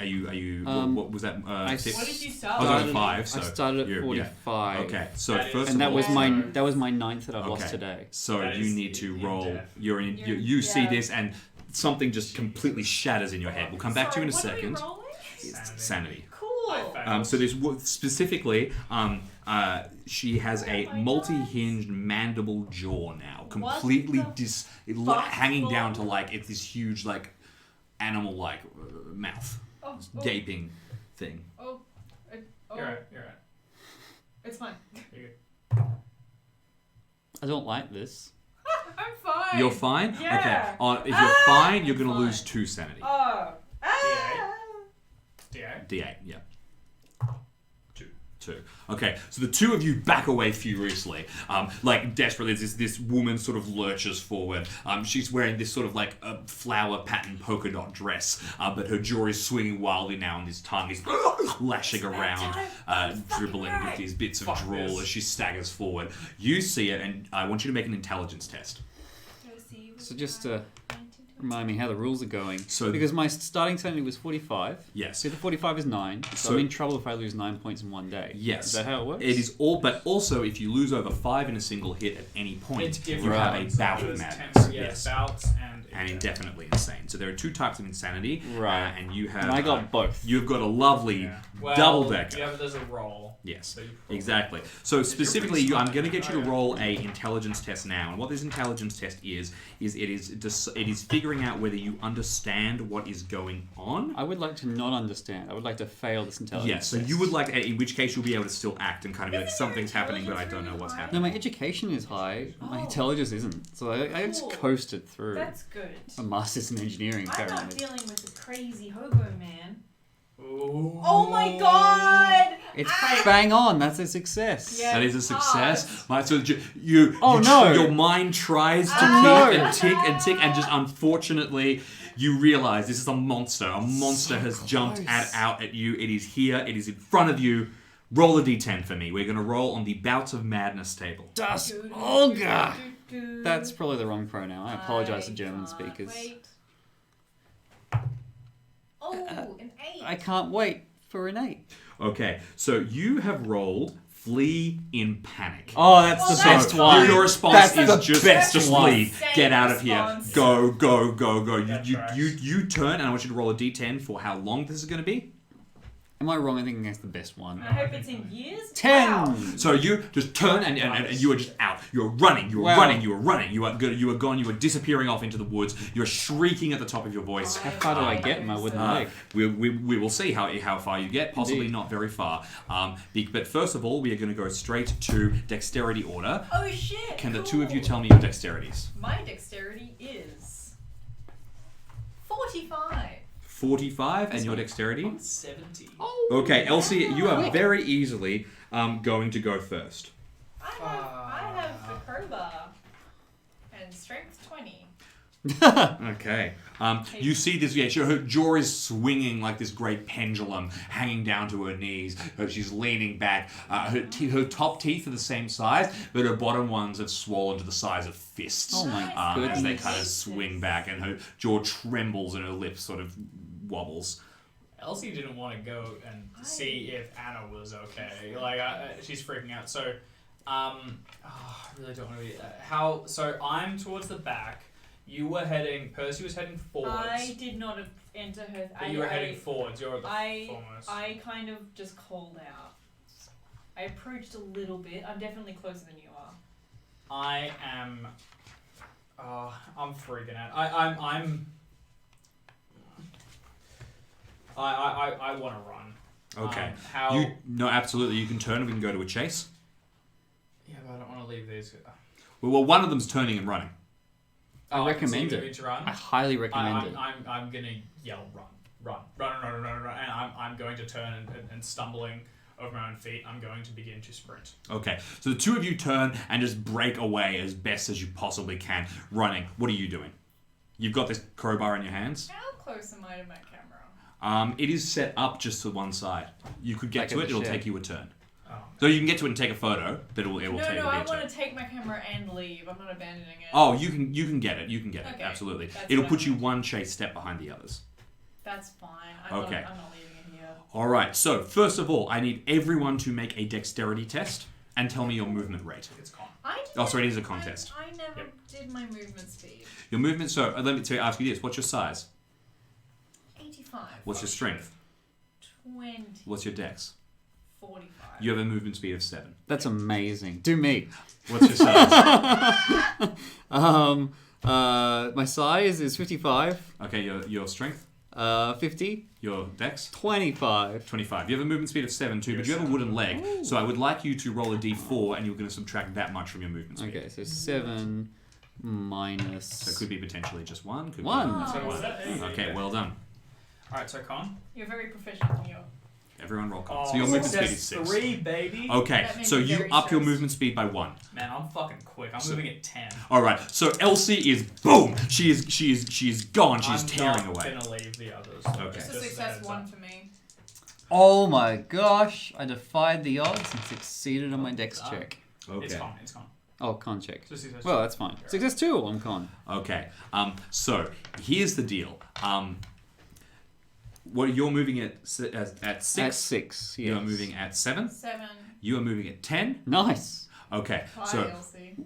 you? What was that? Six? what did you I start? was with? on 5. So I started at you're- 45. Yeah. Okay, so That is- first And of that all, was my 9th that I've lost Okay. today. so That you is need to in roll. death. You see Yeah. this, and something just completely shatters in your head. We'll come back to you in a Sorry, second. What are we rolling? It's sanity. Cool. So there's specifically, she has a Oh my multi-hinged mandible jaw now, completely fuck? hanging down to like it's this huge like animal-like mouth, Oh, gaping thing. oh, You're right. You're right. it's fine. You're good. I don't like this. I'm fine. You're fine. Yeah. Okay. If you're fine, you're I'm gonna fine. lose 2 sanity. Oh. D8. D8. Yeah. 2. Okay, so the two of you back away furiously, like desperately. This woman sort of lurches forward. She's wearing this sort of like a flower pattern polka dot dress, but her jaw is swinging wildly now, and this tongue is lashing around, dribbling with these bits of Fuck drool this. as she staggers forward. You see it, and I want you to make an intelligence test. So just remind me how the rules are going. So- because my starting sanity was 45. Yes. So the 45 is 9. So, So- I'm in trouble if I lose 9 points in one day. Yes. Is that how it works? It is all, but also if you lose over 5 in a single hit at any point, you have a bout of madness. Yes. Bouts and Indefinitely insane. So there are 2 types of insanity, Right. and you have. And I got both. You've got a lovely Well, double decker. Yeah, but there's a roll. Yes, So you probably- exactly. So specifically, I'm going to get you to Oh, yeah. roll a intelligence test now. And what this intelligence test is it is figuring out whether you understand what is going on. I would like to not understand. I would like to fail this intelligence. Yes. So you would like, in which case you'll be able to still act and kind of be like, something's happening, but I don't know what's No, happening. my education is high. My Oh. intelligence isn't. So I just Cool. coasted through. That's good. A master's in engineering, I'm not apparently. dealing with a crazy hobo man. Ooh. Oh my god! It's bang on. That's a success. Yeah. That is a Pass. success. Right, so your mind tries to no. keep and tick, and just unfortunately, you realize this is a monster. A monster has jumped out at you. It is here. It is in front of you. Roll a d10 for me. We're going to roll on the Bouts of Madness table. Das Olga. That's probably the wrong pronoun. I apologize to German speakers. Wait. Oh, an 8. I can't wait for an 8. Okay, so you have rolled Flee in Panic. Oh, that's Well, the that's best So one. your response That's is the just best one. flee. Get out of here. Response. Go, go, go, go. That You tracks. turn, and I want you to roll a d10 for how long this is going to be. Am I wrong in thinking that's the best one? I hope it's in years. 10. Wow. So you just turn and you are just out. You're running. You are Wow. running. You are running. You are good. You are gone. You are disappearing off into the woods. You're shrieking at the top of your voice. How far do I get in my wooden leg? We will see how far you get. Possibly Indeed. not very far. But first of all, we are going to go straight to dexterity order. Oh shit! Can the cool. two of you tell me your dexterities? My dexterity is 45. 45 and your dexterity? I'm 70. Okay, Elsie, you are Wow. very easily going to go first. I have the crowbar and strength 20. Okay. You see this, her jaw is swinging like this great pendulum, hanging down to her knees. She's leaning back. Her top teeth are the same size, but her bottom ones have swollen to the size of fists. Oh my As they goodness. kind of swing back, and her jaw trembles and her lips sort of wobbles. Elsie didn't want to go and see if Anna was okay. Like, she's freaking out. So, I really don't want to be... So, I'm towards the back. You were heading... Percy was heading forwards. I did not enter her. But you were heading forwards. You're at the foremost. I kind of just called out. I approached a little bit. I'm definitely closer than you are. I am... I'm freaking out. I want to run. Okay. How... No, absolutely. You can turn and we can go to a chase. Yeah, but I don't want to leave these... Well, one of them's turning and running. I recommend so it. you to run? I highly recommend it. I'm gonna yell run. run. And I'm going to turn and stumbling over my own feet, I'm going to begin to sprint. Okay, so the two of you turn and just break away as best as you possibly can, running. What are you doing? You've got this crowbar in your hands. How close am I to my camera? It is set up just to one side. You could get to it, it'll take you a turn. Oh. So you can get to it and take a photo, but it will take you a turn. No, I want to take my camera and leave. I'm not abandoning it. Oh, you can get it. You can get it. Okay, Absolutely. that's It'll what put I you want. one chase step behind the others. That's fine. Okay. I'm not leaving it here. All right. So first of all, I need everyone to make a dexterity test and tell me your movement rate. It's con. Oh, sorry, it is a contest. I never did my movement speed. Your movement. So let me ask you this: what's your size? 85. What's your strength? 20. What's your dex? 45. You have a movement speed of 7. That's amazing. Do me. What's your size? My size is 55. Okay, your strength. 50. Your dex. 25. 25. You have a movement speed of 7 too, but you have a wooden leg. So I would like you to roll a d4, and you're going to subtract that much from your movement speed. Okay, so 7 minus. So it could be potentially just 1. Could 1. Be So Oh, what's that? Okay, well done. Alright, so con. You're very proficient in your. Everyone roll con. Oh, So your movement speed success is 6. 3, baby. Okay, That made so me you very up your stressed. movement speed by 1. Man, I'm fucking quick. I'm So- moving at 10. All right, so Elsie is boom. She is gone. She's I'm tearing not away. gonna leave the others. Okay. It's Just a as success heads 1 up. for me. Oh my gosh! I defied the odds and succeeded on my dex check. It's Okay. con. It's con. Oh, con check. It's a success. Well, that's fine. Success 2 on con. Okay. So here's the deal. What you're moving at 6. At 6, yes. You are moving at 7. 7. You are moving at 10. Nice. Okay. Hi, So Elsie.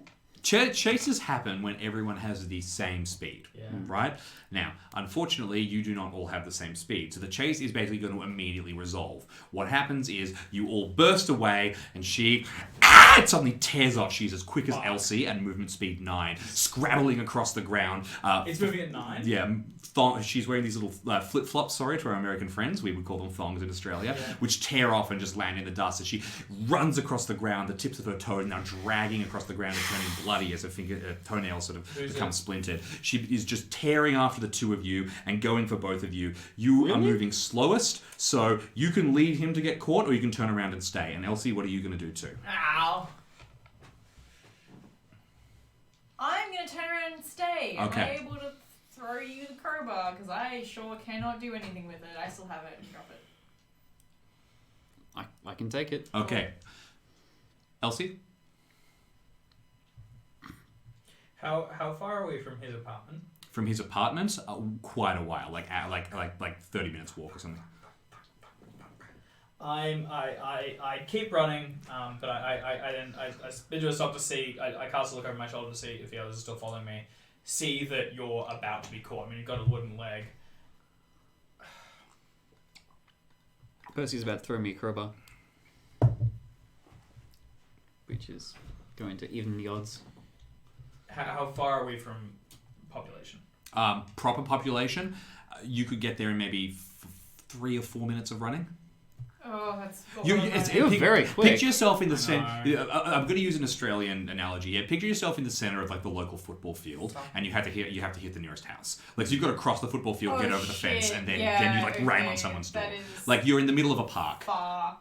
chases happen when everyone has the same speed. Yeah. Right? Now, unfortunately, you do not all have the same speed. So the chase is basically going to immediately resolve. What happens is you all burst away and she it suddenly tears off. She's as quick as Elsie and movement speed 9, scrabbling across the ground. It's moving at 9. Yeah, she's wearing these little flip-flops, to our American friends. We would call them thongs in Australia, which tear off and just land in the dust as she runs across the ground. The tips of her toes now dragging across the ground and turning bloody as her toenails sort of become splintered. She is just tearing after the two of you and going for both of you. You are moving slowest, so you can lead him to get caught or you can turn around and stay. And Elsie, what are you going to do too? Ow. I'm going to turn around and stay. Am I Okay. able to throw you the crowbar? Because I sure cannot do anything with it. I still have it. Drop it. I can take it. Okay. Elsie? How far are we from his apartment? From his apartment, quite a while, like 30 minutes walk or something. I keep running, but I spin to a stop to see. I cast a look over my shoulder to see if the others are still following me. See that you're about to be caught. I mean, you've got a wooden leg. Percy's about to throw me a crowbar. Which is going to even the odds. How far are we from population? Proper population, you could get there in maybe 3 or 4 minutes of running. Oh, that's... You're very quick. Picture yourself in the I center. I'm going to use an Australian analogy here. Picture yourself in the center of like the local football field, and you have to hit the nearest house. Like so you've got to cross the football field, get over the fence, and then you like ram on someone's door. That is Like you're in the middle of a park. far.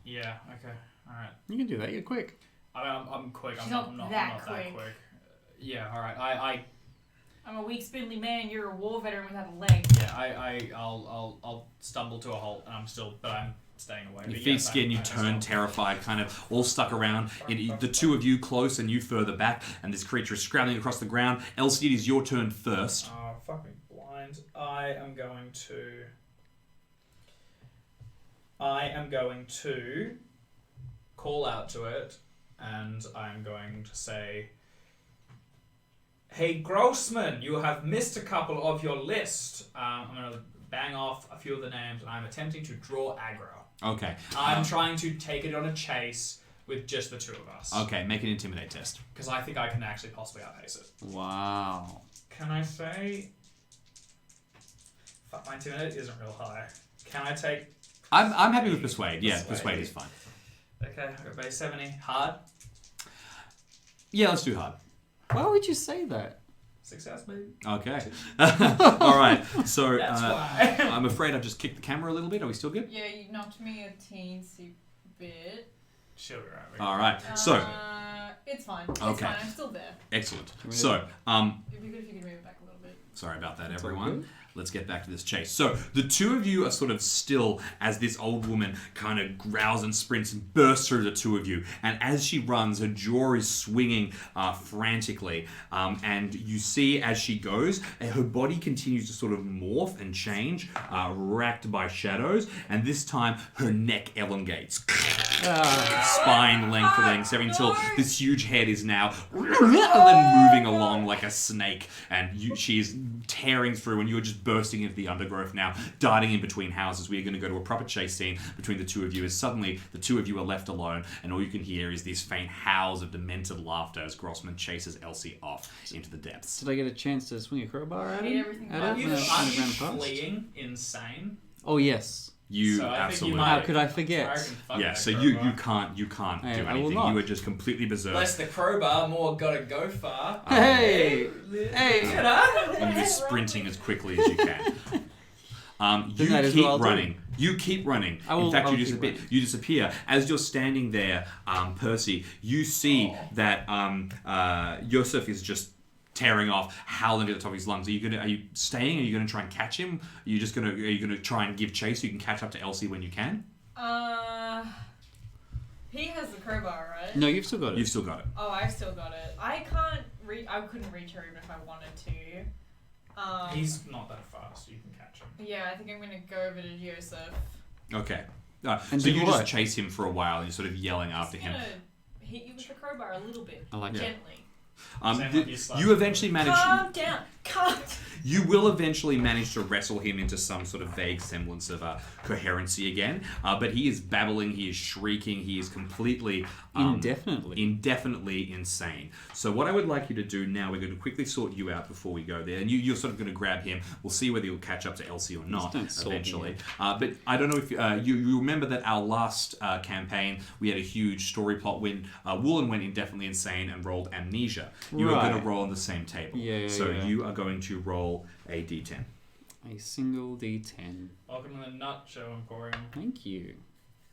Yeah. Okay. All right. You can do that. You're quick. I'm quick. She's I'm not not that that quick. quick. Yeah. All right. I'm a weak, spindly man. You're a war veteran without a leg. I'll stumble to a halt, and I'm staying away. Your But feet yes, skin, you I turn terrified, kind of all stuck around. The two of you close and you further back, and this creature is scrambling across the ground. Elsie, it is your turn first. Oh, fuck me blind. I am going to call out to it, and I'm going to say, "Hey, Grossman, you have missed a couple of your list." I'm going to bang off a few of the names, and I'm attempting to draw aggro. Okay. I'm trying to take it on a chase with just the two of us. Okay, make an intimidate test. Because I think I can actually possibly outpace it. Wow. Can I say... Fuck, my intimidate isn't real high. Can I take... I'm happy with persuade. Yeah, persuade is fine. Okay, I got base 70. Hard. Yeah, let's do hard. Why would you say that? Success, baby. Okay. All right. So That's why. I'm afraid I've just kicked the camera a little bit. Are we still good? Yeah, you knocked me a teensy bit. She'll be right. All right. So It's fine. It's Okay. fine. I'm still there. excellent. Really? So It'd be good if you could move it back a little bit. sorry about that, It's all everyone. good. Let's get back to this chase. So the two of you are sort of still as this old woman kind of growls and sprints and bursts through the two of you. And as she runs, her jaw is swinging frantically. And you see as she goes, her body continues to sort of morph and change, racked by shadows. And this time, her neck elongates. Spine lengthening, so until this huge head is now moving along like a snake. And she is tearing through, and you're just bursting into the undergrowth now, darting in between houses. We are going to go to a proper chase scene between the two of you as suddenly the two of you are left alone, and all you can hear is these faint howls of demented laughter as Grossman chases Elsie off into the depths. Did I get a chance to swing a crowbar at Hate him? everything At about it? you. When I Are kind of you ran past? fleeing insane? Oh yes. You So I think you absolutely. might- How could I I forget? reckon fuck Yeah, that so you crowbar. can't I do will anything. not. You are just completely berserk. Less the crowbar, more gotta go far. Hey! Hey! You know? And you're sprinting as quickly as you can. You that is keep what I'll do. running. You keep running. I will- In fact, I'll you keep disappear. running. You disappear as you're standing there, Percy. You see that Yosef is just tearing off, howling at the top of his lungs. Are you staying? Are you gonna try and catch him? Are you gonna try and give chase so you can catch up to Elsie when you can? He has the crowbar, right? No, you've still got it. You've still got it. Oh, I've still got it. I couldn't reach her even if I wanted to. He's not that fast, you can catch him. Yeah, I think I'm gonna go over to Yosef. Okay. And So do you what? just chase him for a while, and you're sort of yelling after Just him. gonna hit you with the crowbar a little bit. I like that. Gently. Sound like you slapped You him. eventually manage. Calm down. Calm. You will eventually manage to wrestle him into some sort of vague semblance of coherency again, but he is babbling, he is shrieking, he is completely indefinitely insane. So what I would like you to do now, we're going to quickly sort you out before we go there, and you're sort of going to grab him. We'll see whether you'll catch up to Elsie or not don't sort me eventually. But I don't know if you remember that our last campaign, we had a huge story plot when Woolen went indefinitely insane and rolled amnesia. You are going Right. to roll on the same table. Yeah, So yeah. you are going to roll a d10. A single D10. Welcome to the Nut Show Emporium. Thank you.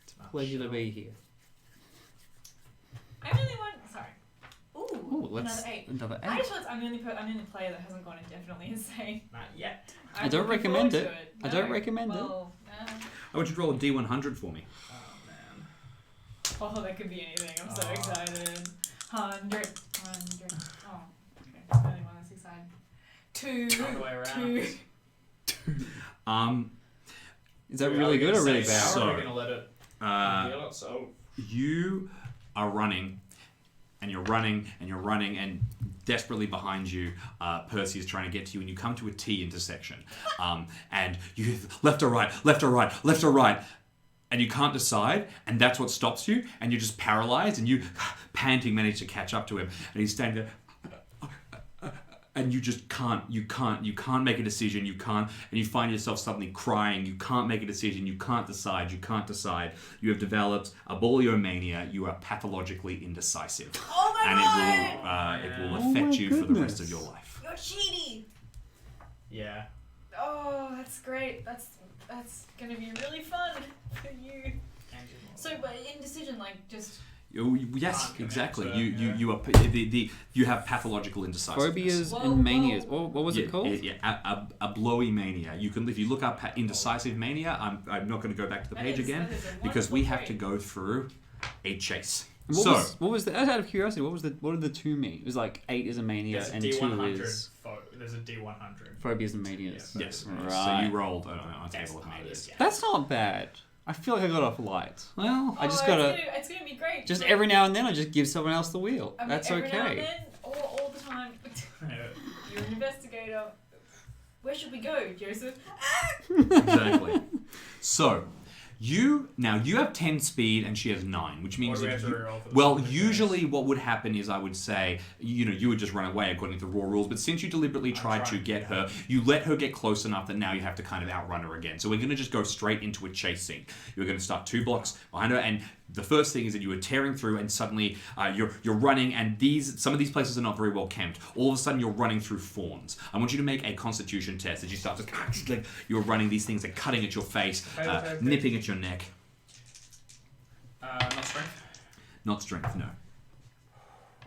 It's a pleasure to be here. I really want. Sorry. Ooh. Oh, let's another 8. another I 8. just realized I'm the only player that hasn't gone indefinitely insane. Not yet. I I'm don't looking recommend forward it. to I don't No. recommend it. well, I want you to roll a d100 for me. Oh man. Oh, that could be anything. I'm so Aw. excited. 100. Oh, okay. That's the only one that's excited. 2. All the way around. 2. Is that really good or really bad? So- How are we gonna let it heal itself? You are running, and you're running, and you're running, and desperately behind you, Percy is trying to get to you, and you come to a T intersection. And you left or right, left or right, left or right. And you can't decide, and that's what stops you, and you're just paralyzed, and you, panting, manage to catch up to him, and he's standing there, and you just can't make a decision, and you find yourself suddenly crying, you can't make a decision, you can't decide. You have developed a bulimania, you are pathologically indecisive. Oh my And it will Oh affect my you for the rest goodness. of your life. You're cheaty. Yeah. Oh, that's great. That's gonna be really fun for you. And So, but indecision, like just. Yes, Can't commit exactly. to it, You have pathological indecisiveness. Phobias Whoa, and manias. whoa. What was it called? A blowy mania. You can, if you look up indecisive mania. I'm not going to go back to the That page is- again that is a because we wonderful have to trait. go through a chase. What was the? Out of curiosity, what did the 2 mean? It was like 8 is a mania There's a and 2 D100. is There's a D100. phobias and manias. Yes. Right. So you rolled on a That's table of the manias. hardest, yeah. That's not bad. I feel like I got off light. Well, I just Oh, gotta. It's gonna be great. Just Like, every now and then, I just give someone else the wheel. I mean, That's every now and okay. then, all the time. You're an investigator. Where should we go, Joseph? exactly. So, you have 10 speed and she has 9, which means Or do we that have to reroll for the well, second usually what would happen is I would say, you would just run away according to the raw rules, but since you deliberately tried to get her, you let her get close enough that now you have to kind of outrun her again. So we're going to just go straight into a chase scene. You're going to start 2 blocks behind her, and The first thing is that you are tearing through, and suddenly you're running, and some of these places are not very well camped. All of a sudden, you're running through fawns. I want you to make a Constitution test as you start to like you're running. These things are cutting at your face, nipping at your neck. Not strength. Not strength, no.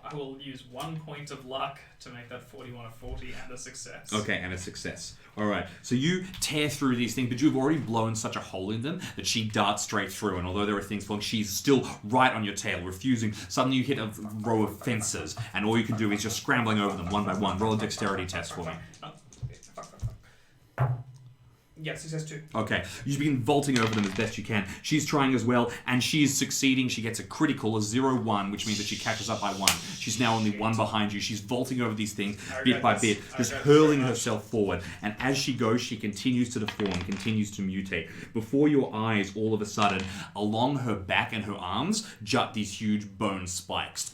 I will use 1 point of luck to make that 41 a 40 and a success. Okay, and a success. All right. So you tear through these things, but you've already blown such a hole in them that she darts straight through. And although there are things falling, she's still right on your tail, refusing. Suddenly you hit a row of fences, and all you can do is just scrambling over them one by one. Roll a dexterity test for me. Yeah, success 2. Okay, you begin vaulting over them as best you can. She's trying as well, and she is succeeding. She gets a critical, a 0-1, which means that she catches up by 1. She's now only 1 behind you. She's vaulting over these things bit by bit, just hurling herself forward. And as she goes, she continues to deform, continues to mutate. Before your eyes, all of a sudden, along her back and her arms, jut these huge bone spikes.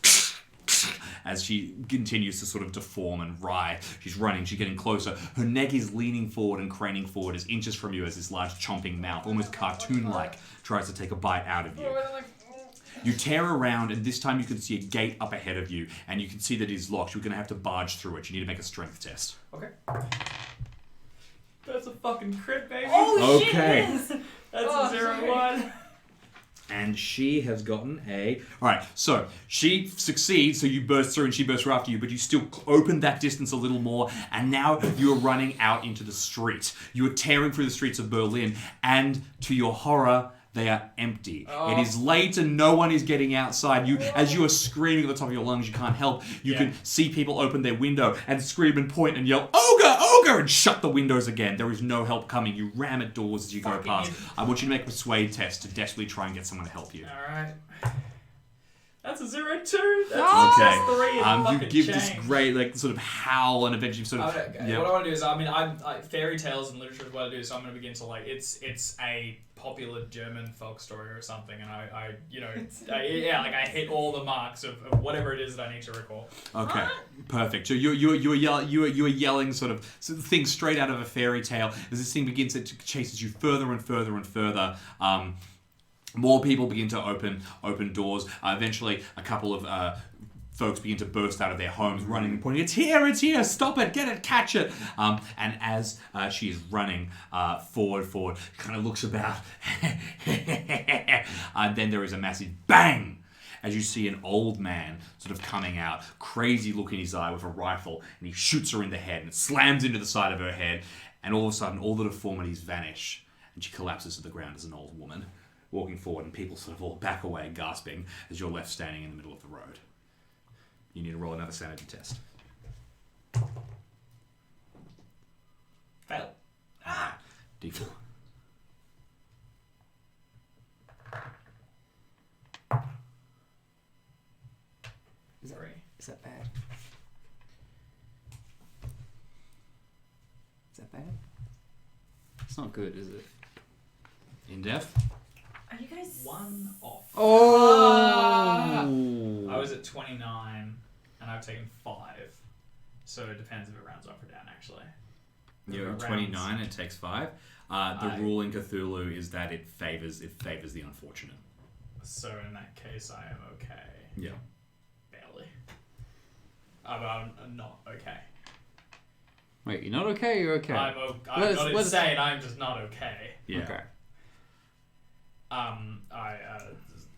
As she continues to sort of deform and writhe. She's running, she's getting closer. Her neck is leaning forward and craning forward as inches from you as this large chomping mouth, almost cartoon-like, tries to take a bite out of you. You tear around, and this time you can see a gate up ahead of you, and you can see that it is locked. You're going to have to barge through it. You need to make a strength test. Okay. That's a fucking crit, baby. Oh, okay. shit! That's a 0-1. And she has gotten a... Alright, so she succeeds, so you burst through and she bursts through after you, but you still open that distance a little more, and now you are running out into the street. You are tearing through the streets of Berlin, and to your horror, they are empty. Oh. It is late and no one is getting outside. As you are screaming at the top of your lungs, you can't help. You can see people open their window and scream and point and yell, "Ogre! Ogre!" and shut the windows again. There is no help coming. You ram at doors as you go past. I want you to make a persuade test to desperately try and get someone to help you. Alright. That's a 0-2. That's Okay. 3 and You give change. this great, sort of howl, and eventually sort of... What I want to do is, I'm fairy tales and literature is what I do, so I'm going to begin to, it's a popular German folk story or something, and I hit all the marks of whatever it is that I need to recall. Okay, perfect. So you are yelling sort of things straight out of a fairy tale as this thing begins to chases you further and further and further. More people begin to open doors. Eventually, a couple of folks begin to burst out of their homes, running and pointing, it's here, stop it, get it, catch it. And as she is running forward, kind of looks about, and then there is a massive bang, as you see an old man sort of coming out, crazy look in his eye with a rifle, and he shoots her in the head, and it slams into the side of her head, and all of a sudden, all the deformities vanish, and she collapses to the ground as an old woman, walking forward, and people sort of all back away, gasping, as you're left standing in the middle of the road. You need to roll another sanity test. Fail. D4. Is that bad? Is that bad? It's not good, is it? In depth? Are you guys 1 off. Oh! I was at 29, and I've taken 5. So it depends if it rounds up or down, actually. You're at 29, it takes 5. The rule in Cthulhu is that it favors the unfortunate. So in that case, I am okay. Yeah. Barely. I'm not okay. Wait, you're not okay? You're okay. I'm not insane, I'm just not okay. Yeah. Okay. I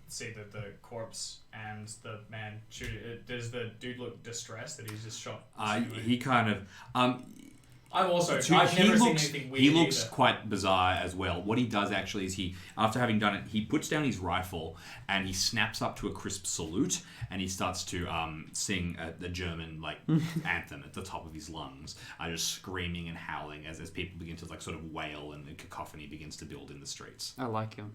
see that the corpse and the man shoot. Does the dude look distressed that he's just shot? He kind of... I'm also... So I've never seen looks, anything weird he looks either. quite bizarre as well. What he does actually is after having done it, he puts down his rifle and he snaps up to a crisp salute and he starts to sing the German anthem at the top of his lungs, just screaming and howling as people begin to sort of wail and the cacophony begins to build in the streets. I like him.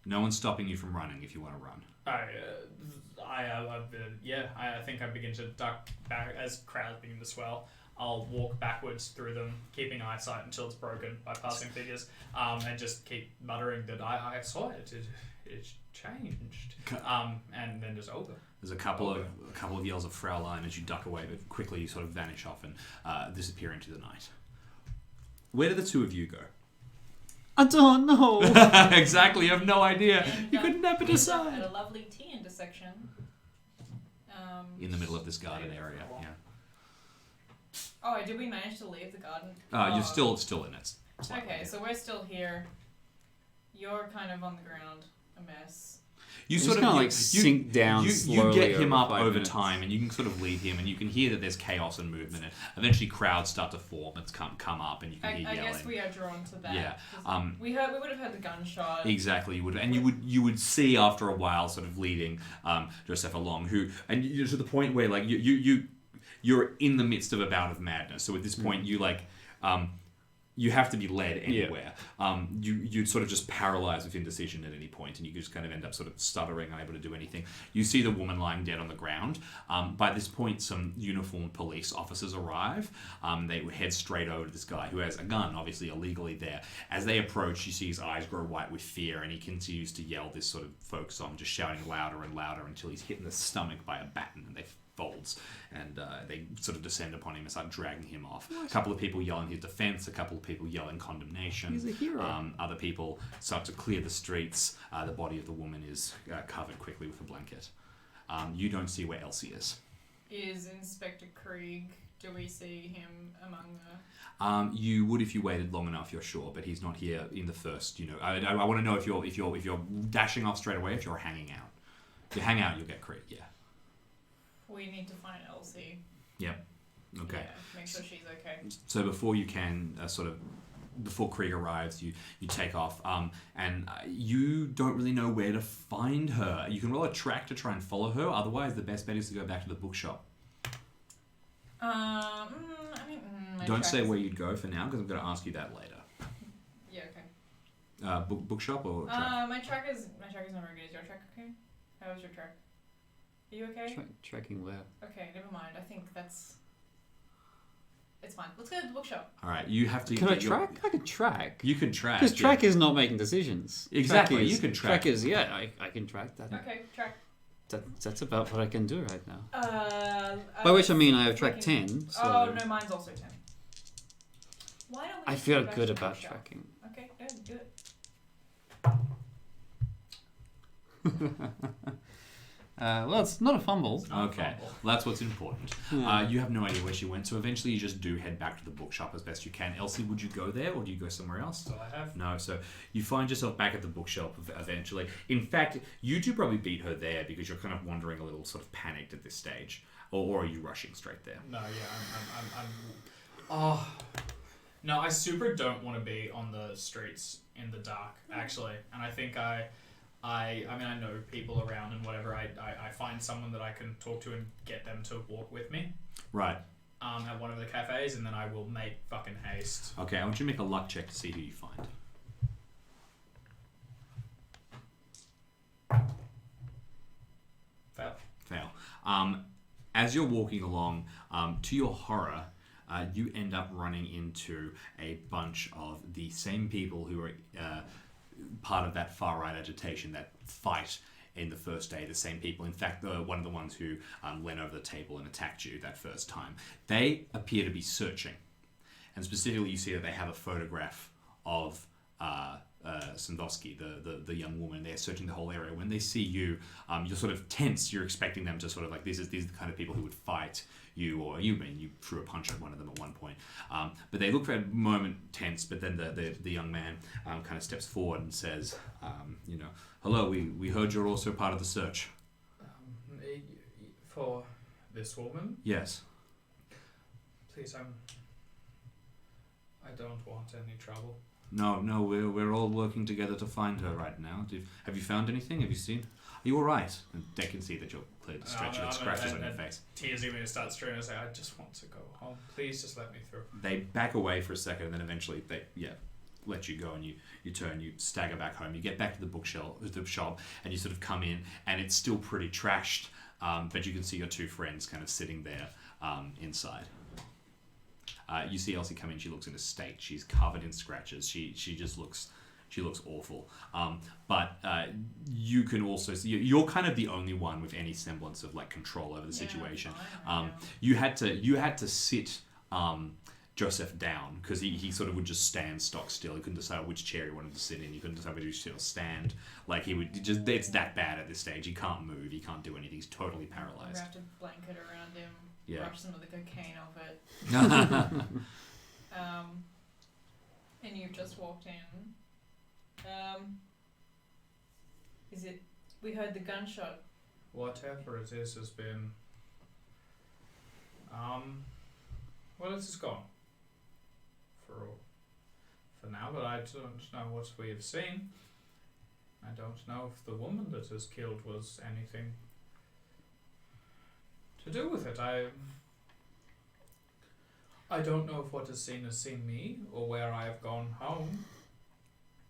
No one's stopping you from running if you want to run. I think I begin to duck back as crowds begin to swell. I'll walk backwards through them, keeping eyesight until it's broken by passing figures, and just keep muttering that I saw it. It's changed. And then just over. There's a couple of yells of Fraulein as you duck away, but quickly you sort of vanish off and disappear into the night. Where do the two of you go? I don't know. Exactly, you have no idea. You could never At decide. a lovely T intersection. In the middle of this garden area, yeah. Oh, did we manage to leave the garden? You're still in it. Slightly, Okay, yeah. so we're still here. You're kind of on the ground, a mess. You Just sort of kinda, you- like, sink down You slowly get him over up 5 over minutes. time, and you can sort of lead him, and you can hear that there's chaos and movement, and eventually crowds start to form and come up, and you can hear I yelling. guess we are drawn to that. Yeah, 'cause we would have heard the gunshot. Exactly, you would see after a while, sort of leading Joseph along, and you're to the point where like you're in the midst of a bout of madness. So at this point, you have to be led anywhere. You'd sort of just paralyzed with indecision at any point, and you just kind of end up sort of stuttering, unable to do anything. You see the woman lying dead on the ground. By this point, some uniformed police officers arrive. They head straight over to this guy who has a gun, obviously illegally there. As they approach, you see his eyes grow white with fear, and he continues to yell this sort of folk song, just shouting louder and louder until he's hit in the stomach by a baton, and they folds, and they sort of descend upon him and start dragging him off. A couple of people yell in his defense, a couple of people yell in condemnation. He's a hero. Other people start to clear the streets. The body of the woman is covered quickly with a blanket. You don't see where Elsie is. Is Inspector Krieg? Do we see him among the? You would if you waited long enough, you're sure, but he's not here in the first. I want to know if you're dashing off straight away, if you're hanging out. If you hang out, you'll get Krieg. Yeah. We need to find Elsie. Yep. Okay. Yeah, make sure she's okay. So before you can before Krieg arrives, you take off, and you don't really know where to find her. You can roll a track to try and follow her. Otherwise, the best bet is to go back to the bookshop. I mean, Don't say where you'd go for now, because I'm going to ask you that later. Yeah. Okay. Bookshop or track? My track is not very good. Is your track okay? How was your track? Are you okay? Tracking where? Okay, never mind. I think it's fine. Let's go to the bookshop. All right, you have to. Can I track? I can track. You can track. Because track is not making decisions. Exactly, Track is, you can track. Track is, I can track that. Okay, track. That's about what I can do right now. By By which I mean I have track 10. So Oh no, mine's also 10. Why don't we? I just feel go back good to the about bookshop? tracking. Okay, do it. Well, it's not a fumble. Okay, well, that's what's important. Yeah. You have no idea where she went, so eventually you just do head back to the bookshop as best you can. Elsie, would you go there, or do you go somewhere else? That's all I have. No, so you find yourself back at the bookshop eventually. In fact, you two probably beat her there because you're kind of wandering a little sort of panicked at this stage. Or are you rushing straight there? No, yeah, I'm. Oh. No, I super don't want to be on the streets in the dark, actually. And I think I mean, I know people around and whatever. I find someone that I can talk to and get them to walk with me. Right. At one of the cafes, and then I will make fucking haste. Okay, I want you to make a luck check to see who you find. Fail. As you're walking along, to your horror, you end up running into a bunch of the same people who are part of that far-right agitation, that fight in the first day. The same people. In fact, one of the ones who leant over the table and attacked you that first time. They appear to be searching. And specifically, you see that they have a photograph of Sandowski, the young woman. They're searching the whole area. When they see you, you're sort of tense. You're expecting them to sort of like, these are the kind of people who would fight you, or you threw a punch at one of them at one point. But they look for a moment tense, but then the young man kind of steps forward and says, hello, we heard you're also part of the search. For this woman? Yes. Please, I don't want any trouble. No, we're all working together to find her right now. Have you found anything? Have you seen? Are you all right? And they can see that you're clearly stretched with scratches on your face. Tears even start streaming and say, I just want to go home. Please just let me through. They back away for a second, and then eventually they let you go, and you turn, you stagger back home. You get back to the shop, and you sort of come in, and it's still pretty trashed, but you can see your two friends kind of sitting there inside. You see Elsie come in. She looks in a state. She's covered in scratches. She just looks awful. But you can also see you're kind of the only one with any semblance of like control over the situation. Fine, You had to sit Joseph down because he sort of would just stand stock still. He couldn't decide which chair he wanted to sit in. He couldn't decide whether he should stand. Like he would just. It's that bad at this stage. He can't move. He can't do anything. He's totally paralyzed. Wrapped a blanket around him. Yeah. Brush some of the cocaine off it. And you've just walked in. Is it? We heard the gunshot. Whatever it is has been. Well, it's gone. For now, but I don't know what we have seen. I don't know if the woman that was killed was anything to do with it. I don't know if what is seen has seen me or where I have gone home.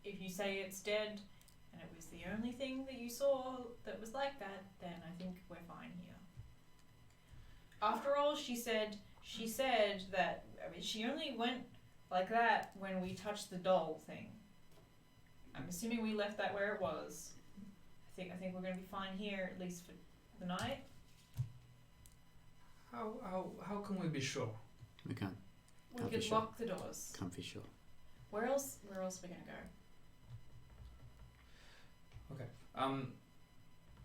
If you say it's dead, and it was the only thing that you saw that was like that, then I think we're fine here. After all, she said that, I mean, she only went like that when we touched the doll thing. I'm assuming we left that where it was. I think we're going to be fine here, at least for the night. How can we be sure? We can't. We could lock the doors. Can't be sure. Where else are we going to go? Okay.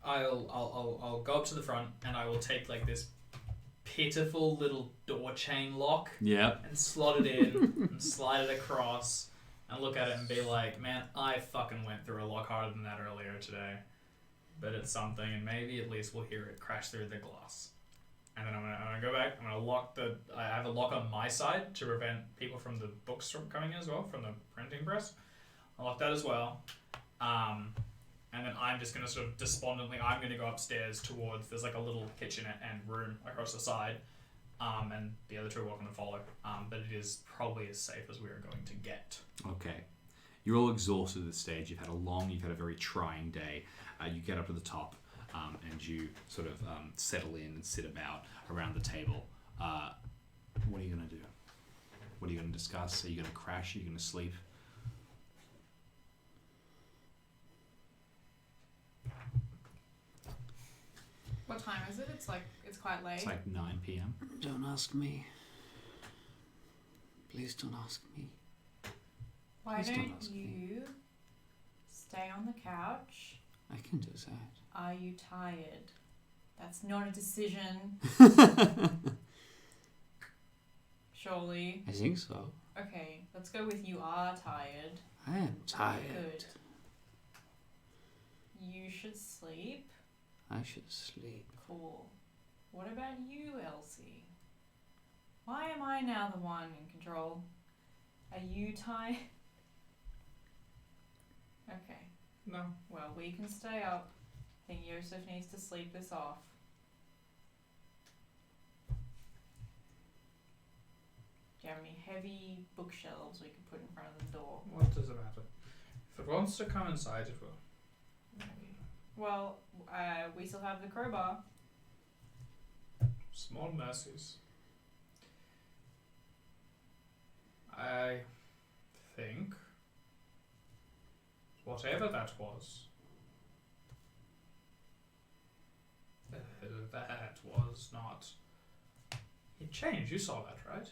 I'll go up to the front and I will take like this pitiful little door chain lock. Yeah. And slot it in and slide it across and look at it and be like, man, I fucking went through a lot harder than that earlier today. But it's something, and maybe at least we'll hear it crash through the glass. And then I'm gonna go back. I'm gonna lock I have a lock on my side to prevent people from the books from coming in as well, from the printing press. I'll lock that as well. And then I'm just gonna sort of despondently, I'm gonna go upstairs towards, there's like a little kitchenette and room across the side. And the other two are welcome to follow. But it is probably as safe as we are going to get. Okay. You're all exhausted at this stage. You've had a very trying day. You get up to the top and you sort of settle in and sit around the table. What are you going to do? What are you going to discuss? Are you going to crash? Are you going to sleep? What time is it? It's quite late. It's like 9 p.m. Don't ask me. Please don't ask me. Why Please don't don't ask me. you stay on the couch? I can do that. Are you tired? That's not a decision. Surely. I think so. Okay, let's go with you are tired. I am tired. Good. You should sleep. I should sleep. Cool. What about you, Elsie? Why am I now the one in control? Are you tired? Okay. No. Well, we can stay up. I think Yosef needs to sleep this off. Do you have any heavy bookshelves we could put in front of the door? What does it matter? If it wants to come inside, it will. Well, we still have the crowbar. Small mercies. I think whatever that was, that was not. It changed. You saw that, right?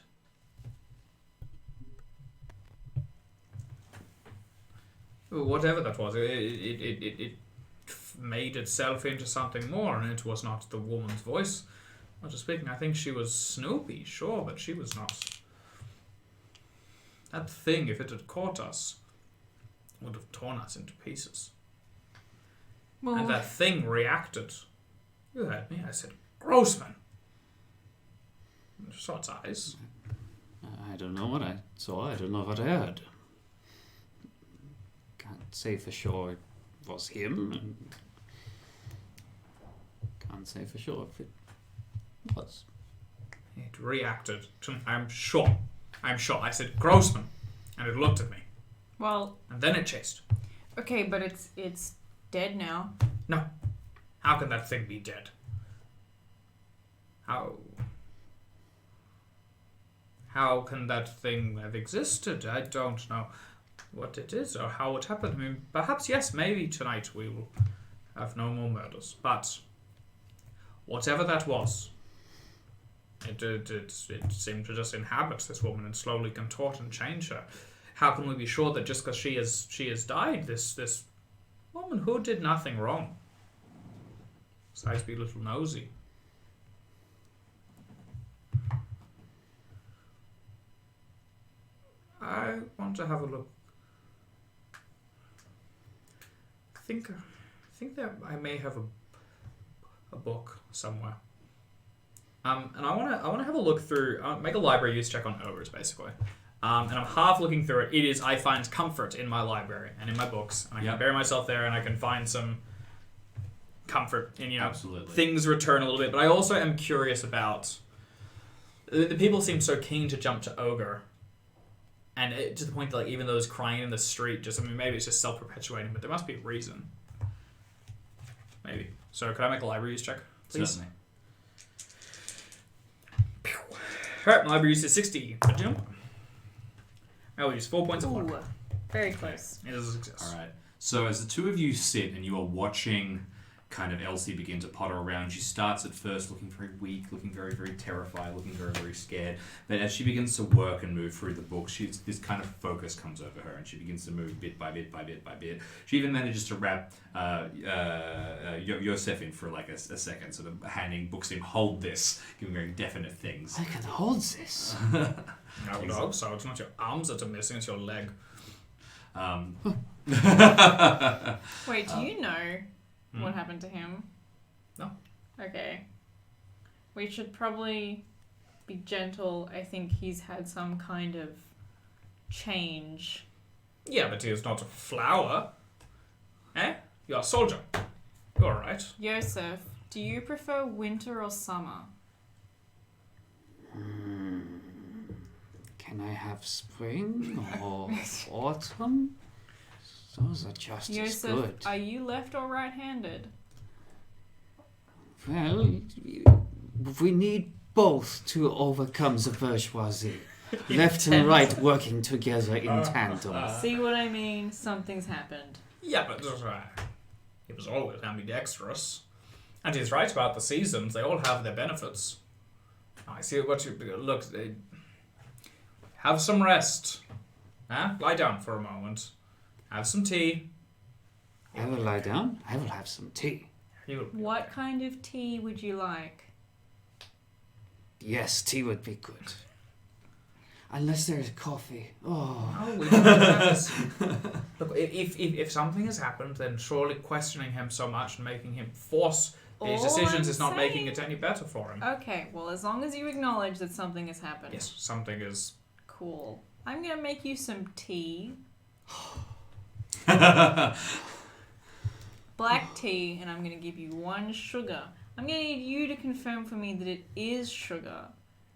Whatever that was, it made itself into something more, and it was not the woman's voice. Not just speaking, I think she was Snoopy, sure, but she was not. That thing, if it had caught us, would have torn us into pieces. Well, And that thing reacted. You heard me, I said, Grossman! I saw its eyes. I don't know what I saw. I don't know what I heard. Can't say for sure it was him. And can't say for sure if it was. It reacted to, I'm sure. I said, Grossman! And it looked at me. well, And then it chased. okay, but it's dead now. No. How can that thing be dead? How can that thing have existed? I don't know what it is or how it happened. I mean, perhaps, yes, maybe tonight we will have no more murders. But whatever that was, It seemed to just inhabit this woman and slowly contort and change her. How can we be sure that just because she has died, this woman who did nothing wrong, besides be a little nosy? I want to have a look. I think that I may have a book somewhere. And I want to have a look through. Make a library use check on ogres, basically. And I'm half looking through it. It is I find comfort in my library and in my books, and I can bury myself there, and I can find some comfort in Absolutely. Things return a little bit. But I also am curious about the people seem so keen to jump to ogre. And to the point that, like, even those crying in the street, maybe it's just self-perpetuating, but there must be a reason. Maybe. So, could I make a library use check, please? Certainly. Alright, my library use is 60. A jump. I will use 4 points of luck. Very close. It is a success. All right. So as the two of you sit and you are watching kind of Elsie begin to potter around, she starts at first looking very weak, looking very, very terrified, looking very, very scared. But as she begins to work and move through the book, this kind of focus comes over her, and she begins to move bit by bit by bit by bit. She even manages to wrap Yosef in for like a second, sort of handing books to him, hold this, giving very definite things. I can hold this. I would hope so. It's not your arms that are missing, it's your leg. Wait, do you know what happened to him? No. Okay. We should probably be gentle. I think he's had some kind of change. Yeah, but he is not a flower. Eh? You're a soldier. You're alright. Yosef, do you prefer winter or summer? Can I have spring or autumn? Those are just as Yosef, good. are you left or right-handed? Well, we need both to overcome the bourgeoisie. Left and right working together in tandem. See what I mean? Something's happened. Yeah, but he was always ambidextrous. And he's right about the seasons. They all have their benefits. I see what you... Look, have some rest. Lie down for a moment. Have some tea. I will lie down. I will have some tea. What kind of tea would you like? Yes, tea would be good. Unless there is coffee. Oh. Oh, we don't have this. Look, if something has happened, then surely questioning him so much and making him force these decisions is not making it any better for him. Okay, well, as long as you acknowledge that something has happened. Yes, something is... Cool. I'm gonna make you some tea. Black tea, and I'm gonna give you 1 sugar. I'm gonna need you to confirm for me that it is sugar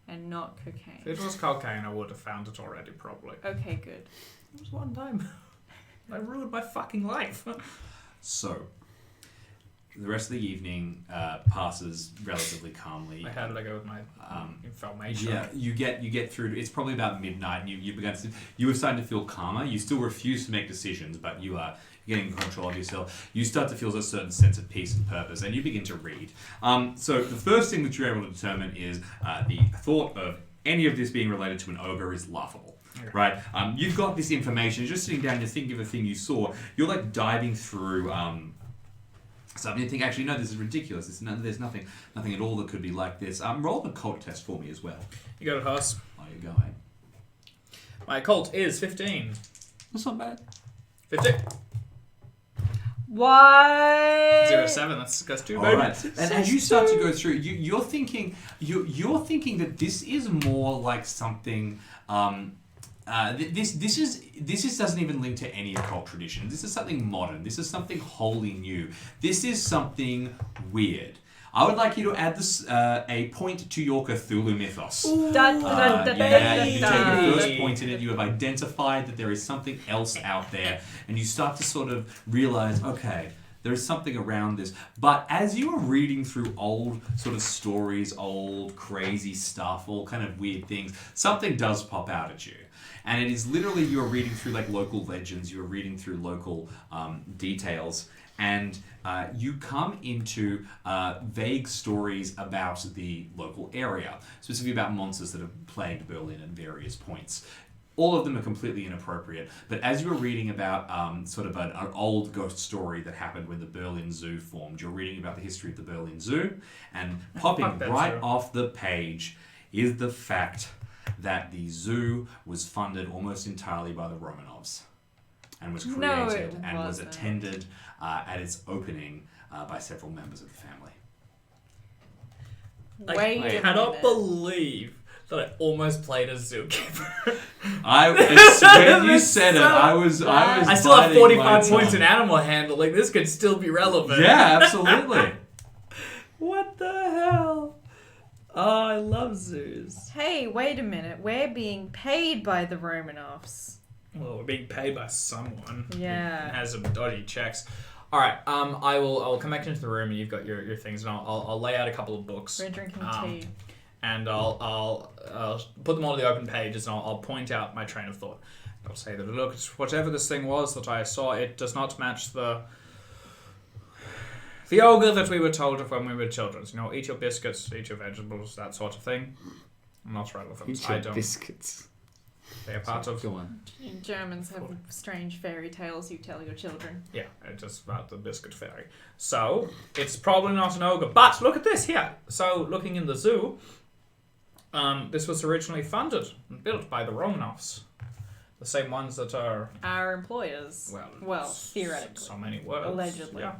and not cocaine. If it was cocaine, I would have found it already, probably. Okay, good. It was one time. I ruined my fucking life. So, the rest of the evening passes relatively calmly. How did I go with my information? Yeah, you get through. It's probably about midnight, and you are starting to feel calmer. You still refuse to make decisions, but you are getting control of yourself. You start to feel a certain sense of peace and purpose, and you begin to read. So the first thing that you're able to determine is the thought of any of this being related to an ogre is laughable. Okay. Right? You've got this information. You're just sitting down, you're thinking of a thing you saw. You're like diving through something. You think, actually, no, this is ridiculous. There's nothing at all that could be like this. Roll an occult test for me as well. You got it, Hoss. Oh, you go, eh? My occult is 15. That's not bad. 50. What? 07. That's too All bad. right. And as you start to go through, you're thinking that this is more like something. This doesn't even link to any occult tradition. This is something modern. This is something wholly new. This is something weird. I would like you to add this a point to your Cthulhu mythos. You take the first point in it. You have identified that there is something else out there, and you start to sort of realize, okay, there is something around this. But as you are reading through old sort of stories, old crazy stuff, all kind of weird things, something does pop out at you. And it is literally, you're reading through like local legends, you're reading through local details, and you come into vague stories about the local area, specifically about monsters that have plagued Berlin at various points. All of them are completely inappropriate, but as you're reading about sort of an old ghost story that happened when the Berlin Zoo formed, you're reading about the history of the Berlin Zoo, and popping right off the page is the fact that the zoo was funded almost entirely by the Romanovs, and was created and was attended at its opening by several members of the family. I cannot believe that I almost played a zookeeper. When you said it, I was. I still have 45 points in animal handling. This could still be relevant. Yeah, absolutely. What the hell? Oh, I love zoos. Hey, wait a minute. We're being paid by the Romanovs. Well, we're being paid by someone. Yeah. Who has some dodgy checks. All right. I'll come back into the room, and you've got your things, and I'll lay out a couple of books. We're drinking tea. And I'll put them all to the open pages, and I'll point out my train of thought. I'll say that, look, whatever this thing was that I saw, it does not match the ogre that we were told of when we were children. You know, eat your biscuits, eat your vegetables, that sort of thing. Not relevant. Eat your biscuits. They're part of... Go on. Germans have strange fairy tales you tell your children. Yeah, it's just about the biscuit fairy. So, it's probably not an ogre. But look at this here. So, looking in the zoo... this was originally funded and built by the Romanovs. The same ones that are... Our employers. Well, theoretically. So many words. Allegedly. Yeah.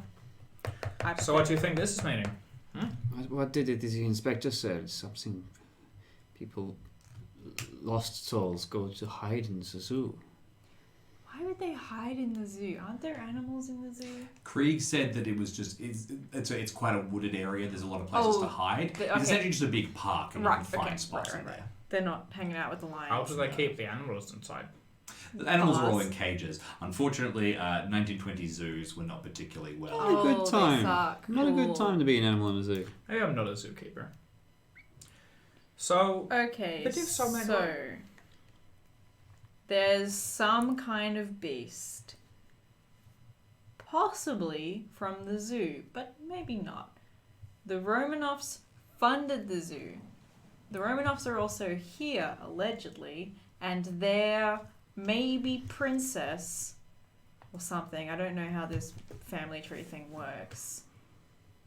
So what do you think this is meaning? What did it the inspector said? Something people, lost souls, go to hide in the zoo. Why would they hide in the zoo? Aren't there animals in the zoo? Krieg said that it was just it's quite a wooded area. There's a lot of places to hide. It's essentially just a big park, and you can find spots in there. They're not hanging out with the lions. How do they keep the animals inside? The animals are all in cages. Unfortunately, 1920 zoos were not particularly well. Not a good time. Not a good Cool. time to be an animal in a zoo. Hey, I'm not a zookeeper. So... Okay, But if so many- there's some kind of beast. Possibly from the zoo, but maybe not. The Romanovs funded the zoo. The Romanovs are also here, allegedly, and their maybe princess or something, I don't know how this family tree thing works,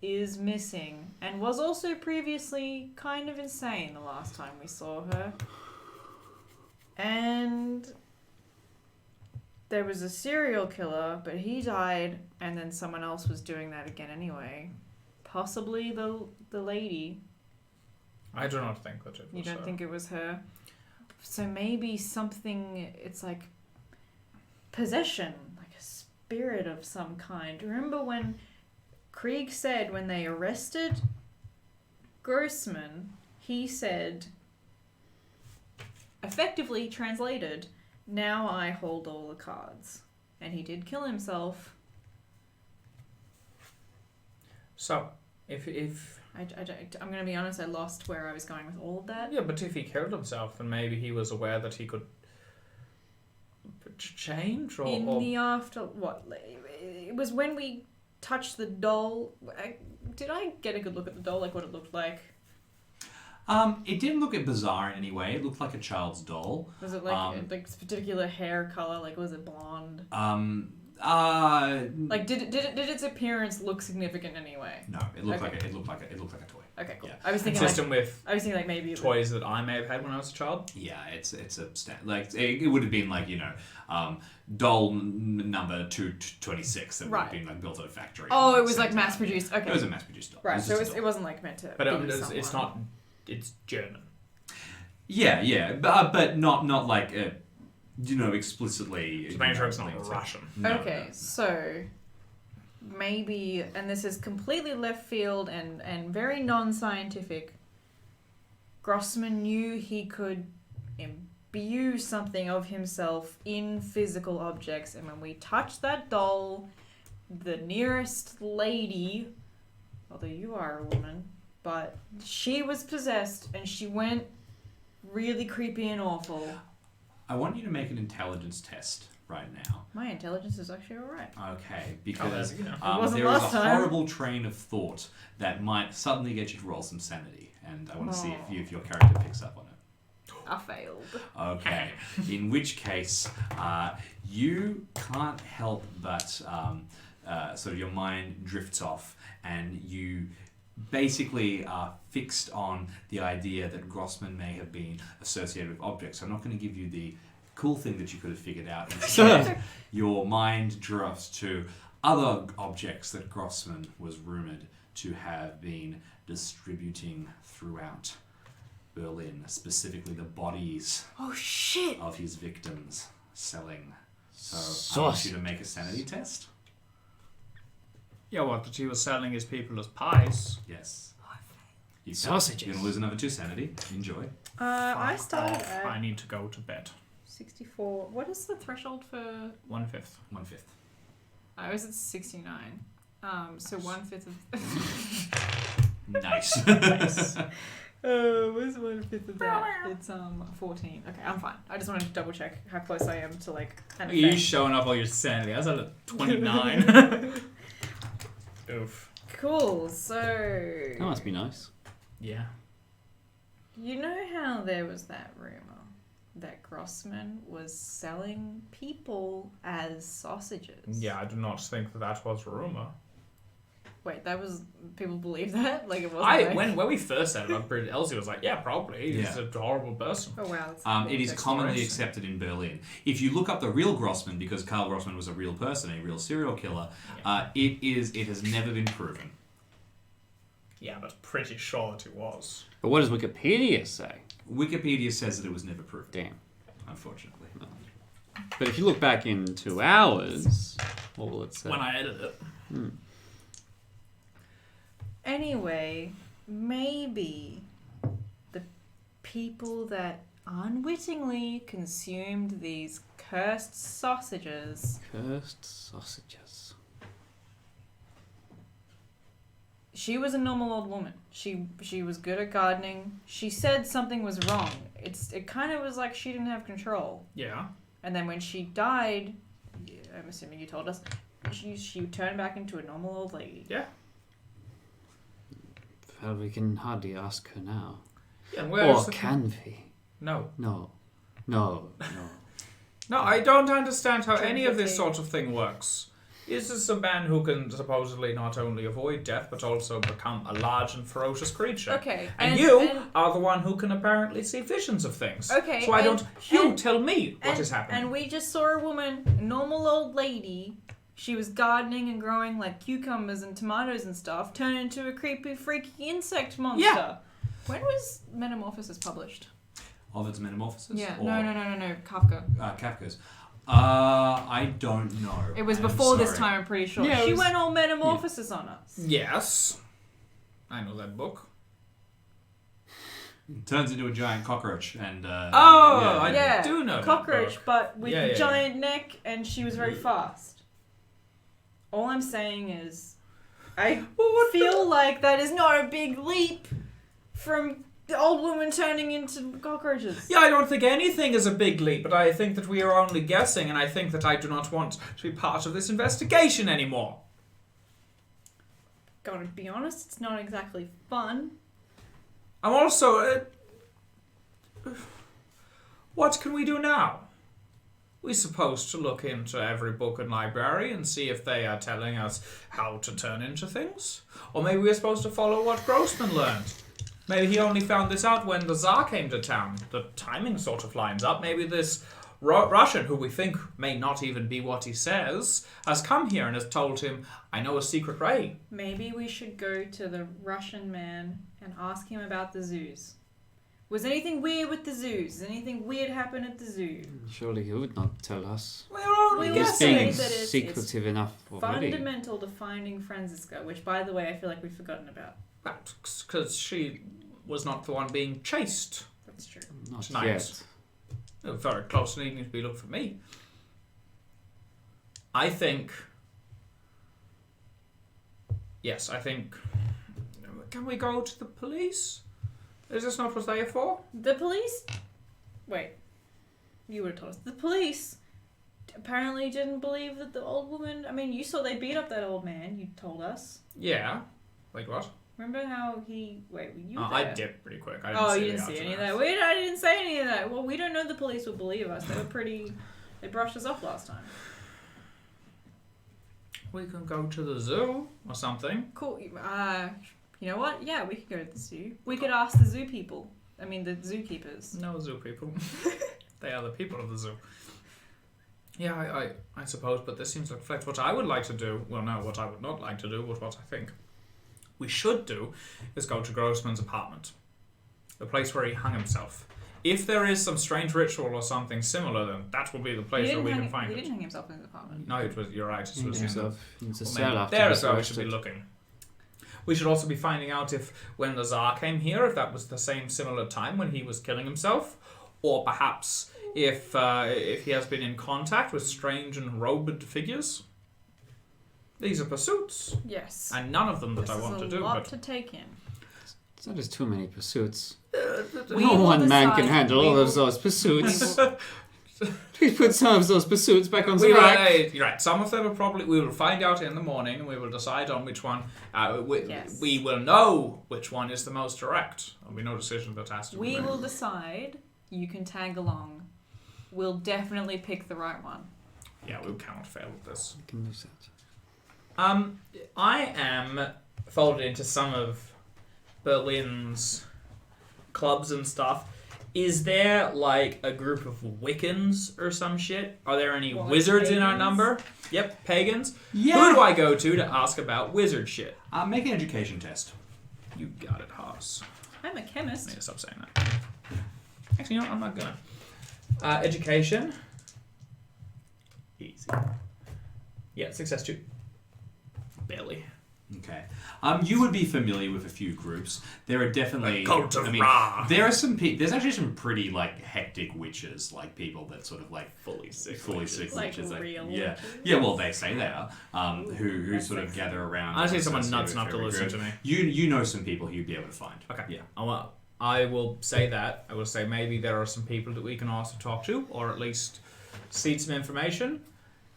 is missing and was also previously kind of insane the last time we saw her. And there was a serial killer, but he died, and then someone else was doing that again anyway. Possibly the lady. I do not think that it was You don't think it was her? So maybe something, it's like possession, like a spirit of some kind. Remember when Krieg said when they arrested Grossman, he said, effectively translated, now I hold all the cards. And he did kill himself. So, if I'm going to be honest, I lost where I was going with all of that. yeah, but if he killed himself, then maybe he was aware that he could change, or In the after... What? It was when we touched the doll. Did I get a good look at the doll, like what it looked like? It didn't look bizarre in any way. It looked like a child's doll. Was it like particular hair color? Like was it blonde? Like did its appearance look significant in any way? No, it looked Okay. like a toy. Okay, cool. Yeah. I was thinking consistent with like maybe toys that I may have had when I was a child. Yeah, it's a like it would have been like doll number 226 that would have been like built at a factory. Oh, it was like mass produced. Okay, It was a mass produced doll. right. was So just a doll. it wasn't like meant to. But be it's someone. not. It's German. Yeah, but not like explicitly. Just making sure it's things not like- Russian. No, Okay, so maybe, and this is completely left field and very non-scientific, Grossman knew he could imbue something of himself in physical objects, and when we touched that doll, the nearest lady, although you are a woman, but she was possessed and she went really creepy and awful. I want you to make an intelligence test right now. My intelligence is actually alright. Okay, because It wasn't there is a last time. horrible train of thought that might suddenly get you to roll some sanity, and I want to see if your character picks up on it. I failed. Okay, in which case, you can't help but sort of your mind drifts off, and you basically are fixed on the idea that Grossman may have been associated with objects. I'm not going to give you the cool thing that you could have figured out. Instead, your mind drifts to other objects that Grossman was rumored to have been distributing throughout Berlin, specifically the bodies of his victims selling. So I want you to make a sanity test. Yeah, what? That he was selling his people as pies? Yes. Sausages. You're going to lose another 2 sanity. Enjoy. I Fuck started off. at I need to go to bed. 64. What is the threshold for... 1/5. 1/5. I was at 69. So 1/5 of... Nice. Nice. What's 1/5 of that? It's 14. Okay, I'm fine. I just wanted to double check how close I am to like an Are you effect. showing off all your sanity? I was at 29. Oof. Cool. So That must be nice. Yeah. you know how there was that rumor that Grossman was selling people as sausages? Yeah, I do not think that was a rumor. Wait, that was people believe that? Like it wasn't. When we first said it, I'm pretty. Elsie was like, "Yeah, probably. He's Yeah. a horrible person." Oh wow. It is commonly Exploration. accepted in Berlin. If you look up the real Grossman, because Karl Grossman was a real person, a real serial killer, it has never been proven. Yeah, but pretty sure that it was. But what does Wikipedia say? Wikipedia says that it was never proven. Damn. Unfortunately. But if you look back into ours, what will it say? When I edit it. Anyway, maybe the people that unwittingly consumed these cursed sausages, Cursed sausages. she was a normal old woman. She was good at gardening. She said something was wrong. It kind of was like she didn't have control. Yeah. And then when she died, I'm assuming you told us, she turned back into a normal old lady. Yeah. Well, we can hardly ask her now. Yeah. And Or where's the can we? No. No. No. No, I don't understand how any of this 10:15. sort of thing works. Is this a man who can supposedly not only avoid death, but also become a large and ferocious creature? Okay. And you are the one who can apparently see visions of things. Okay, So why and- don't you and- tell me what is happening? And we just saw a woman, a normal old lady. She was gardening and growing like cucumbers and tomatoes and stuff, turn into a creepy, freaky insect monster. Yeah. When was Metamorphosis published? Ovid's Metamorphosis? Yeah. Or, No. Kafka. Kafka's. I don't know. It was I am before this sorry. time, I'm pretty sure. Yeah, it She was- went all Metamorphosis on us. Yes. I know that book. Turns into a giant cockroach and... I Yeah, do know that Cockroach, book. but with Yeah, a yeah, giant neck, and she was very fast. All I'm saying is, I feel like that is not a big leap from the old woman turning into cockroaches. Yeah, I don't think anything is a big leap, but I think that we are only guessing, and I think that I do not want to be part of this investigation anymore. Gotta be honest, it's not exactly fun. I'm also... what can we do now? We're supposed to look into every book and library and see if they are telling us how to turn into things? Or maybe we're supposed to follow what Grossman learned. Maybe he only found this out when the Tsar came to town. The timing sort of lines up. Maybe this Russian, who we think may not even be what he says, has come here and has told him, I know a secret way. Maybe we should go to the Russian man and ask him about the zoos. Was anything weird with the zoos? Did anything weird happen at the zoo? Surely he would not tell us. We're only We will He's say being that it's secretive enough already. fundamental to finding Franziska, which, by the way, I feel like we've forgotten about. because she was not the one being chased. That's true. Not Tonight. yet. Oh, very close, needing to be looked for me. I think... Yes, I think... Can we go to the police? Is this not what they are for? The police? Wait. You would have told us. The police apparently didn't believe that the old woman... I mean, you saw they beat up that old man, you told us. Yeah. Like what? Remember how he... Wait, were you I there? dipped pretty quick. I didn't see you didn't see any of that. Wait, I didn't say any of that. Well, we don't know the police will believe us. They were pretty... They brushed us off last time. We can go to the zoo or something. Cool. You know what? Yeah, we could go to the zoo. We could ask the zoo people. I mean, the zookeepers. No zoo people. They are the people of the zoo. Yeah, I suppose, but this seems like flex. What I would like to do, well, no, what I would not like to do, but what I think we should do is go to Grossman's apartment, the place where he hung himself. If there is some strange ritual or something similar, then that will be the place where we can find it. He didn't hang himself in his apartment. No, it was. You're right. It was himself. there as well. We should be looking. We should also be finding out if when the Tsar came here, if that was the same similar time when he was killing himself, or perhaps if he has been in contact with strange and robed figures. These are pursuits. Yes. And none of them that I want to do. There's a lot to take in. It's not just too many pursuits. We No will one man decide- can handle all of those pursuits. Please put some of those pursuits back on the rack. You're right. Some of them are probably. We will find out in the morning, and we will decide on which one. Yes. We will know which one is the most direct. There'll be no decision that has to be We made. will decide. You can tag along. We'll definitely pick the right one. Yeah, we cannot fail at this. You can use that. I am folded into some of Berlin's clubs and stuff. Is there like a group of Wiccans or some shit? Are there any What, wizards in our pagans? number? Yep, pagans. Yeah. Who do I go to ask about wizard shit? Make an education test. You got it, Haas. I'm a I chemist. need to stop saying that. Actually, you know what? I'm not gonna. Education. Easy. Yeah, success 2. Barely. Okay. You would be familiar with a few groups. There are definitely. The cult of I mean, Ra. there are some. There's actually some pretty like hectic witches, like people that sort of like Fully sick. Like witches. real yeah, witches? yeah. Well, they say they are. Who That's sort of sexy. gather around. I see and someone associate nuts with enough to every listen group. to me. You know some people who you'd be able to find. Okay. Yeah. I will say that. I will say maybe there are some people that we can also talk to, or at least seed some information.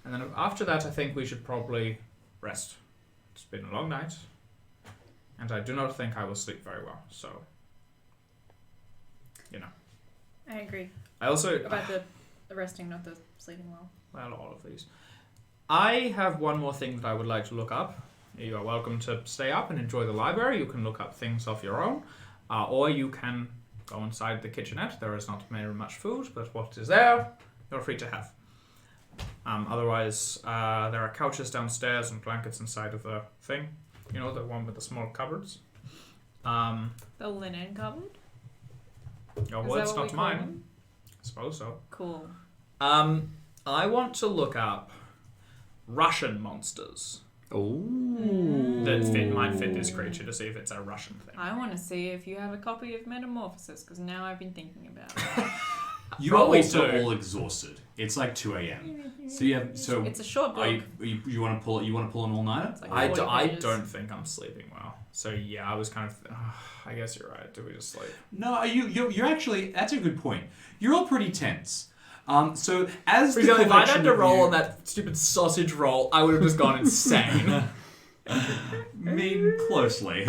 And then after that, I think we should probably rest. It's been a long night. And I do not think I will sleep very well. So, I agree. I also... About the resting, not the sleeping well. Well, all of these. I have one more thing that I would like to look up. You are welcome to stay up and enjoy the library. You can look up things of your own. Or you can go inside the kitchenette. There is not very much food, but what is there, you're free to have. Otherwise, there are couches downstairs and blankets inside of the thing. You know, the one with the small cupboards. The linen cupboard? Your Is words, that what not we call mine. them? I suppose so. Cool. I want to look up Russian monsters Oh. that might fit this creature to see if it's a Russian thing. I want to see if you have a copy of Metamorphosis, because now I've been thinking about it. You Probably are also do. all exhausted. It's like 2 a.m. So you have. So It's a short book. are you want to pull? You want to pull an all nighter? It's like I 40 pages. don't think I'm sleeping well. So yeah, I was kind of... I guess you're right. Do we just sleep? No, you're actually. That's a good point. You're all pretty tense. So as For the example, if I'd had collection to of roll you- on that stupid sausage roll, I would have just gone insane. mean closely.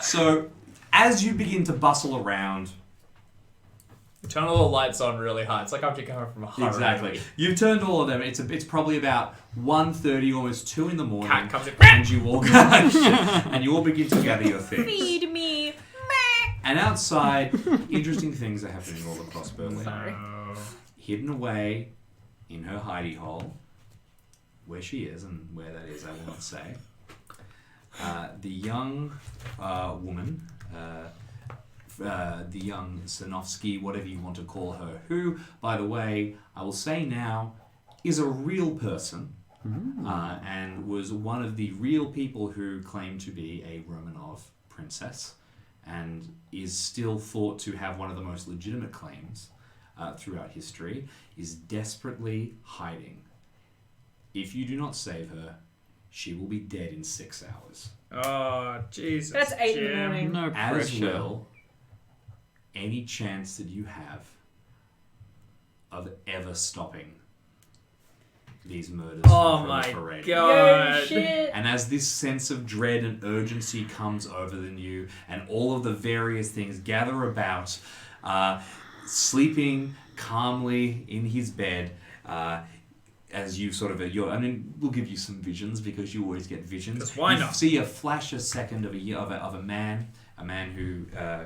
So as you begin to bustle around. Turn all the lights on really high. It's like after you come home from a hurricane. Exactly. You've turned all of them. It's probably about 1:30, almost 2 in the morning. Cat comes in. And you all and you all begin to gather your things. Feed me. And outside, interesting things are happening all across Berlin. Sorry. Hidden away in her hidey hole, where she is and where that is, I will not say. The young woman, the young Sanovsky, whatever you want to call her, who, by the way, I will say now, is a real person. And was one of the real people who claimed to be a Romanov princess, and is still thought to have one of the most legitimate claims throughout history, is desperately hiding. If you do not save her, she will be dead in 6 hours. Oh, Jesus. That's 8 in the Jim. morning. No As pressure. well, any chance that you have of ever stopping these murders Oh from my proliferating. god. Yo, shit. And as this sense of dread and urgency comes over you, and all of the various things gather about, sleeping calmly in his bed, as you sort of, we'll give you some visions because you always get visions. 'Cause why you not? see a flash a second of a man who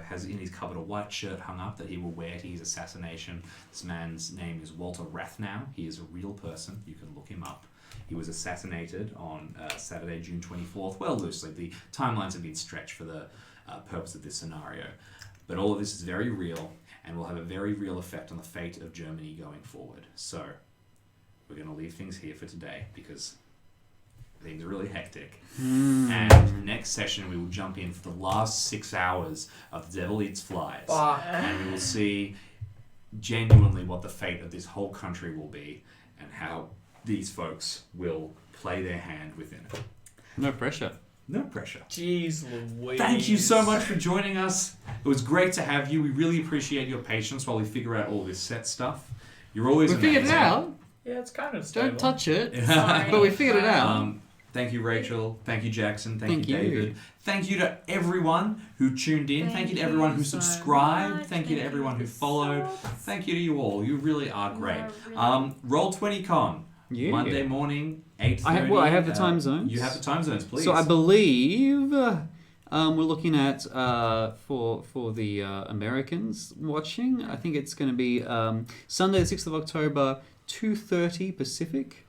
has in his cupboard a white shirt hung up that he will wear to his assassination. This man's name is Walter Rathnow. He is a real person. You can look him up. He was assassinated on Saturday, June 24th. Well, loosely. The timelines have been stretched for the purpose of this scenario. But all of this is very real and will have a very real effect on the fate of Germany going forward. So, we're going to leave things here for today because things are really hectic. And next session we will jump in for the last 6 hours of The Devil Eats Flies. And we will see genuinely what the fate of this whole country will be and how these folks will play their hand within it. No pressure. No pressure. Jeez Louise. Thank you so much for joining us. It was great to have you. We really appreciate your patience while we figure out all this set stuff. You're always We figured it amazing. out. Yeah, it's kind of stable. Don't touch it. Sorry. But we figured it out. Thank you, Rachel. Thank you, Jackson. Thank Thank you, you. David. Thank you to everyone who tuned in. Thank you to everyone who so subscribed. much. Thank you to everyone who for followed. subs. Thank you to you all. You really are great. You are really- Roll20Con. Yeah. Monday morning, 8:30. I have the time zones. You have the time zones, please. So I believe we're looking at for the Americans watching. I think it's going to be Sunday, the 6th of October, 2:30 Pacific,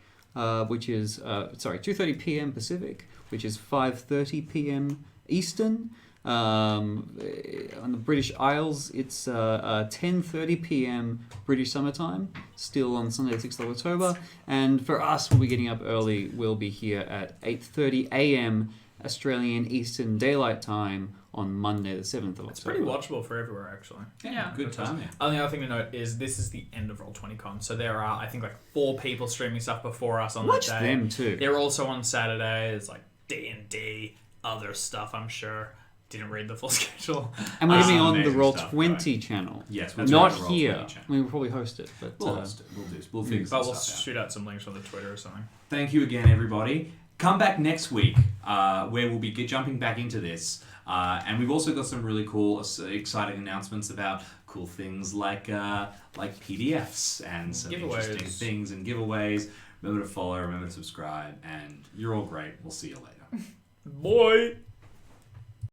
which is 2:30 p.m. Pacific, which is 5:30 p.m. Eastern. On the British Isles, it's 10:30 p.m. British summertime, still on Sunday, the 6th of October. And for us, we'll be getting up early. We'll be here at 8:30 a.m. Australian Eastern Daylight Time on Monday, the 7th of October. It's pretty watchable for everywhere, actually. Yeah, good time. Yeah. The other thing to note is this is the end of Roll20Con, so there are, I think, 4 people streaming stuff before us on Watch that day. them too. They're also on Saturday. It's like D&D, other stuff, I'm sure. Didn't read the full schedule. And we're going to be on the amazing stuff, Roll20 channel. Yes, Not doing the here. Roll20 channel. I mean, we'll probably host it, but We'll host it. We'll figure But we'll stuff out. shoot out some links on the Twitter or something. Thank you again, everybody. Come back next week, where we'll be jumping back into this. And we've also got some really cool, exciting announcements about cool things like PDFs and some interesting Giveaways. things and giveaways. Remember to follow, remember to subscribe, and you're all great. We'll see you later. Boy!